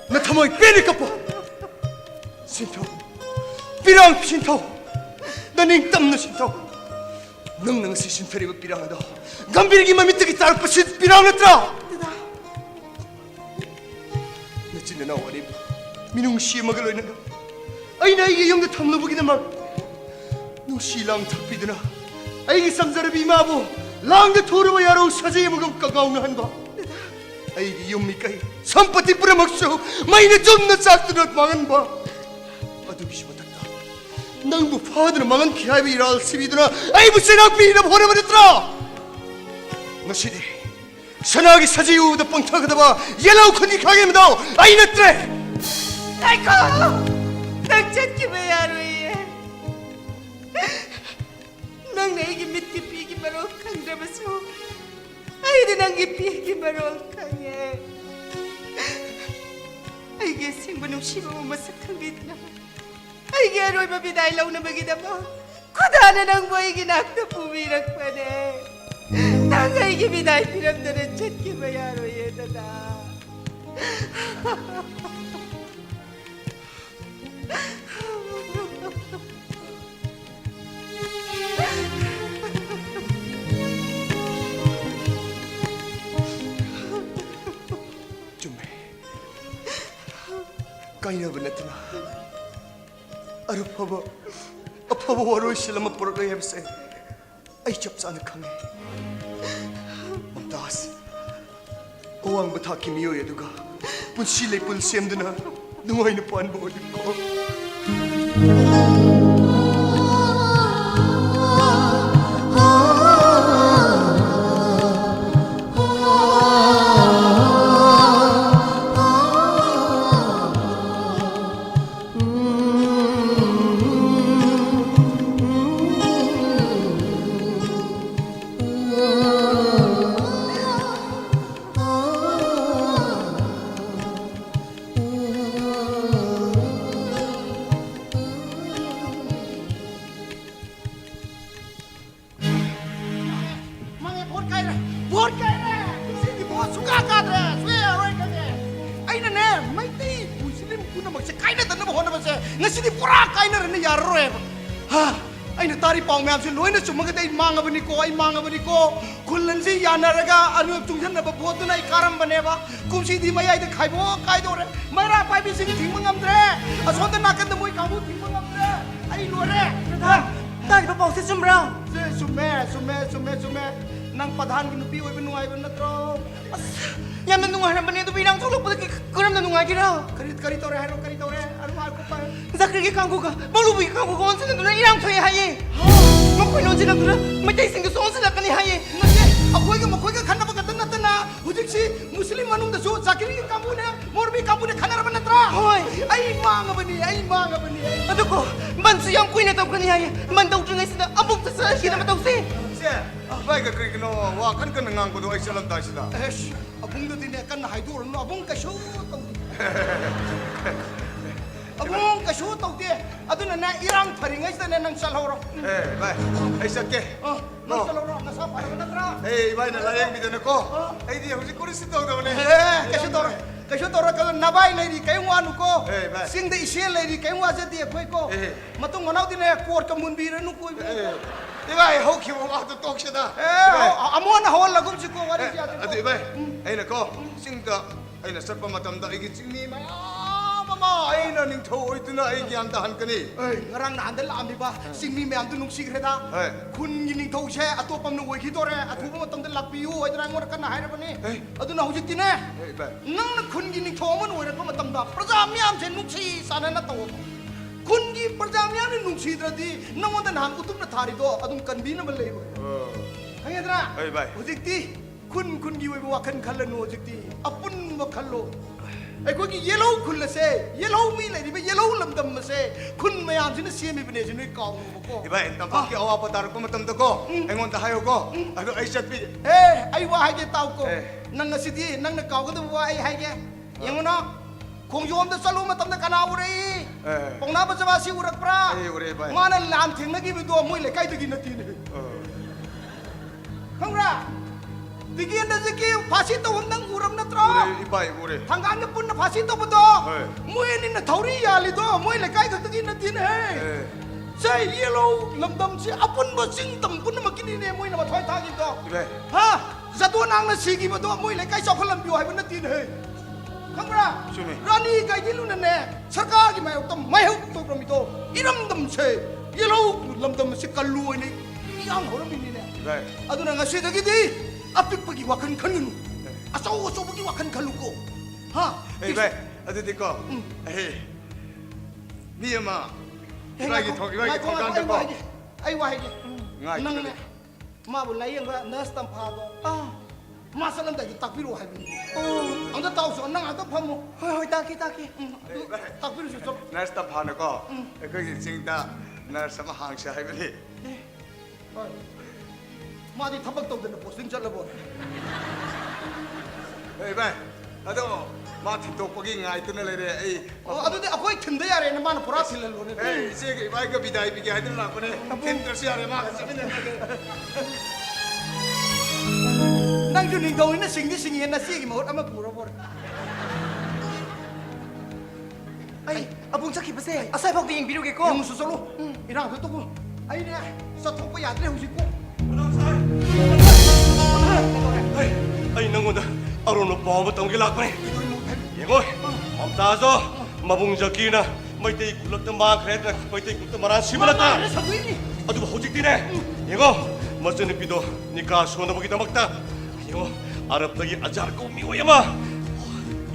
나 타모이 빼니 까뻐 신토 삐랑 신토 너닝 땀는 신토 능능 시 신토리고 삐랑하다 감비리기만 밑에 따로 빠신 삐랑했더라 내 진짜 나 어리 민웅 씨에 먹을로 있는다 아이 나 이게 영대 탐노보기는 막 누시랑 탁비드나 아이게 삼자를 비마보 랑대 토르고 야로 사제에 먹은 까가오는 한다 아이기 용미까이 선포티 뿌려먹쇼 마이네 존나 짝들어 망한 바 아두비시 못했다 낭부 파드는 망한 기하비 일할 시비드나 아이부 세낙비나 버려버렸더라 너시디 선하게 사지 우다 뻥타가다 봐 예라우 컨디 가게입니다 아이네 뜨레 아이고! 낭찬기 왜 하루에 낭 나에게 밑에 비기 바로 강잡아서 아이들 낭게 비기 바로 강해 아이게 생분음 씹어보면 마삭한 게 있나 아이게 하루에 밥이 나일라오나 먹이다 뭐 구다는 낭보 아이게 낙도 부미락 파네 낭 아이게 비나이 피람들은 찾기 왜 하루에 다다 좀해 까이나 보냈더나 아르파바 아파바 와로 실라마 보러가 해봤어요 아이 접사는 강해 맘다스 오왕부터 김이오에 누가 분실레 분시엠드나 누워있는 뻔 보이고 Mange bort kaya, sini bos suka kadra, होनबसे ngasi di pura kaina rene yarroe ha aina tari pau myam se loina chumaga dei mangabani ko khullansi yanaraga anu chungjan na bot na ikaram baneba kumsi di mayai de khaibo kai dore maira pai bi sing thing mangamdre asonda nakan de moi kamu thing mangamdre ai lore tari ba pau se chumra sume nang padhan gi nupi oi benuai ben natro yamna nungai na bane du binang tholok pud karam na nungai kira kari tore haro kari tore aru mar ko pai zakri ge kangku ka malu bi kangku ko onse na irang thoi haye makoi no jina dura mai sing so onse la kani haye nase makoi ga khanna ba natana hujik si muslim manung da so zakri gi kambu ne morbi kambu ne khanar ban natra hoi ai mangabani adu ko man su yang kuina tau kani haye man dau tungai sida amuk ta sa hina ma tau se se bai ga kri no wa kan ngang ko do ai salam ta sida esh abung da dine kan haidur no abung ka shu tau abung ka shu tau de aduna na irang tharingai sida ne nang salhoro bai ai sakke nang salhoro na sa par natra bai na la yang bidana ko ai di huji kuri si tau da ne kashu tora ka nabai nei ri kai wanu ko bai. sing de ise lai ri kai wa je de khoi ko matung manau dine court ka mun bi re nu ko bai ho ki wa to tok sida amona hol lagum si ko wari ja adu bai ai na ko sing da ai na sarpa matam da ai gi chingni ma mama ai na ning tho oi tu na ai gyam da han kani ngarang na andal ami ba sing mi me am tu nung si greda kun gi ning tho se atopam nu oi ki tore athu ba matam da lakpi u oi drang ngor kan hai ra bani adu na hujik tine bai nang na kun gi ning tho man oi ra ko matam da praja mi am se nung si sana na to kun gi praja mi am nung si dradi nang on da nan utum na thari do adum kan bi na ba lei hai adra bai hujik ti kun gi oi ba kan khalanu hujik ti apun ba khallo ai ko gi yellow khul se yellow mi lai ri ba yellow lam dam se kun mayam sin se mi bne jinu kaung ko bai tam pa ki awa patar ko matam da ko ai ngon da hayo ko adu ai chat bi ai wa hai ge tau ko nang na sidi nang na kaung da wa ai hai ge yangono khong yom da salu matam da kana urei pongna ba jawa si urak pra ure bai mana lam thing na gi bi do moi le kai da gi na ti ne khangra Digian da ziki phasi to nang uram na tra ure bai ure Thanggan na pun na phasi to bodo moi ni na thauri ya li do moi le kai ka gi na tin he sai yellow lamdam si apun ba sing tam pun ma kini ne moi na ma thoi tha gi do ha zatu nang na si gi ba do moi le kai so khalam bio hai ba na tin he khangra rani kai gi lu na ne sarkar gi mai tam mai hu to prom to iram dam se yellow lamdam si kallu ni yang ho ram ni ne aduna nga si da gi di apik pagi wakan kanunu asau pagi wakan kaluko ha bai adu di ko ni ma bai gi thok bai gi thok kan da ko ai wa ge ngai nang ne ma bu lai yang ba nas tam pha go ma salam da gi takbiru hai bi ang da tau so nang ata phamu hoi taki takbiru so nas ta phana ko ko gi sing da na sama hang sha hai bi मादी थबक तो देना पोस्टिंग चल रहा है भाई अदो मा थि तो पगी ngai tu na le re ai अदो दे अकोई थिंदे यार ने मान पूरा सिल लो ने ए से के भाई का विदाई भी के हाइदर ला पने थिंदर से यार मा से भी nang ju ning dong ina sing na si gi mahot ama pura por ai abung sakhi base asai phok ding biru ge ko yung su solo irang tu ko ai ne sa thok pa ya le hu ji ko ai nangonda arono pawa tong gilak pane yengoi amtazo mabung jakina maitei kulak ta ma khret na maitei kulak ta maran sibalata adu hojik tine yengo masani pido nika sona bagi tamakta yengo arab tagi ajar ko mi oyama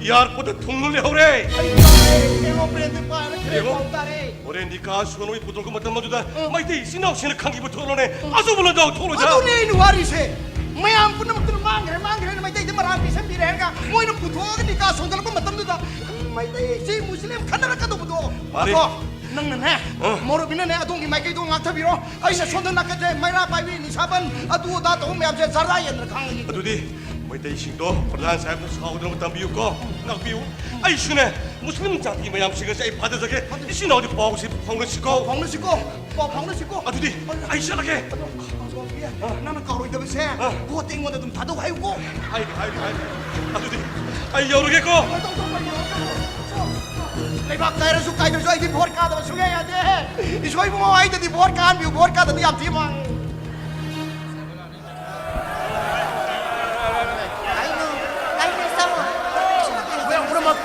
yar pod thungul le hore yengo prende pa na kre pautare ore nika sona wi putol ko matam majuda maitei sinau sin khangi bu tholone asu bulo daw tholo ja adu ne nu wari se mayam pun nam tu mang re mai dai maram pi sem bi re ga moi na putho ga ni ka song dal ko matam du da mai dai si muslim khanara ka do do Mari. nang na ne moro bina ne adong gi mai kai do ngak tha biro ai na son na ka je mai ra pai wi ni saban adu da to me am je zarra yen ra khang ni adudi maitei singdo pradhan sahib nu saudra matam biu ko nakbiu ai shune muslim jati mayam siga sai phada jage isino di paw si phong si ko phang na si ko adudi ai shalage nana ka roi da se ko ting mo da dum thado hai ko ai adudi ai yoruge ko to leibak kairasu kairasu ai di vote ka da suge ya de isoi mo ai da di vote kan bi vote ka da yam thi mang Moyang puramak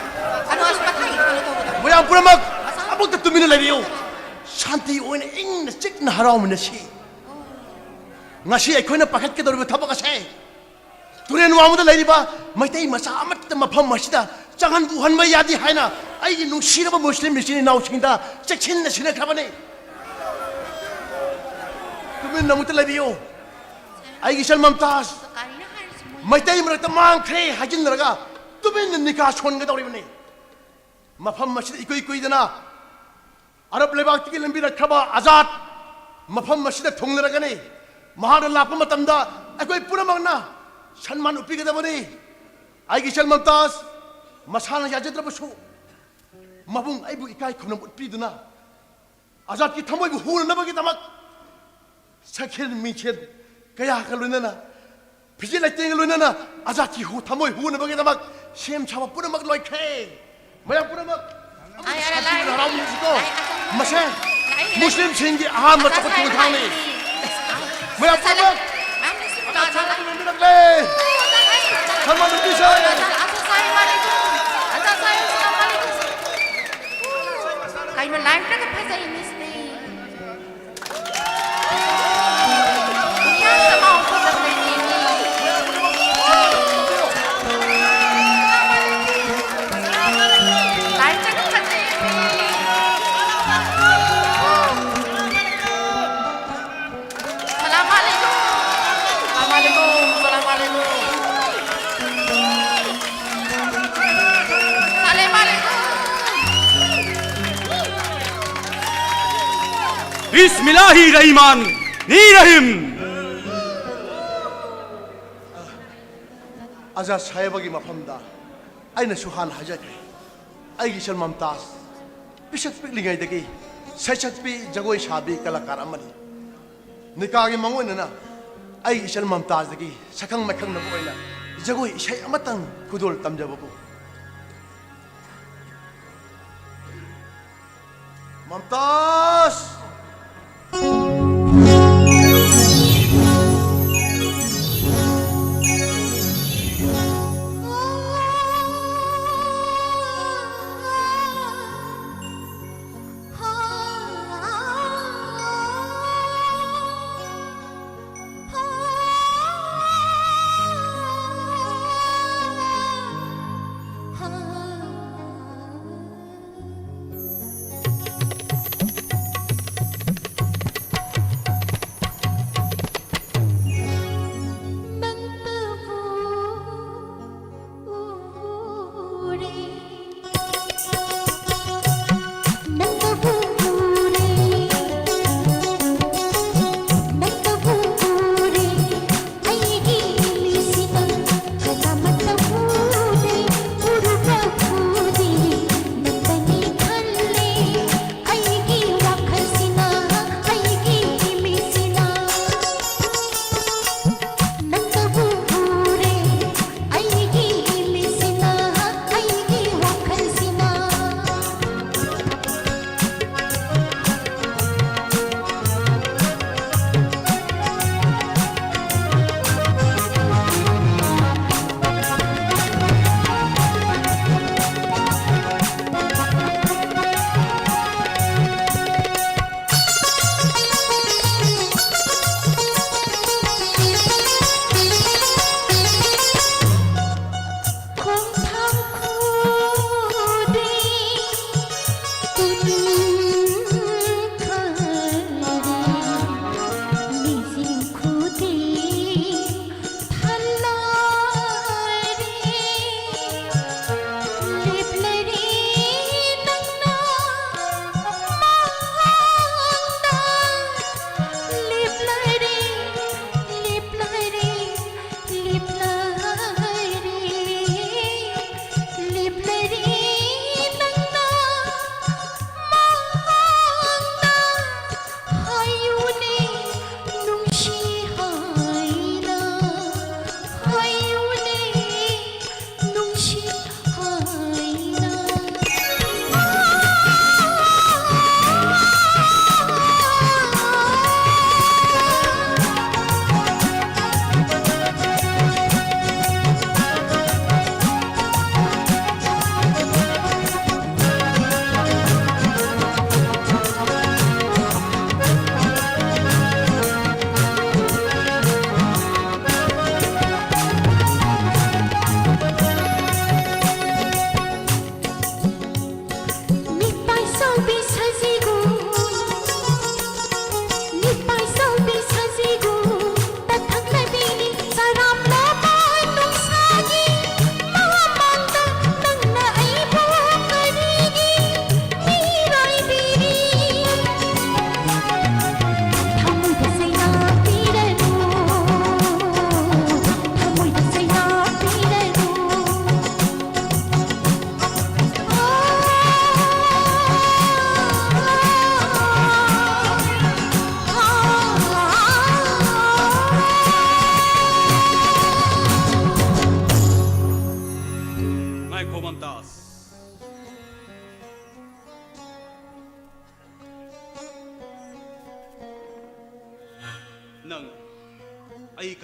Ano as patay? Ano to? Moyang puramak abot ta tumina laibiyo Shanti oina ing na chik na haraw mo na si ngasi aikoina pakhat ke dorbe thabak ase turen wamuda lairiba maitai masa amatta mafam masida changan buhan mai yadi haina ai gi nungsiraba muslim nisini naw singda chekhin na sina khabane tumin namuta laibiyo ai gi salmam tas Kanina halos mo. maitai marakta mang khre hajin raga tumin nikah son ga dawri bane mafam masida ikoi ikoi dana arab lebak ki lambi rakhaba azad mafam masida thongnaragane mahar lapa matamda akoi puramagna sanman upi ga dabani ai gi salmam tas masana yajatra basu mabung aibu ikai khonam utpi duna azad ki thamoi bu hul na bagi tamak sakhen michen kaya kalunana pijil aiteng lunana azad ki hu thamoi hu na bagi tamak sem chaba puramag loi khe maya puramag Ay, alay. haram ko mase muslim singi aham ma chakot tu thani maya puramag le salman utpi sa Kayo na live na kapag sa inis na Yan sa mga ko sa nini. Live na kapag sa inis. Assalamualaikum. Assalamualaikum Assalamualaikum Assalamualaikum. Bismillahirrahmanirrahim. Azad sahibagi mafamda aina suhan hajake aigi salmam tas bisat piklingai dagi sachat pi jagoi shabi kalakar amani nikagi mangoina na aigi salmam tas dagi sakang makhang na boina jagoi isai amatang kudol tamjababu Mamtas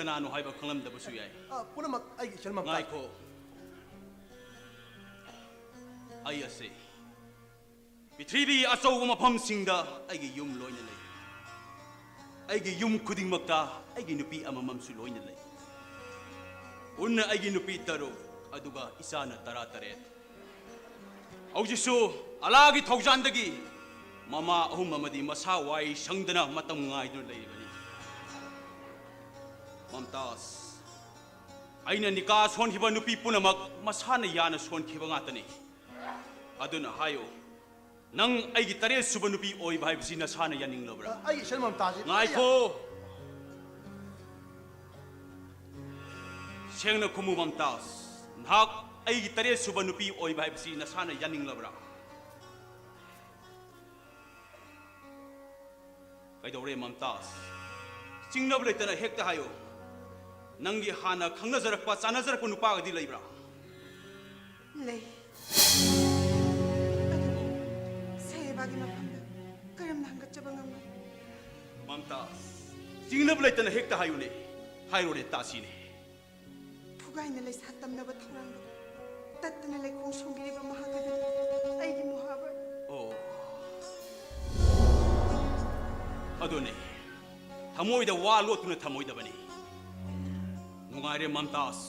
ꯀꯅꯥꯅꯣ ꯍꯥꯏꯕ ꯈꯪꯂꯝꯗꯕꯁꯨ ꯌꯥꯏ ꯄꯨꯝꯅꯃꯛ ꯑꯩꯒꯤ ꯏꯆꯜ ꯃꯝꯇꯥꯖ ꯉꯥꯏꯈꯣ ꯑꯩ ꯑꯁꯤ ꯄ꯭ꯔꯤꯊꯤꯕꯤ ꯑꯆꯧꯕ ꯃꯐꯝꯁꯤꯡꯗ ꯑꯩꯒꯤ ꯌꯨꯝ ꯂꯣꯏꯅ ꯂꯩ ꯑꯩꯒꯤ ꯌꯨꯝ ꯈꯨꯗꯤꯡꯃꯛꯇ ꯑꯩꯒꯤ ꯅꯨꯄꯤ ꯑꯃꯃꯝꯁꯨ ꯂꯣꯏꯅ ꯂꯩ ꯄꯨꯟꯅ ꯑꯩꯒꯤ ꯅꯨꯄꯤ 6 ꯑꯗꯨꯒ ꯏꯆꯥꯅ 18 ꯍꯧꯖꯤꯛꯁꯨ ꯑꯂꯥꯒꯤ ꯊꯧꯖꯥꯟꯗꯒꯤ ꯃꯃꯥ 3 ꯑꯃꯗꯤ ꯃꯁꯥ ꯋꯥꯏ ꯁꯪꯗꯅ ꯃꯇꯝ ꯉꯥꯏꯗꯨꯅ ꯂꯩꯔꯤꯕꯅꯤ ꯃꯝꯇꯥꯖ ꯑꯩꯅ ꯅꯤꯀꯥ ꯁꯣꯟꯈꯤꯕ ꯅꯨꯄꯤ ꯄꯨꯝꯅꯃꯛ ꯃꯁꯥꯅ ꯌꯥꯅ ꯁꯣꯟꯈꯤꯕ ꯉꯥꯛꯇꯅꯤ ꯑꯗꯨꯅ ꯍꯥꯏꯌꯣ ꯅꯪ ꯑꯩꯒꯤ 7th ꯅꯨꯄꯤ ꯑꯣꯏꯕ ꯍꯥꯏꯕꯁꯤ ꯅꯁꯥꯅ ꯌꯥꯅꯤꯡꯂꯕ꯭ꯔꯥ ꯑꯩꯒꯤ ꯏꯆꯜ ꯃꯝꯇꯥꯖ ꯉꯥꯏꯈꯣ ꯁꯦꯡꯅ ꯈꯨꯝꯃꯨ ꯃꯝꯇꯥꯖ ꯅꯍꯥꯛ ꯑꯩꯒꯤ 7th ꯅꯨꯄꯤ ꯑꯣꯏꯕ ꯍꯥꯏꯕꯁꯤ ꯅꯁꯥꯅ ꯌꯥꯅꯤꯡꯂꯕ꯭ꯔꯥ ꯀꯩꯗꯧꯔꯦ ꯃꯝꯇꯥꯖ ꯆꯤꯡꯅꯕ ꯂꯩꯇꯅ ꯍꯦꯛꯇ ꯍꯥꯏꯌꯣ ꯅꯪꯒꯤ ꯍꯥꯟꯅ ꯈꯪꯅꯖꯔꯛꯄ ꯆꯥꯅꯖꯔꯛꯄ ꯅꯨꯄꯥꯒꯗꯤ ꯂꯩꯕ꯭ꯔꯥ ꯂꯩ ꯑꯗꯨꯕꯨ ꯁꯥꯍꯦꯕꯥꯒꯤ ꯃꯐꯝꯗ ꯀꯔꯝꯅ ꯍꯪꯒꯠꯆꯕ ꯉꯝꯒꯅꯤ ꯃꯝꯇꯥꯖ ꯆꯤꯡꯅꯕ ꯂꯩꯇꯅ ꯍꯦꯛꯇ ꯍꯥꯏꯌꯨꯅꯦ ꯍꯥꯏꯔꯣꯅꯦ ꯇꯥꯁꯤꯅꯦ ꯐꯨꯒꯥꯏꯅ ꯂꯩꯁꯥ ꯇꯝꯅꯕ ꯊꯧꯔꯥꯡꯗ ꯇꯠꯇꯅ ꯂꯩꯈꯣꯡ ꯁꯣꯡꯕꯤꯔꯤꯕ ꯃꯍꯥꯛ ꯑꯗꯨꯅꯤ ꯑꯩꯒꯤ ꯃꯨꯍꯥꯕ ꯑꯣ ꯑꯗꯨꯅꯦ ꯊꯃꯣꯏꯗ ꯋꯥ ꯂꯣꯠꯇꯨꯅ ꯊꯃꯣꯏꯗꯕꯅꯤ ꯅꯨꯡꯉꯥꯏꯔꯦ ꯃꯝꯇꯥꯖ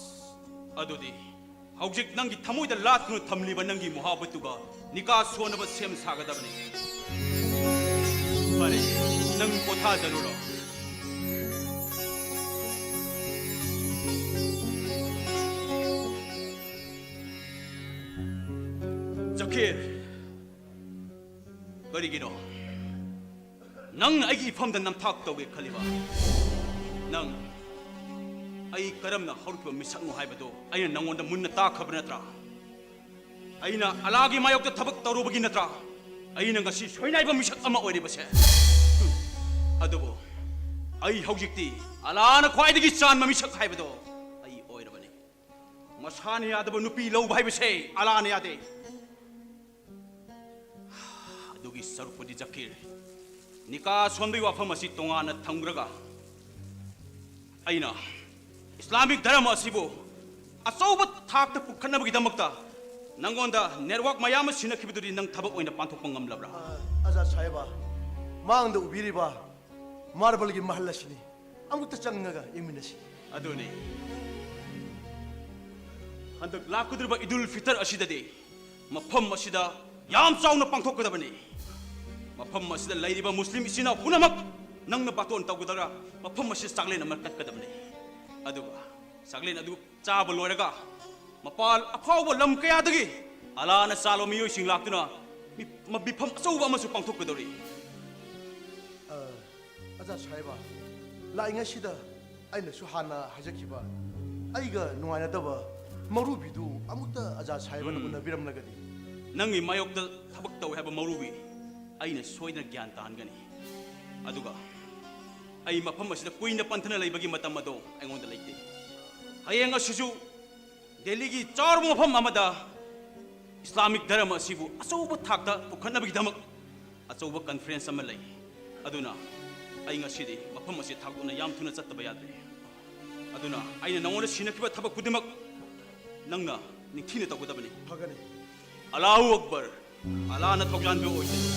ꯑꯗꯨꯗꯤ ꯍꯧꯖꯤꯛ ꯅꯪꯒꯤ ꯊꯃꯣꯏꯗ ꯂꯥꯠꯇꯨꯅ ꯊꯝꯂꯤꯕ ꯅꯪꯒꯤ ꯃꯨꯍꯥꯕꯠꯇꯨꯒ ꯅꯤꯀꯥ ꯁꯣꯟꯅꯕ ꯁꯦꯝ ꯁꯥꯒꯗꯕꯅꯤ ꯐꯔꯦ ꯅꯪ ꯄꯣꯊꯥꯖꯔꯨꯔꯣ ꯖꯀꯤꯔ ꯀꯔꯤꯒꯤꯅꯣ ꯅꯪꯅ ꯑꯩꯒꯤ ꯏꯐꯝꯗ ꯅꯝꯊꯥꯛ ꯇꯧꯒꯦ ꯈꯜꯂꯤꯕ ꯅꯪ ꯑꯩ ꯀꯔꯝꯅ ꯍꯧꯔꯛꯈꯤꯕ ꯃꯤꯁꯛꯅꯣ ꯍꯥꯏꯕꯗꯨ ꯑꯩꯅ ꯅꯪꯉꯣꯟꯗ ꯃꯨꯟꯅ ꯇꯥꯛꯈ꯭ꯔꯕ ꯅꯠꯇ꯭ꯔꯥ ꯑꯩꯅ ꯑꯂꯥꯒꯤ ꯃꯥꯌꯣꯛꯇ ꯊꯕꯛ ꯇꯧꯔꯨꯕꯒꯤ ꯅꯠꯇ꯭ꯔꯥ ꯑꯩꯅ ꯉꯁꯤ ꯁꯣꯏꯅꯥꯏꯕ ꯃꯤꯁꯛ ꯑꯃ ꯑꯣꯏꯔꯤꯕꯁꯦ ꯑꯗꯨꯕꯨ ꯑꯩ ꯍꯧꯖꯤꯛꯇꯤ ꯑꯂꯥꯅ ꯈ꯭ꯋꯥꯏꯗꯒꯤ ꯆꯥꯟꯕ ꯃꯤꯁꯛ ꯍꯥꯏꯕꯗꯣ ꯑꯩ ꯑꯣꯏꯔꯕꯅꯤ ꯃꯁꯥꯅ ꯌꯥꯗꯕ ꯅꯨꯄꯤ ꯂꯧꯕ ꯍꯥꯏꯕꯁꯦ ꯑꯂꯥꯅ ꯌꯥꯗꯦ ꯑꯗꯨꯒꯤ ꯁꯔꯨꯛꯄꯨꯗꯤ ꯖꯀꯤꯔ ꯅꯤꯀꯥ ꯁꯣꯟꯕꯒꯤ ꯋꯥꯐꯝ ꯑꯁꯤ ꯇꯣꯉꯥꯟꯅ ꯊꯝꯈ꯭ꯔꯒ ꯑꯩꯅ ꯏꯁꯂꯥꯃꯤꯛ ꯙꯔꯃ ꯑꯁꯤꯕꯨ ꯑꯆꯧꯕ ꯊꯥꯛꯇ ꯄꯨꯈꯠꯅꯕꯒꯤꯗꯃꯛꯇ ꯅꯪꯉꯣꯟꯗ ꯅꯦꯠꯋꯥꯔꯛ ꯃꯌꯥꯝ ꯑꯃ ꯁꯤꯟꯅꯈꯤꯕꯗꯨꯗꯤ ꯅꯪ ꯊꯕꯛ ꯑꯣꯏꯅ ꯄꯥꯡꯊꯣꯛꯄ ꯉꯝꯂꯕ꯭ꯔꯥ ꯑꯖꯥ ꯁꯥꯍꯦꯕ ꯃꯥꯡꯗ ꯎꯕꯤꯔꯤꯕ ꯃꯥꯔꯕꯜꯒꯤ ꯃꯍꯜ ꯑꯁꯤꯅꯤ ꯑꯃꯨꯛꯇ ꯆꯪꯉꯒ ꯌꯦꯡꯃꯤꯟꯅꯁꯤ ꯑꯗꯨꯅꯤ ꯍꯟꯗꯛ ꯂꯥꯛꯀꯗꯧꯔꯤꯕ ꯏꯗꯨꯜ ꯐꯤꯇꯔ ꯑꯁꯤꯗꯗꯤ ꯃꯐꯝ ꯑꯁꯤꯗ ꯌꯥꯝ ꯆꯥꯎꯅ ꯄꯥꯡꯊꯣꯛꯀꯗꯕꯅꯤ ꯃꯐꯝ ꯑꯁꯤꯗ ꯂꯩꯔꯤꯕ ꯃꯨꯁꯂꯤꯝ ꯏꯆꯤꯟ ꯏꯅꯥꯎ ꯄꯨꯝꯅꯃꯛ ꯅꯪꯅ ꯕꯥꯇꯣꯟ ꯇꯧꯒꯗꯧꯔꯥ ꯃꯐꯝ ꯑꯁꯤꯗ ꯆꯥꯛꯂꯦꯟ ꯑꯃ ꯀꯠꯀꯗꯕꯅꯤ ꯑꯗꯨꯒ ꯆꯥꯛꯂꯦꯟ ꯑꯗꯨ ꯆꯥꯕ ꯂꯣꯏꯔꯒ ꯃꯄꯥꯜ ꯑꯐꯥꯎꯕ ꯂꯝ ꯀꯌꯥꯗꯒꯤ ꯑꯂꯥꯅ ꯆꯥꯜꯕ ꯃꯤꯑꯣꯏꯁꯤꯡ ꯂꯥꯛꯇꯨꯅ ꯃꯤꯐꯝ ꯑꯆꯧꯕ ꯑꯃꯁꯨ ꯄꯥꯡꯊꯣꯛꯀꯗꯧꯔꯤ ꯑꯖꯥ ꯁꯥꯍꯦꯕ ꯂꯥꯛꯏꯉꯩꯁꯤꯗ ꯑꯩꯅꯁꯨ ꯍꯥꯟꯅ ꯍꯥꯏꯖꯈꯤꯕ ꯑꯩꯒ ꯅꯨꯡꯉꯥꯏꯅꯗꯕ ꯃꯧꯔꯨꯕꯤꯗꯨ ꯑꯃꯨꯛꯇ ꯑꯖꯥ ꯁꯥꯍꯦꯕꯅ ꯎꯅꯕꯤꯔꯝꯂꯒꯗꯤ ꯅꯪꯒꯤ ꯃꯥꯌꯣꯛꯇ ꯊꯕꯛ ꯇꯧꯋꯦ ꯍꯥꯏꯕ ꯃꯧꯔꯨꯕꯤ ꯑꯩꯅ ꯁꯣꯏꯗꯅ ꯒ꯭ꯌꯥꯟ ꯇꯥꯍꯟꯒꯅꯤ ꯑꯗꯨꯒ ꯑꯩ ꯃꯐꯝ ꯑꯁꯤꯗ ꯀꯨꯏꯅ ꯄꯟꯊꯅ ꯂꯩꯕꯒꯤ ꯃꯇꯝ ꯑꯗꯣ ꯑꯩꯉꯣꯟꯗ ꯂꯩꯇꯦ ꯍꯌꯦꯡ ꯑꯁꯤꯁꯨ ꯗꯦꯜꯂꯤꯒꯤ ꯆꯥꯎꯔꯕ ꯃꯐꯝ ꯑꯃꯗ ꯏꯁꯂꯥꯃꯤꯛ ꯙꯔꯃ ꯑꯁꯤꯕꯨ ꯑꯆꯧꯕ ꯊꯥꯛꯇ ꯄꯨꯈꯠꯅꯕꯒꯤꯗꯃꯛ ꯑꯆꯧꯕ ꯀꯟꯐꯔꯦꯟꯁ ꯑꯃ ꯂꯩ ꯑꯗꯨꯅ ꯑꯩ ꯉꯁꯤꯗꯤ ꯃꯐꯝ ꯑꯁꯤ ꯊꯥꯗꯣꯛꯅ ꯌꯥꯝ ꯊꯨꯅ ꯆꯠꯇꯕ ꯌꯥꯗ꯭ꯔꯦ ꯑꯗꯨꯅ ꯑꯩꯅ ꯅꯉꯣꯟꯗ ꯁꯤꯟꯅꯈꯤꯕ ꯊꯕꯛ ꯈꯨꯗꯤꯡꯃꯛ ꯅꯪꯅ ꯅꯤꯡꯊꯤꯅ ꯇꯧꯒꯗꯕꯅꯤ ꯐꯒꯅꯤ ꯑꯜꯂꯥꯍꯨ ꯑꯛꯕꯔ ꯑꯜꯂꯥꯍꯅ ꯊꯧꯖꯥꯟꯕ ꯑꯣꯏꯁꯅꯨ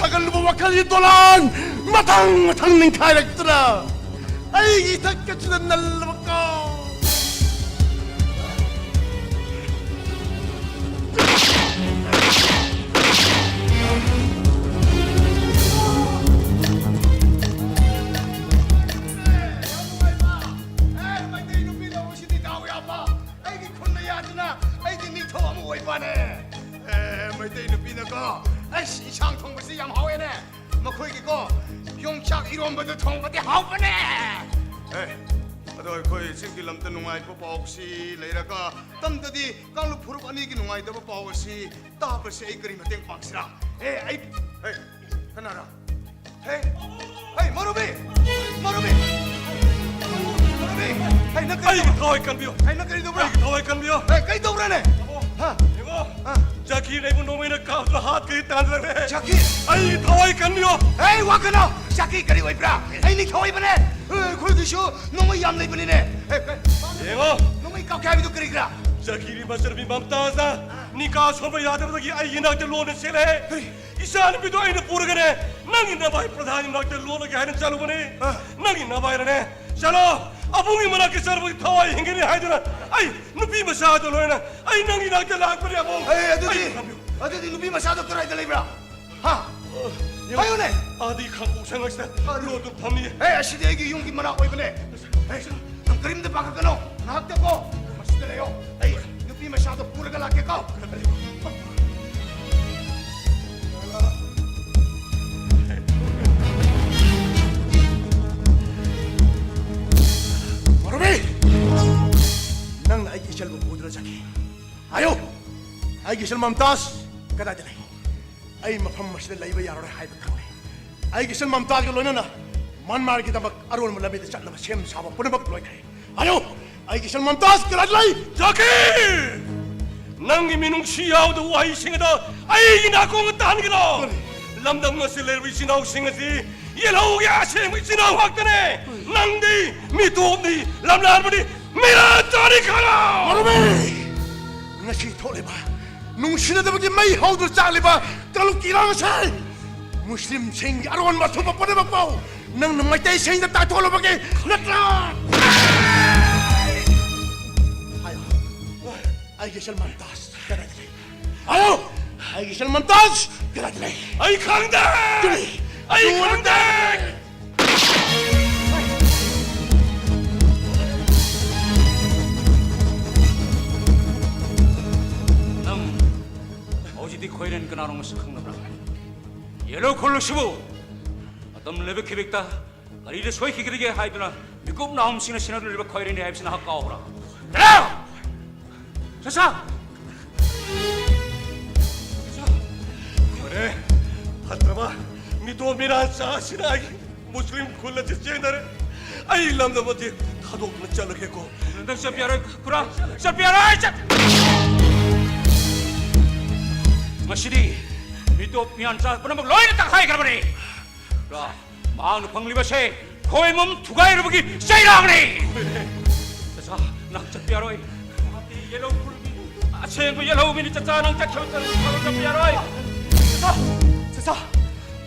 샤갈루버 와칼리 도란 마탕 닝카이렉트라 아이기 닭겨주는 날라먹고 이상 통보시 양 하오에네 뭐 거기고 용착 이론부터 통보대 하오네 ꯑꯗꯣ ꯑꯩꯈꯣꯏ ꯆꯤꯡꯒꯤ ꯂꯝꯗ ꯅꯨꯡꯉꯥꯏꯕ ꯄꯥꯎꯁꯤ ꯂꯩꯔꯒ ꯇꯝꯗꯗꯤ ꯀꯥꯡꯂꯨꯞ ꯐꯨꯔꯨꯞ ꯑꯅꯤꯒꯤ ꯅꯨꯡꯉꯥꯏꯇꯕ ꯄꯥꯎ ꯑꯁꯤ ꯇꯥꯕꯁꯤ ꯑꯩ ꯀꯔꯤ ꯃꯇꯦꯡ ꯄꯥꯡꯁꯤꯔꯥ ꯑꯩ ꯀꯅꯥꯔꯥ 마루비! 마루비! 마루비! 나 아이 더워이 깐비요. 나 그리 dobra. 아이 더워이 깐비요. 그리 dobra네. 이거 자키 레이븐 노메나 카우스 핫 그리 탄드네. 자키. 아이 더워이 깐비요. 에이 와카나. 자키 그리 와이브라. 에이 니 더워이 버네. 거기서 너무 얌내 버리네. 이거 너무 깎아비도 그리그라. 자키리 마서비 맘따자. 니가 손을 야들더기 아이 이나한테 로는 실해. 이사는 비도 아이는 모르겠네. 낭이 나바이 프라다님한테 로는게 하는 자루보네. 낭이 나바이라네. 샬로 아붕이 만나게 사람이 타와이 행견이 하이더라. 아이 누비 마사도 로에나. 아이 낭이 나한테 락거리 아붕. 에이 아들이 누비 마사도 그라이 들리브라. 하요네. 아디 한국 생각이다. 로도 밤니. 에이 시대에게 용기만 하고 이거네. 에이 그림도 바꿔 끊어. 나한테고 맛있더래요. 에이 누비 마사도 뿌르가 락게고. nang ay gisal mo pudra jaki ayo ay gisal mamtas kada dile ay mafam masle laiba yaro hay bakang ay gisal mamtas ga loina na man mar kita bak arul mo labi chat na sem saba puna bak loy kai ayo ay gisal mamtas kada dile 자키! 낭이 민웅 시야우도 와이 싱하다 아이 나공은 딴기로 람당 것을 내리 지나오 싱하지 예라오게 아셈이 지나오 확드네 낭디 미도없니 람라르버니 미라 짜리 가라 마루베 ngasi thole ba nung sina da bagi mai haudu chali ba kalu kirang sai muslim sing arwan ma thuba pone ba pau nang mai tai sing da ta thole ba ke natra ayo ay gisal mantas kada dile ayo ay gisal mantas kada dile 아이 강대 아이 강대 어지디 코이는 그나롱 것이 강나라 예로 콜로시부 어떤 레베 케백다 이래 소이 기그리게 하이드나 미국 나옴 시나 시나들 레베 코이는 하입시나 하까오라 야! 자사 그래 하트마 미도 미란 사시나기 무슬림 콜라지 제나레 아이 람나버티 다도 없는 잘르겠고 너 샤피아라 쿠라 샤피아라 자 마시디 미도 미안 자 보나먹 로이는 딱 하이 가버리 라 마누 방리바세 코의 몸 두가이를 보기 샤이라그리 자사 낙자 삐아로이 옐로우 쿨비 아체고 옐로우 미니 짜짜 낭자 켜짜는 사로자 삐아로이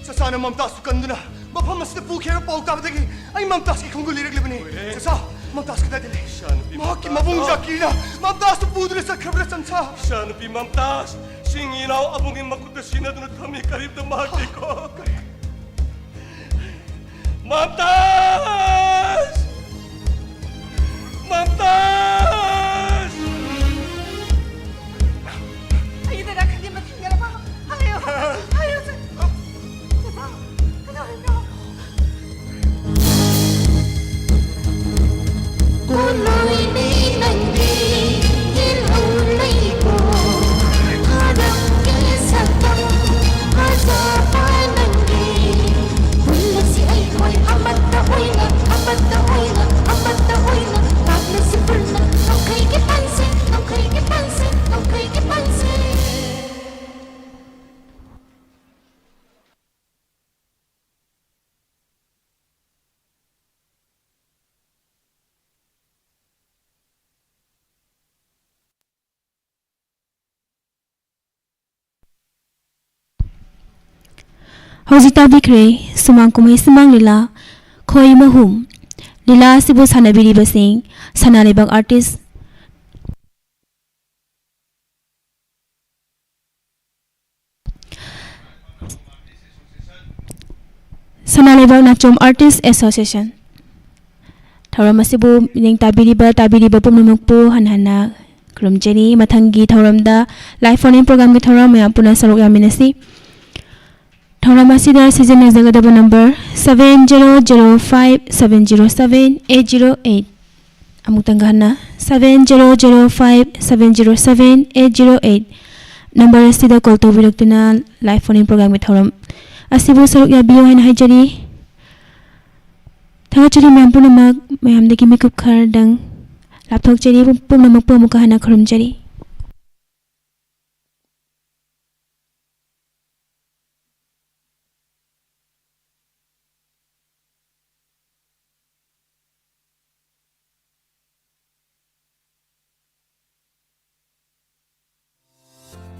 sasana mamtas kanduna mapam mas pu khera pau ta degi ai mamtas ki khungul lirak lebni sasa mamtas ka dile ma ki mabung jakina mamtas pudre sa khabra sansa 샤는 비맘따스 싱이나오 아붕이 막구도 시나드는 텀이 가립도 막히고 맘따스 맘따스 Ayuda na kanya matingala pa. Ayaw. Tuloy ni nandi ilaw laibo harap kisatang hasapan nandi hula si ay ko'y amat na hoy na pagla si pulna ang kay kipansin Hojita bikre sumang kumay sumang lila khoi mahum lila sibu sanabiri basing sanalibang artist sanalibang nachom artist association thauram asibu ning tabiriba pumnumukpu hanhana krumjeni mathangi thauramda live phone in program ki thauram mayam puna sarok yaminasi Thauramasider season is the number 7005707808. अमुक्तंग हन्ना 7005707808 नंबर असिदा कॉल तौबिरक्तुना live phone in programme में थौरम असिबु सरुक याबियो हाइन हाइजरी थांगाचुरी मैम पुनमक मैम दकी मिकुप खरदंग लापथोक चरी पुनमक पुमुका हना खरुम चरी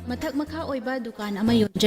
मथक मखा ओइबा दुकान अमा योंजरी